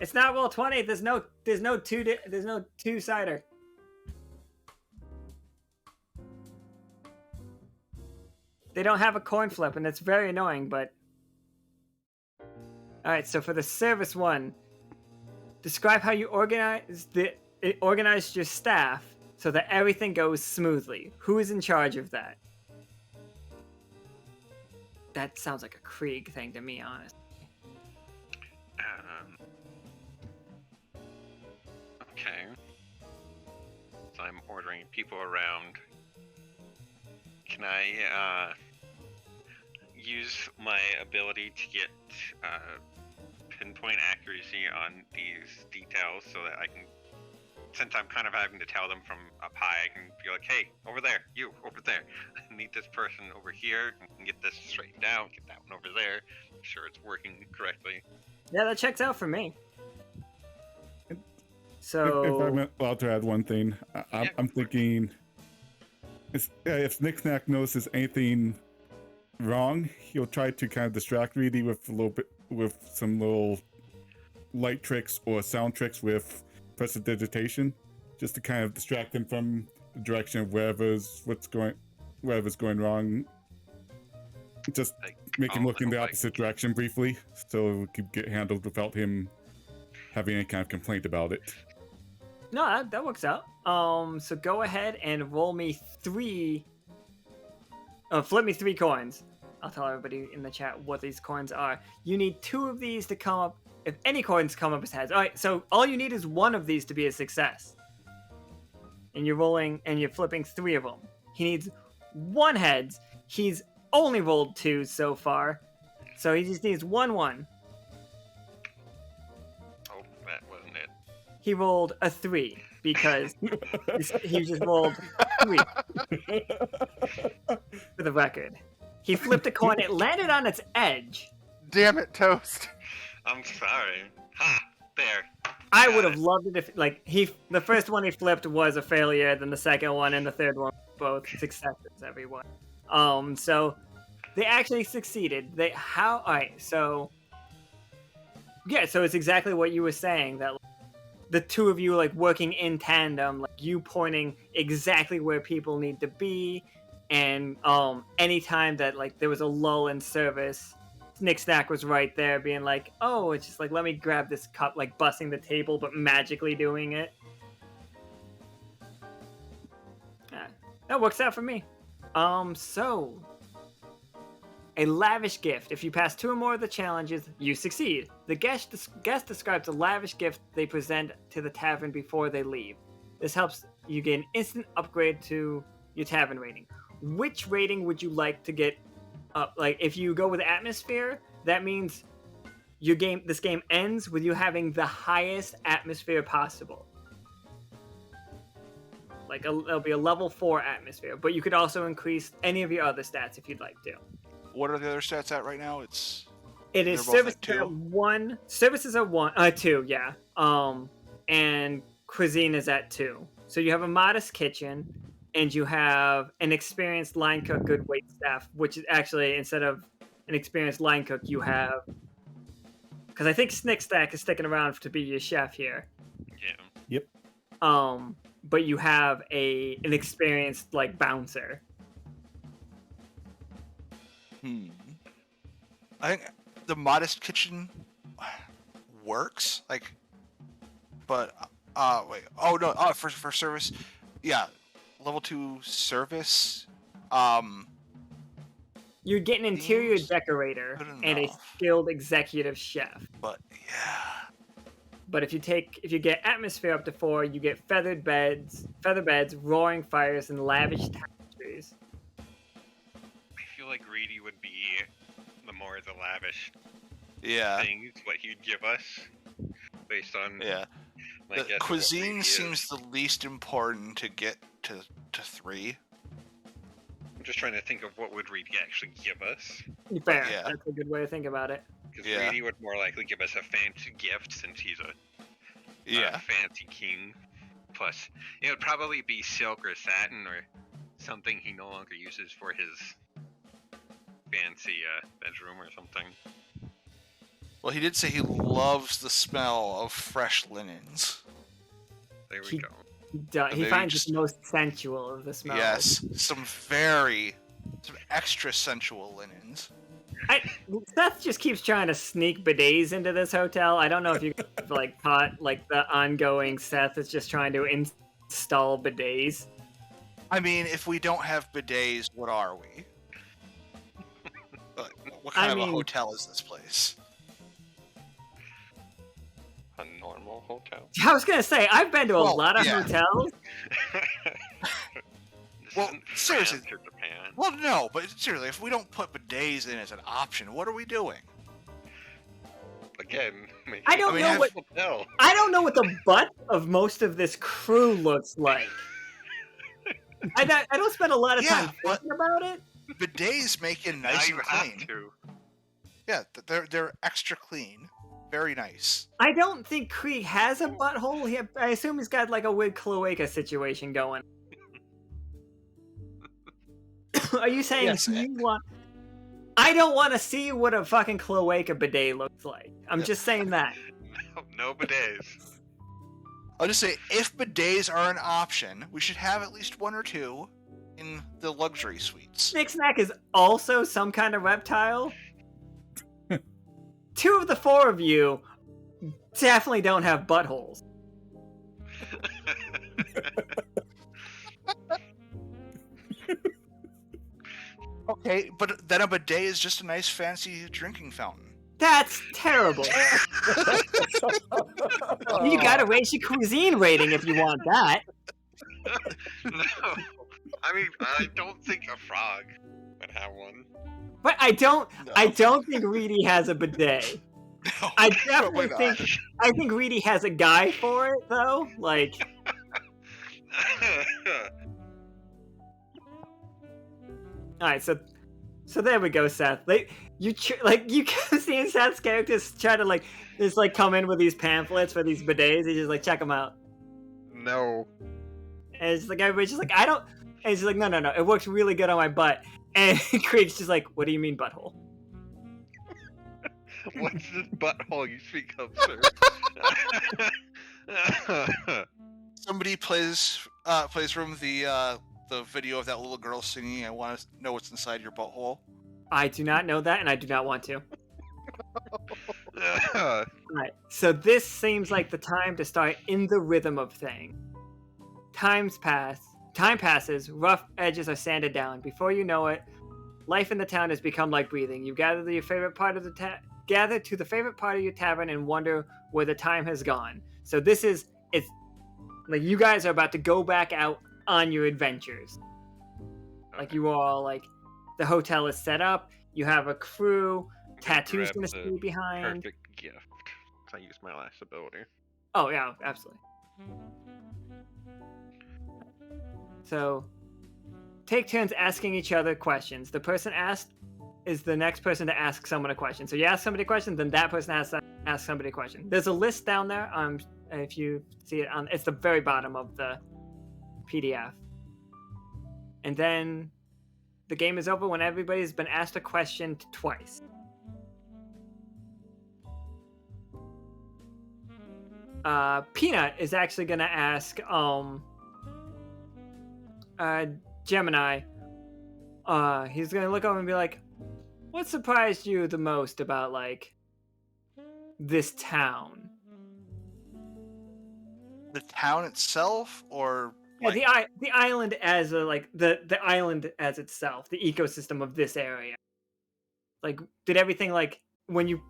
It's not roll 20, there's no 2-sider. They don't have a coin flip, and it's very annoying, but... Alright, so for the service one, describe how you organized your staff so that everything goes smoothly. Who is in charge of that? That sounds like a Krieg thing to me, honestly. Okay. So I'm ordering people around. Can I use my ability to get pinpoint accuracy on these details so that I can, since I'm kind of having to tell them from up high, I can be like, hey, over there, you, over there. I need this person over here. I can get this straightened out, get that one over there. Make sure it's working correctly. Yeah, that checks out for me. If So, I'm allowed to add one thing, I'm thinking if SnikSnak notices anything wrong, he'll try to kind of distract Reedy with some little light tricks or sound tricks with prestidigitation, just to kind of distract him from the direction of whatever's going wrong. Just make him look in the opposite direction briefly, so it could get handled without him having any kind of complaint about it. no, that works out. So go ahead and roll me 3... flip me 3 coins. I'll tell everybody in the chat what these coins are. You need 2 of these to come up. If any coins come up as heads. Alright, so all you need is 1 of these to be a success. And you're rolling, and you're flipping 3 of them. He needs 1 heads. He's only rolled 2 so far. So he just needs 1. Oh, that wasn't it. He rolled a 3 because he just rolled 3 for the record. He flipped a coin, it landed on its edge. Damn it, Toast. I'm sorry. Ha! There. I Got would have it. loved it if the first one he flipped was a failure, then the second one and the third one both successes, everyone. So they actually succeeded. Alright, so yeah, so it's exactly what you were saying, that the 2 of you like working in tandem, like you pointing exactly where people need to be, and anytime that like there was a lull in service, SnikSnak was right there being like, oh, it's just like, let me grab this cup, like busting the table but magically doing it. Yeah, that works out for me. So a lavish gift. If you pass 2 or more of the challenges, you succeed. The guest describes a lavish gift they present to the tavern before they leave. This helps you get an instant upgrade to your tavern rating. which rating would you like to get up? Like, if you go with atmosphere, that means this game ends with you having the highest atmosphere possible. Like, it'll be a level 4 atmosphere, but you could also increase any of your other stats if you'd like to. What are the other stats at right now? It is they're both services at 2? at 1. Services are 2, yeah. And cuisine is at 2. So you have a modest kitchen, and you have an experienced line cook, good wait staff, which is actually, instead of an experienced line cook, you have... Because I think SnikSnak is sticking around to be your chef here. Yeah. Yep. But you have an experienced, like, bouncer. I think the modest kitchen works, like, but wait. Oh no. For service, yeah, level 2 service. You get an interior Seems decorator good and a enough. skilled executive chef. But yeah, But if you get atmosphere up to 4, you get feather beds, roaring fires, and lavish tapestries. I feel like Reedy would be the more the lavish yeah, things what he'd give us based on yeah. my The guess of what cuisine Reedy is. seems the least important to get to 3. I'm just trying to think of what would Reedy actually give us. Fair. Yeah. That's a good way to think about it. Because Yeah. Reedy would more likely give us a fancy gift since he's a Yeah, fancy king. Plus, it would probably be silk or satin or something he no longer uses for his fancy bedroom or something. well, he did say he loves the smell of fresh linens. There we He- go. He maybe finds just- it most sensual of the smells. Yes, some extra sensual linens. Seth just keeps trying to sneak bidets into this hotel. I don't know if you guys have, caught the ongoing Seth is just trying to install bidets. I mean, if we don't have bidets, what are we? What kind of a hotel is this place? A normal hotel. I was gonna say I've been to a Well, lot of yeah. hotels. This Well, isn't seriously. France or Japan. Well, no, but seriously, if we don't put bidets in as an option, what are we doing? Again, maybe I don't mean, know have- what hotel. I don't know what the butt of most of this crew looks like. I don't spend a lot of time Yeah, but- thinking about it. Bidets make it Now nice you and have clean. to. Yeah, they're extra clean, very nice. I don't think Krieg has a butthole. I assume he's got a weird cloaca situation going. Are you saying Yes, you want? I don't want to see what a fucking cloaca bidet looks like. I'm Yeah. just saying that. No bidets. I'll just say, if bidets are an option, we should have at least 1 or 2 in the luxury suites. SnikSnak is also some kind of reptile. 2 of the 4 of you definitely don't have buttholes. Okay, but then a bidet is just a nice fancy drinking fountain. That's terrible. You gotta raise your cuisine rating if you want that. No. I mean, I don't think a frog would have one. But I don't No. think Reedy has a bidet. No, I probably definitely not. think Reedy has a guy for it though. All right, so there we go, Seth. You keep seeing Seth's characters try to just come in with these pamphlets for these bidets. He's just check them out, No. and it's everybody's just I don't. And he's no, it works really good on my butt. And Krieg's just what do you mean butthole? What's this butthole you speak of, sir? Somebody plays from the video of that little girl singing. I want to know what's inside your butthole. I do not know that, and I do not want to. Alright, so this seems like the time to start in the rhythm of things. Time passes, rough edges are sanded down. Before you know it, life in the town has become like breathing. You gather to the favorite part of your tavern and wonder where the time has gone. So it's you guys are about to go back out on your adventures. Like Okay. you all like the hotel is set up. You have a crew. I'm Tattoo's grab gonna the stay behind. Perfect gift. 'Cause I used my last ability. Oh yeah, absolutely. So take turns asking each other questions. The person asked is the next person to ask someone a question. So you ask somebody a question, then that person has to ask somebody a question. There's a list down there. If you see it on, it's the very bottom of the PDF. And then the game is over when everybody's been asked a question twice. Peanut is actually gonna ask Gemini. He's gonna look over and be like, "What surprised you the most about like this town?" The town itself, or Yeah, like, the island as a, like the island as itself, the ecosystem of this area. Like, did everything like when you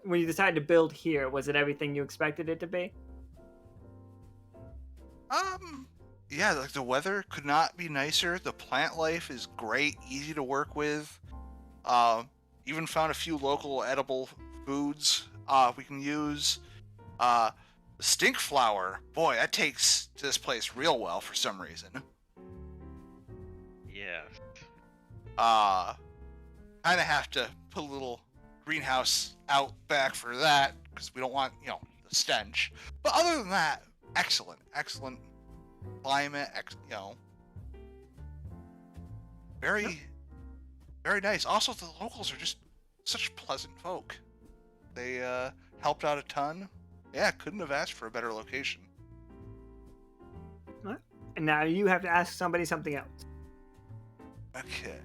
decided to build here, was it everything you expected it to be? yeah, like the weather could not be nicer. The plant life is great, easy to work with. Even found a few local edible foods we can use. Stink flower, boy, that takes to this place real well for some reason. Yeah. Kind of have to put a little greenhouse out back for that because we don't want, the stench. But other than that, excellent climate, very, very nice. Also, the locals are just such pleasant folk. They helped out a ton. Yeah, couldn't have asked for a better location. And now you have to ask somebody something else. Okay.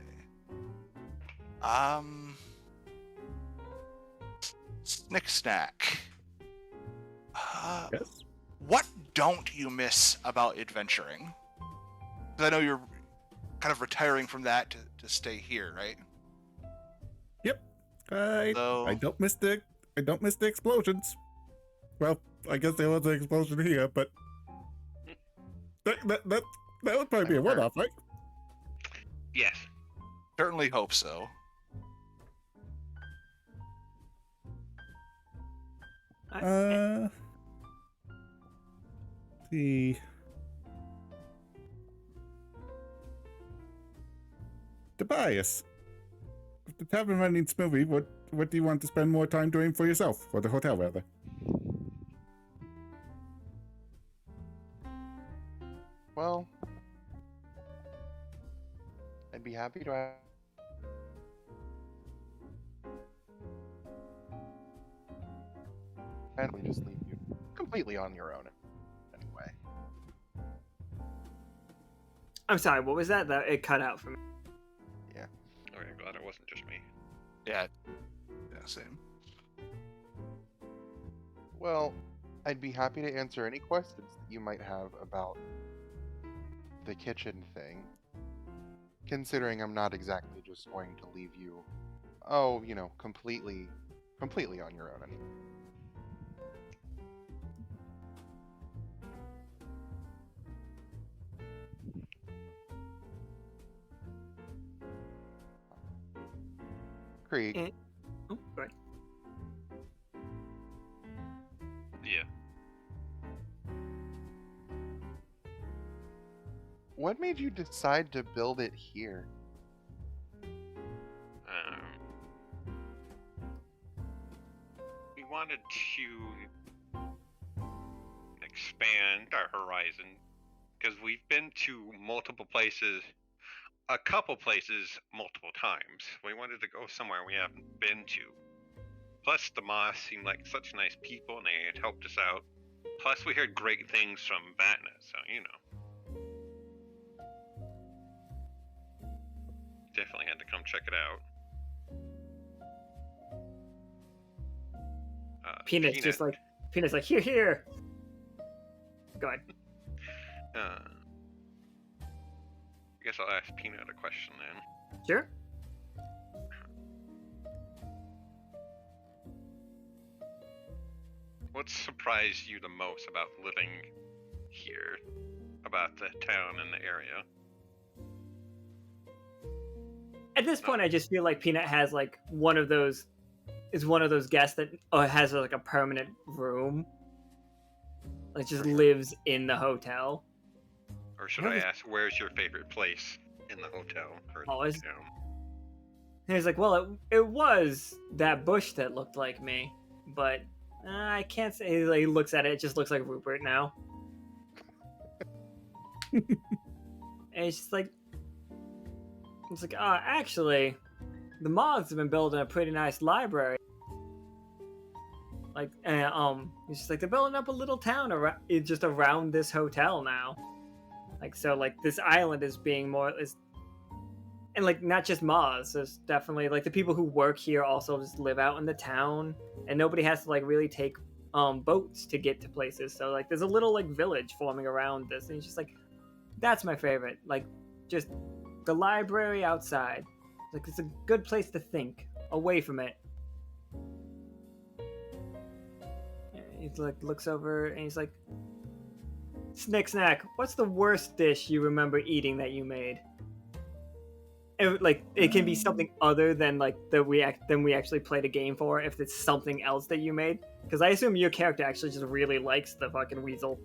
SnikSnak. Yes. What don't you miss about adventuring? Because I know you're kind of retiring from that to stay here, right? Yep. I So, don't miss the explosions. Well, I guess there was an explosion here, but that would probably be a one-off, right? Yes. certainly hope so. The Tobias. If the tavern running smoothly, what do you want to spend more time doing for yourself, or the hotel rather? Well, I'd be happy to. And we just leave you completely on your own. Anyway. I'm sorry, what was that? It cut out for me. Okay, glad it wasn't just me. Yeah, same. Well, I'd be happy to answer any questions that you might have about the kitchen thing. Considering I'm not exactly just going to leave you, completely on your own. Krieg, Oh, sorry. Yeah. what made you decide to build it here? We wanted to expand our horizon because we've been to a couple places multiple times. We wanted to go somewhere we haven't been to. Plus, the Moss seemed like such nice people and they had helped us out. Plus, we heard great things from Vatna, so definitely had to come check it out. Peanut's like, here. Go ahead. I guess I'll ask Peanut a question then. Sure. What surprised you the most about living here? About the town and the area? At this point, I just feel like Peanut has like one of those guests that has like a permanent room, like just lives in the hotel. Or should I ask, where's your favorite place in the hotel? Or, And he's like, well, it was that bush that looked like me, but I can't say. He looks at it; it just looks like Rupert now. And it's like, actually, the moths have been building a pretty nice library. Like, it's just like they're building up a little town around this hotel now. Like, so, like, this island is being and like not just moths. There's definitely like the people who work here also just live out in the town, and nobody has to like really take boats to get to places. So like, there's a little like village forming around this, and he's just like, that's my favorite. Like, just the library outside. Like, it's a good place to think away from it. He's like, looks over and he's like, SnikSnak, what's the worst dish you remember eating that you made? It can be something other than like than we actually played a game for. If it's something else that you made, because I assume your character actually just really likes the fucking weasel.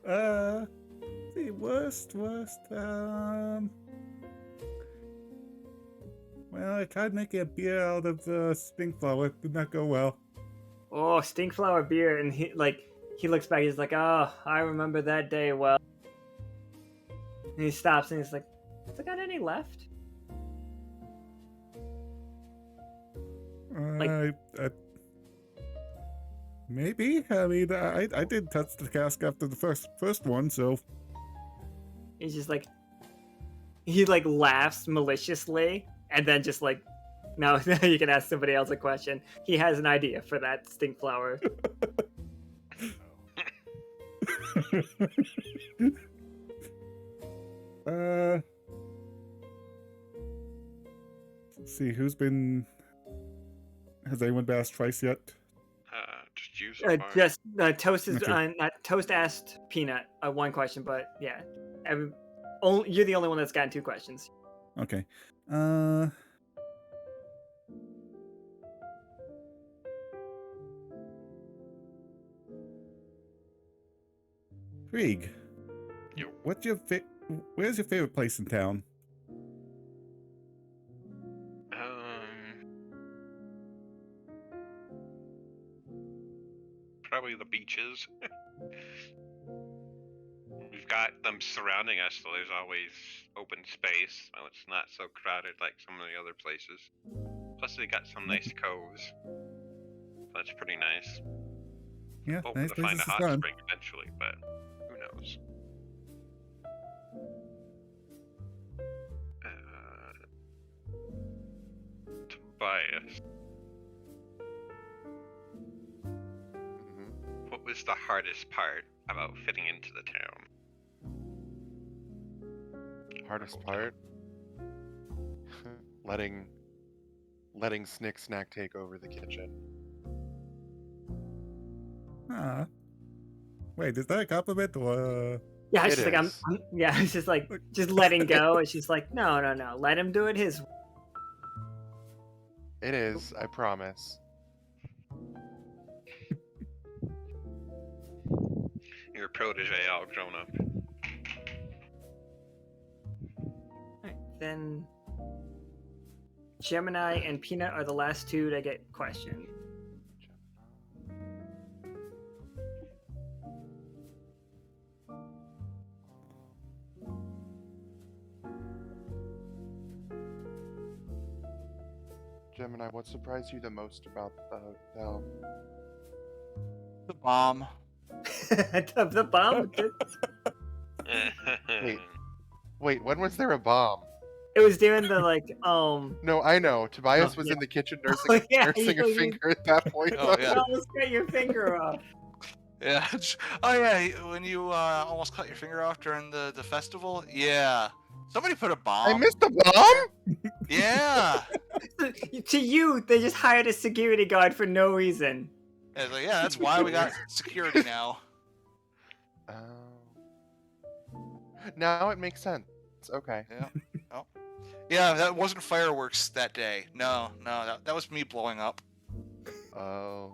The worst. Well, I tried making a beer out of stink flower. It did not go well. Oh, stink flower beer, and he looks back. He's like, oh, I remember that day well. And he stops and he's like, has I got any left? Maybe. I mean, I did touch the cask after the first one, so. He's just like, he like laughs maliciously, and then just like, now you can ask somebody else a question. He has an idea for that stink flower. Let's see, has anyone been asked twice yet? Just you so far. Toast asked Peanut one question, but yeah, you're the only one that's gotten 2 questions. Okay. Krieg, Yo. where's your favorite place in town? Probably the beaches. We've got them surrounding us, so there's always open space. So it's not so crowded like some of the other places. Plus, they got some nice coves. That's pretty nice. Yeah, Hoping nice to find places a to hot sun. spring eventually, but who knows? Tobias. What was the hardest part about fitting into the town? Hardest part? letting SnikSnak take over the kitchen. Wait, is that a compliment or? Yeah, it's It just like is. it's just like just letting go. It's just like no, let him do it his way. It is, I promise. Your protege all grown up. Alright, then Gemini and Peanut are the last 2 to get questioned. Gemini, what surprised you the most about the hotel? The bomb. The bomb. Wait, when was there a bomb? It was during the like No, I know. Tobias was yeah. in the kitchen nursing a finger at that point. Oh, yeah. You almost cut your finger off. Yeah. Oh yeah. When you almost cut your finger off during the festival. Yeah. Somebody put a bomb. I missed the bomb? Yeah. To you, they just hired a security guard for no reason. Yeah, it's like, yeah, that's why we got security now. Now it makes sense. Okay. Yeah. Oh. Yeah, that wasn't fireworks that day. No, that was me blowing up. Oh.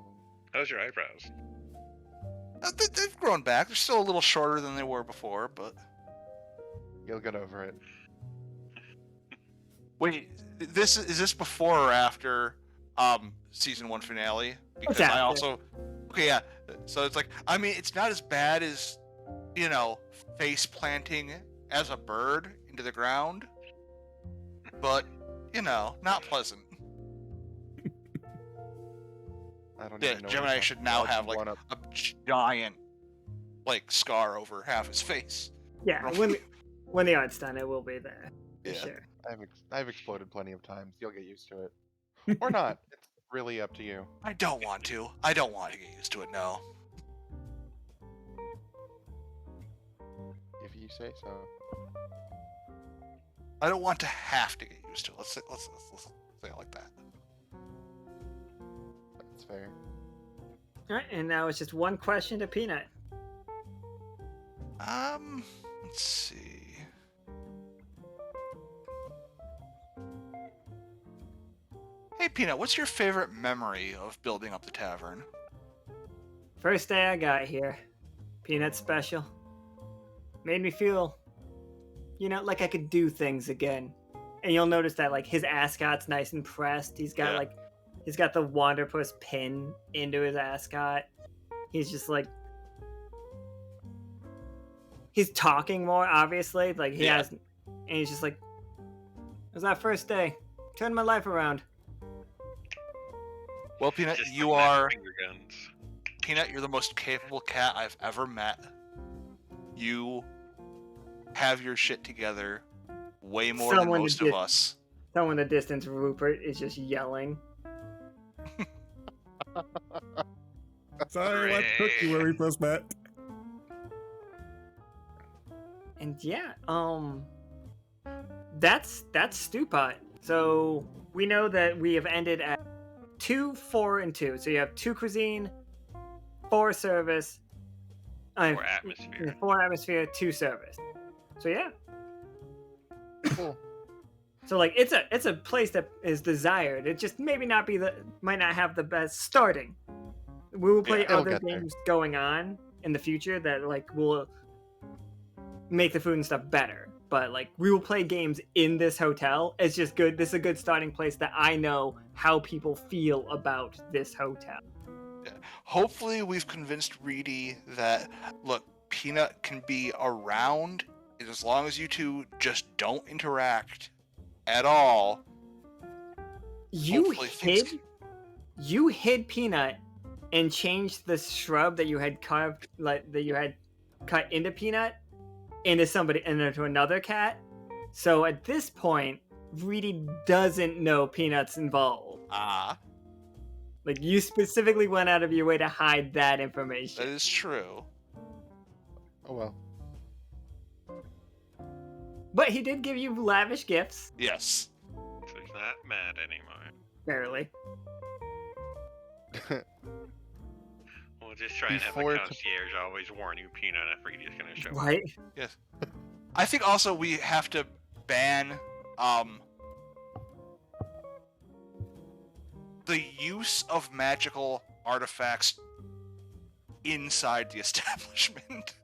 How's your eyebrows? They've grown back. They're still a little shorter than they were before, but You'll get over it. wait, is this before or after season 1 finale? Because It's I after. also okay, yeah. So it's like, I mean, it's not as bad as, you know, face planting as a bird into the ground, but you know, not pleasant. I don't Yeah, even know. what Gemini you're should talking now about. have like One up. a giant like scar over half his face. Yeah, when the art's done, it will be there. For Yeah. sure. I've exploded plenty of times. You'll get used to it, or not. It's really up to you. I don't want to. I don't want to get used to it. No. If you say so. I don't want to have to get used to it. Let's say it like that. That's fair. All right, and now it's just one question to Peanut. Let's see. Hey, Peanut, what's your favorite memory of building up the tavern? First day I got here, Peanut special. Made me feel, you know, like I could do things again. And you'll notice that like his ascot's nice and pressed. He's got he's got the Wanderpus pin into his ascot. He's just like he's talking more, obviously. Like he has, and he's just like, it was that first day. Turned my life around. Well, Peanut, Just you like that are finger guns. Peanut. You're the most capable cat I've ever met. You have your shit together way more Someone than most to of get- us. Someone in the distance, Rupert, is just yelling. Sorry, what took you where we first met? And yeah, that's Stewpot. So we know that we have ended at 2, 4, and 2. So you have 2 cuisine, 4 service, Or atmosphere. 4 atmosphere, 2 service. So yeah. Cool. So like it's a place that is desired. It just maybe might not have the best starting. We will play it'll other get there. games going on in the future that like will make the food and stuff better. But like we will play games in this hotel. It's just good. This is a good starting place that I know how people feel about this hotel. Hopefully, we've convinced Reedy that look, Peanut can be around as long as you two just don't interact at all. You Hopefully hid Peanut and changed the shrub that you had carved, like that you had cut into Peanut, into another cat. So at this point, Reedy doesn't know Peanut's involved. Like you specifically went out of your way to hide that That information. is true. Oh well. But he did give you lavish gifts, Yes. So he's not mad anymore. barely. We'll just try and have the Before t- concierge always warn you, Peanut, if Reedy's gonna show up. Right? Yes. I think also we have to ban the use of magical artifacts inside the establishment.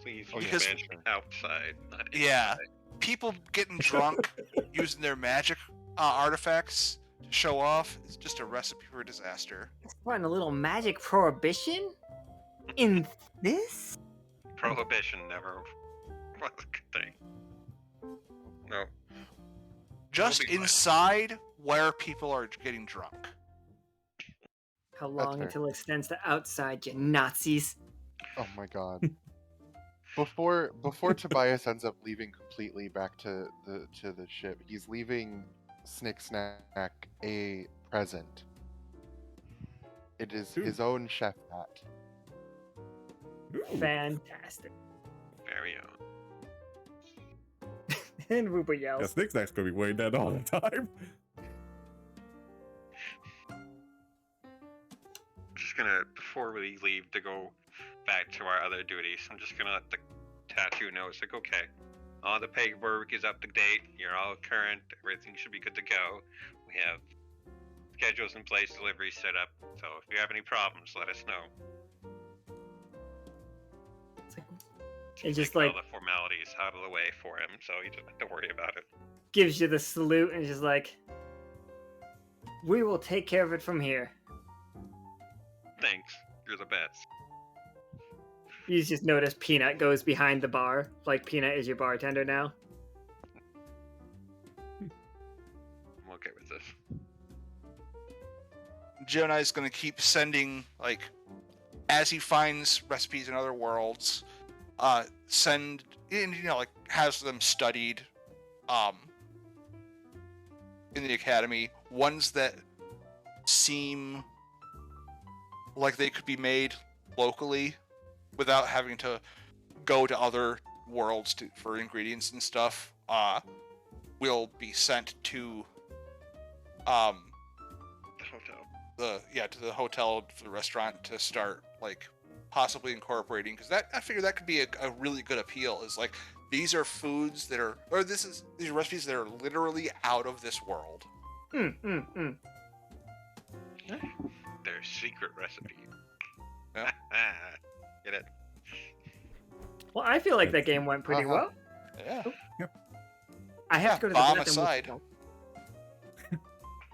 Please Oh, use because- magic outside, not Yeah. inside. People getting drunk using their magic artifacts to show off is just a recipe for disaster. Find a little magic prohibition in this? Prohibition never was a good thing. No. Just be fine. inside where people are getting drunk. How long fair. until it extends to outside, you Nazis? Oh my god. Before Tobias ends up leaving completely back to the ship, he's leaving SnikSnak a present. It is Ooh. his own chef hat. Ooh. Fantastic. Very own. And Rupert Yeah, yells. SnikSnak's gonna be wearing that all the time. Just gonna, before we leave to go back to our other duties, I'm just gonna let the tattoo know. It's like, okay, All the paperwork is up to date. You're all current. Everything should be good to go. We have schedules in place, deliveries set up. So if you have any problems, let us know. It just Take like all the formalities out of the way for him, so you don't have to worry about it. gives you the salute and just like, we will take care of it from here. Thanks. You're the best. You just notice Peanut goes behind the bar. Like Peanut is your bartender now. I'm okay with this. Gemini's gonna keep sending, like, as he finds recipes in other worlds, send, and, you know, like, has them studied, in the academy. Ones that seem like they could be made locally without having to go to other worlds for ingredients and stuff, will be sent to, The hotel. to the hotel, for the restaurant, to start, like, possibly incorporating, because that, I figure that could be a really good appeal, is like, these are foods that are, or these are recipes that are literally out of this world. Their secret recipe. Yeah. Get it? Well, I feel like that game went pretty Uh-huh. well. Yeah. I have to go to the Bomb bathroom. aside.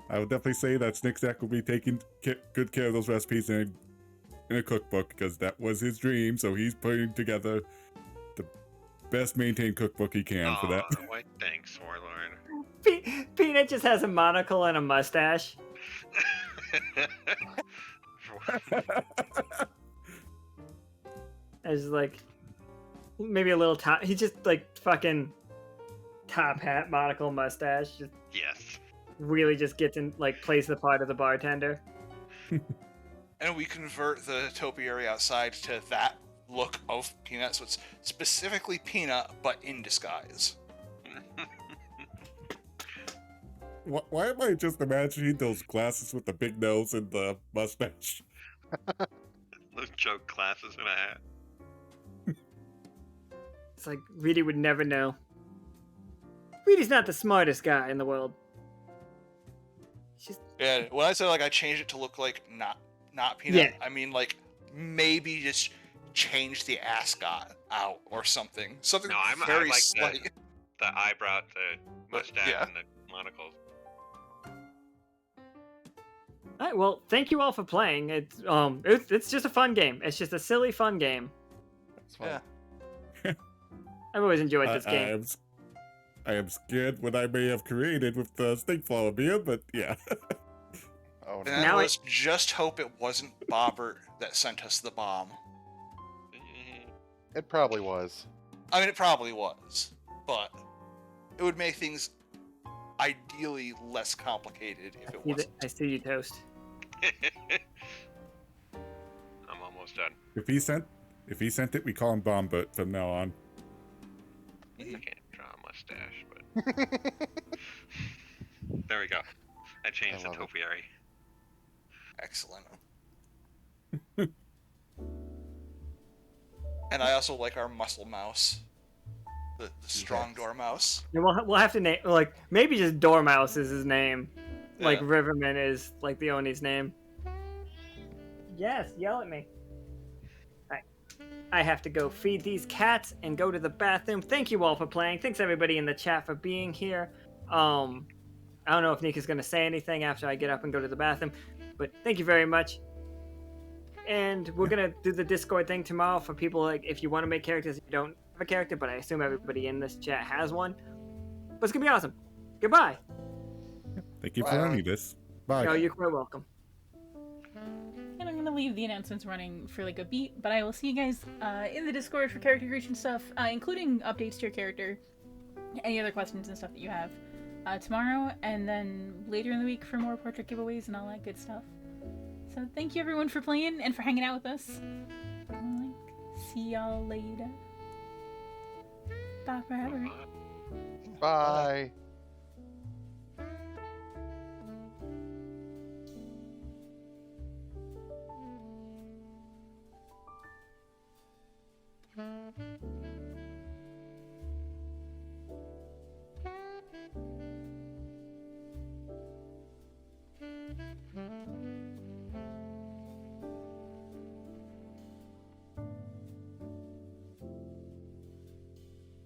I would definitely say that SnikSnak will be taking good care of those recipes in a cookbook, because that was his dream. So he's putting together the best maintained cookbook he can for that. Aw, why, thanks, Warlord. Peanut just has a monocle and a mustache. As like maybe a little top. He just like fucking top hat, monocle, mustache. Just Yes. really just gets in, like, plays the part of the bartender. And we convert the topiary outside to that look of Peanut, so it's specifically Peanut, but in disguise. Why am I just imagining those glasses with the big nose and the mustache? Those joke glasses and a hat. It's like Reedy would never know. Reedy's not the smartest guy in the world. He's just Yeah, when I say, like, I changed it to look like not Peanut, Yeah. I mean, like, maybe just change the ascot out or something. Something No, I very like slight. The eyebrow, the mustache, yeah. and the monocles. All right, well, thank you all for playing. It's just a fun game. It's just a silly fun game. That's fine. Yeah. I've always enjoyed this game. I am scared what I may have created with the stink flower beer, but yeah. Oh, no. And Now let's just hope it wasn't Bobbert that sent us the bomb. It probably was. I mean, it probably was, but it would make things ideally less complicated if it wasn't. I see you, Toast. I'm almost done. If he sent it, we call him Bombert from now on. I can't draw a mustache, but there we go. I changed the love it. topiary. Excellent. And I also like our muscle mouse, the strong door mouse. And we'll have to name, like, maybe just Dormouse is his name. Like Yeah. Riverman is like the Oni's name. Yes, yell at me. I have to go feed these cats and go to the bathroom. Thank you all for playing. Thanks everybody in the chat for being here. I don't know if Nika's gonna say anything after I get up and go to the bathroom, but thank you very much. And we're gonna do the Discord thing tomorrow for people, like, if you want to make characters, you don't have a character, but I assume everybody in this chat has one. But it's gonna be awesome. Goodbye. Thank you Bye. for running this. Bye. No, you're quite welcome. And I'm gonna leave the announcements running for like a beat, but I will see you guys in the Discord for character creation stuff, including updates to your character, any other questions and stuff that you have tomorrow, and then later in the week for more portrait giveaways and all that good stuff. So thank you everyone for playing and for hanging out with us. See y'all later. Bye forever. Bye.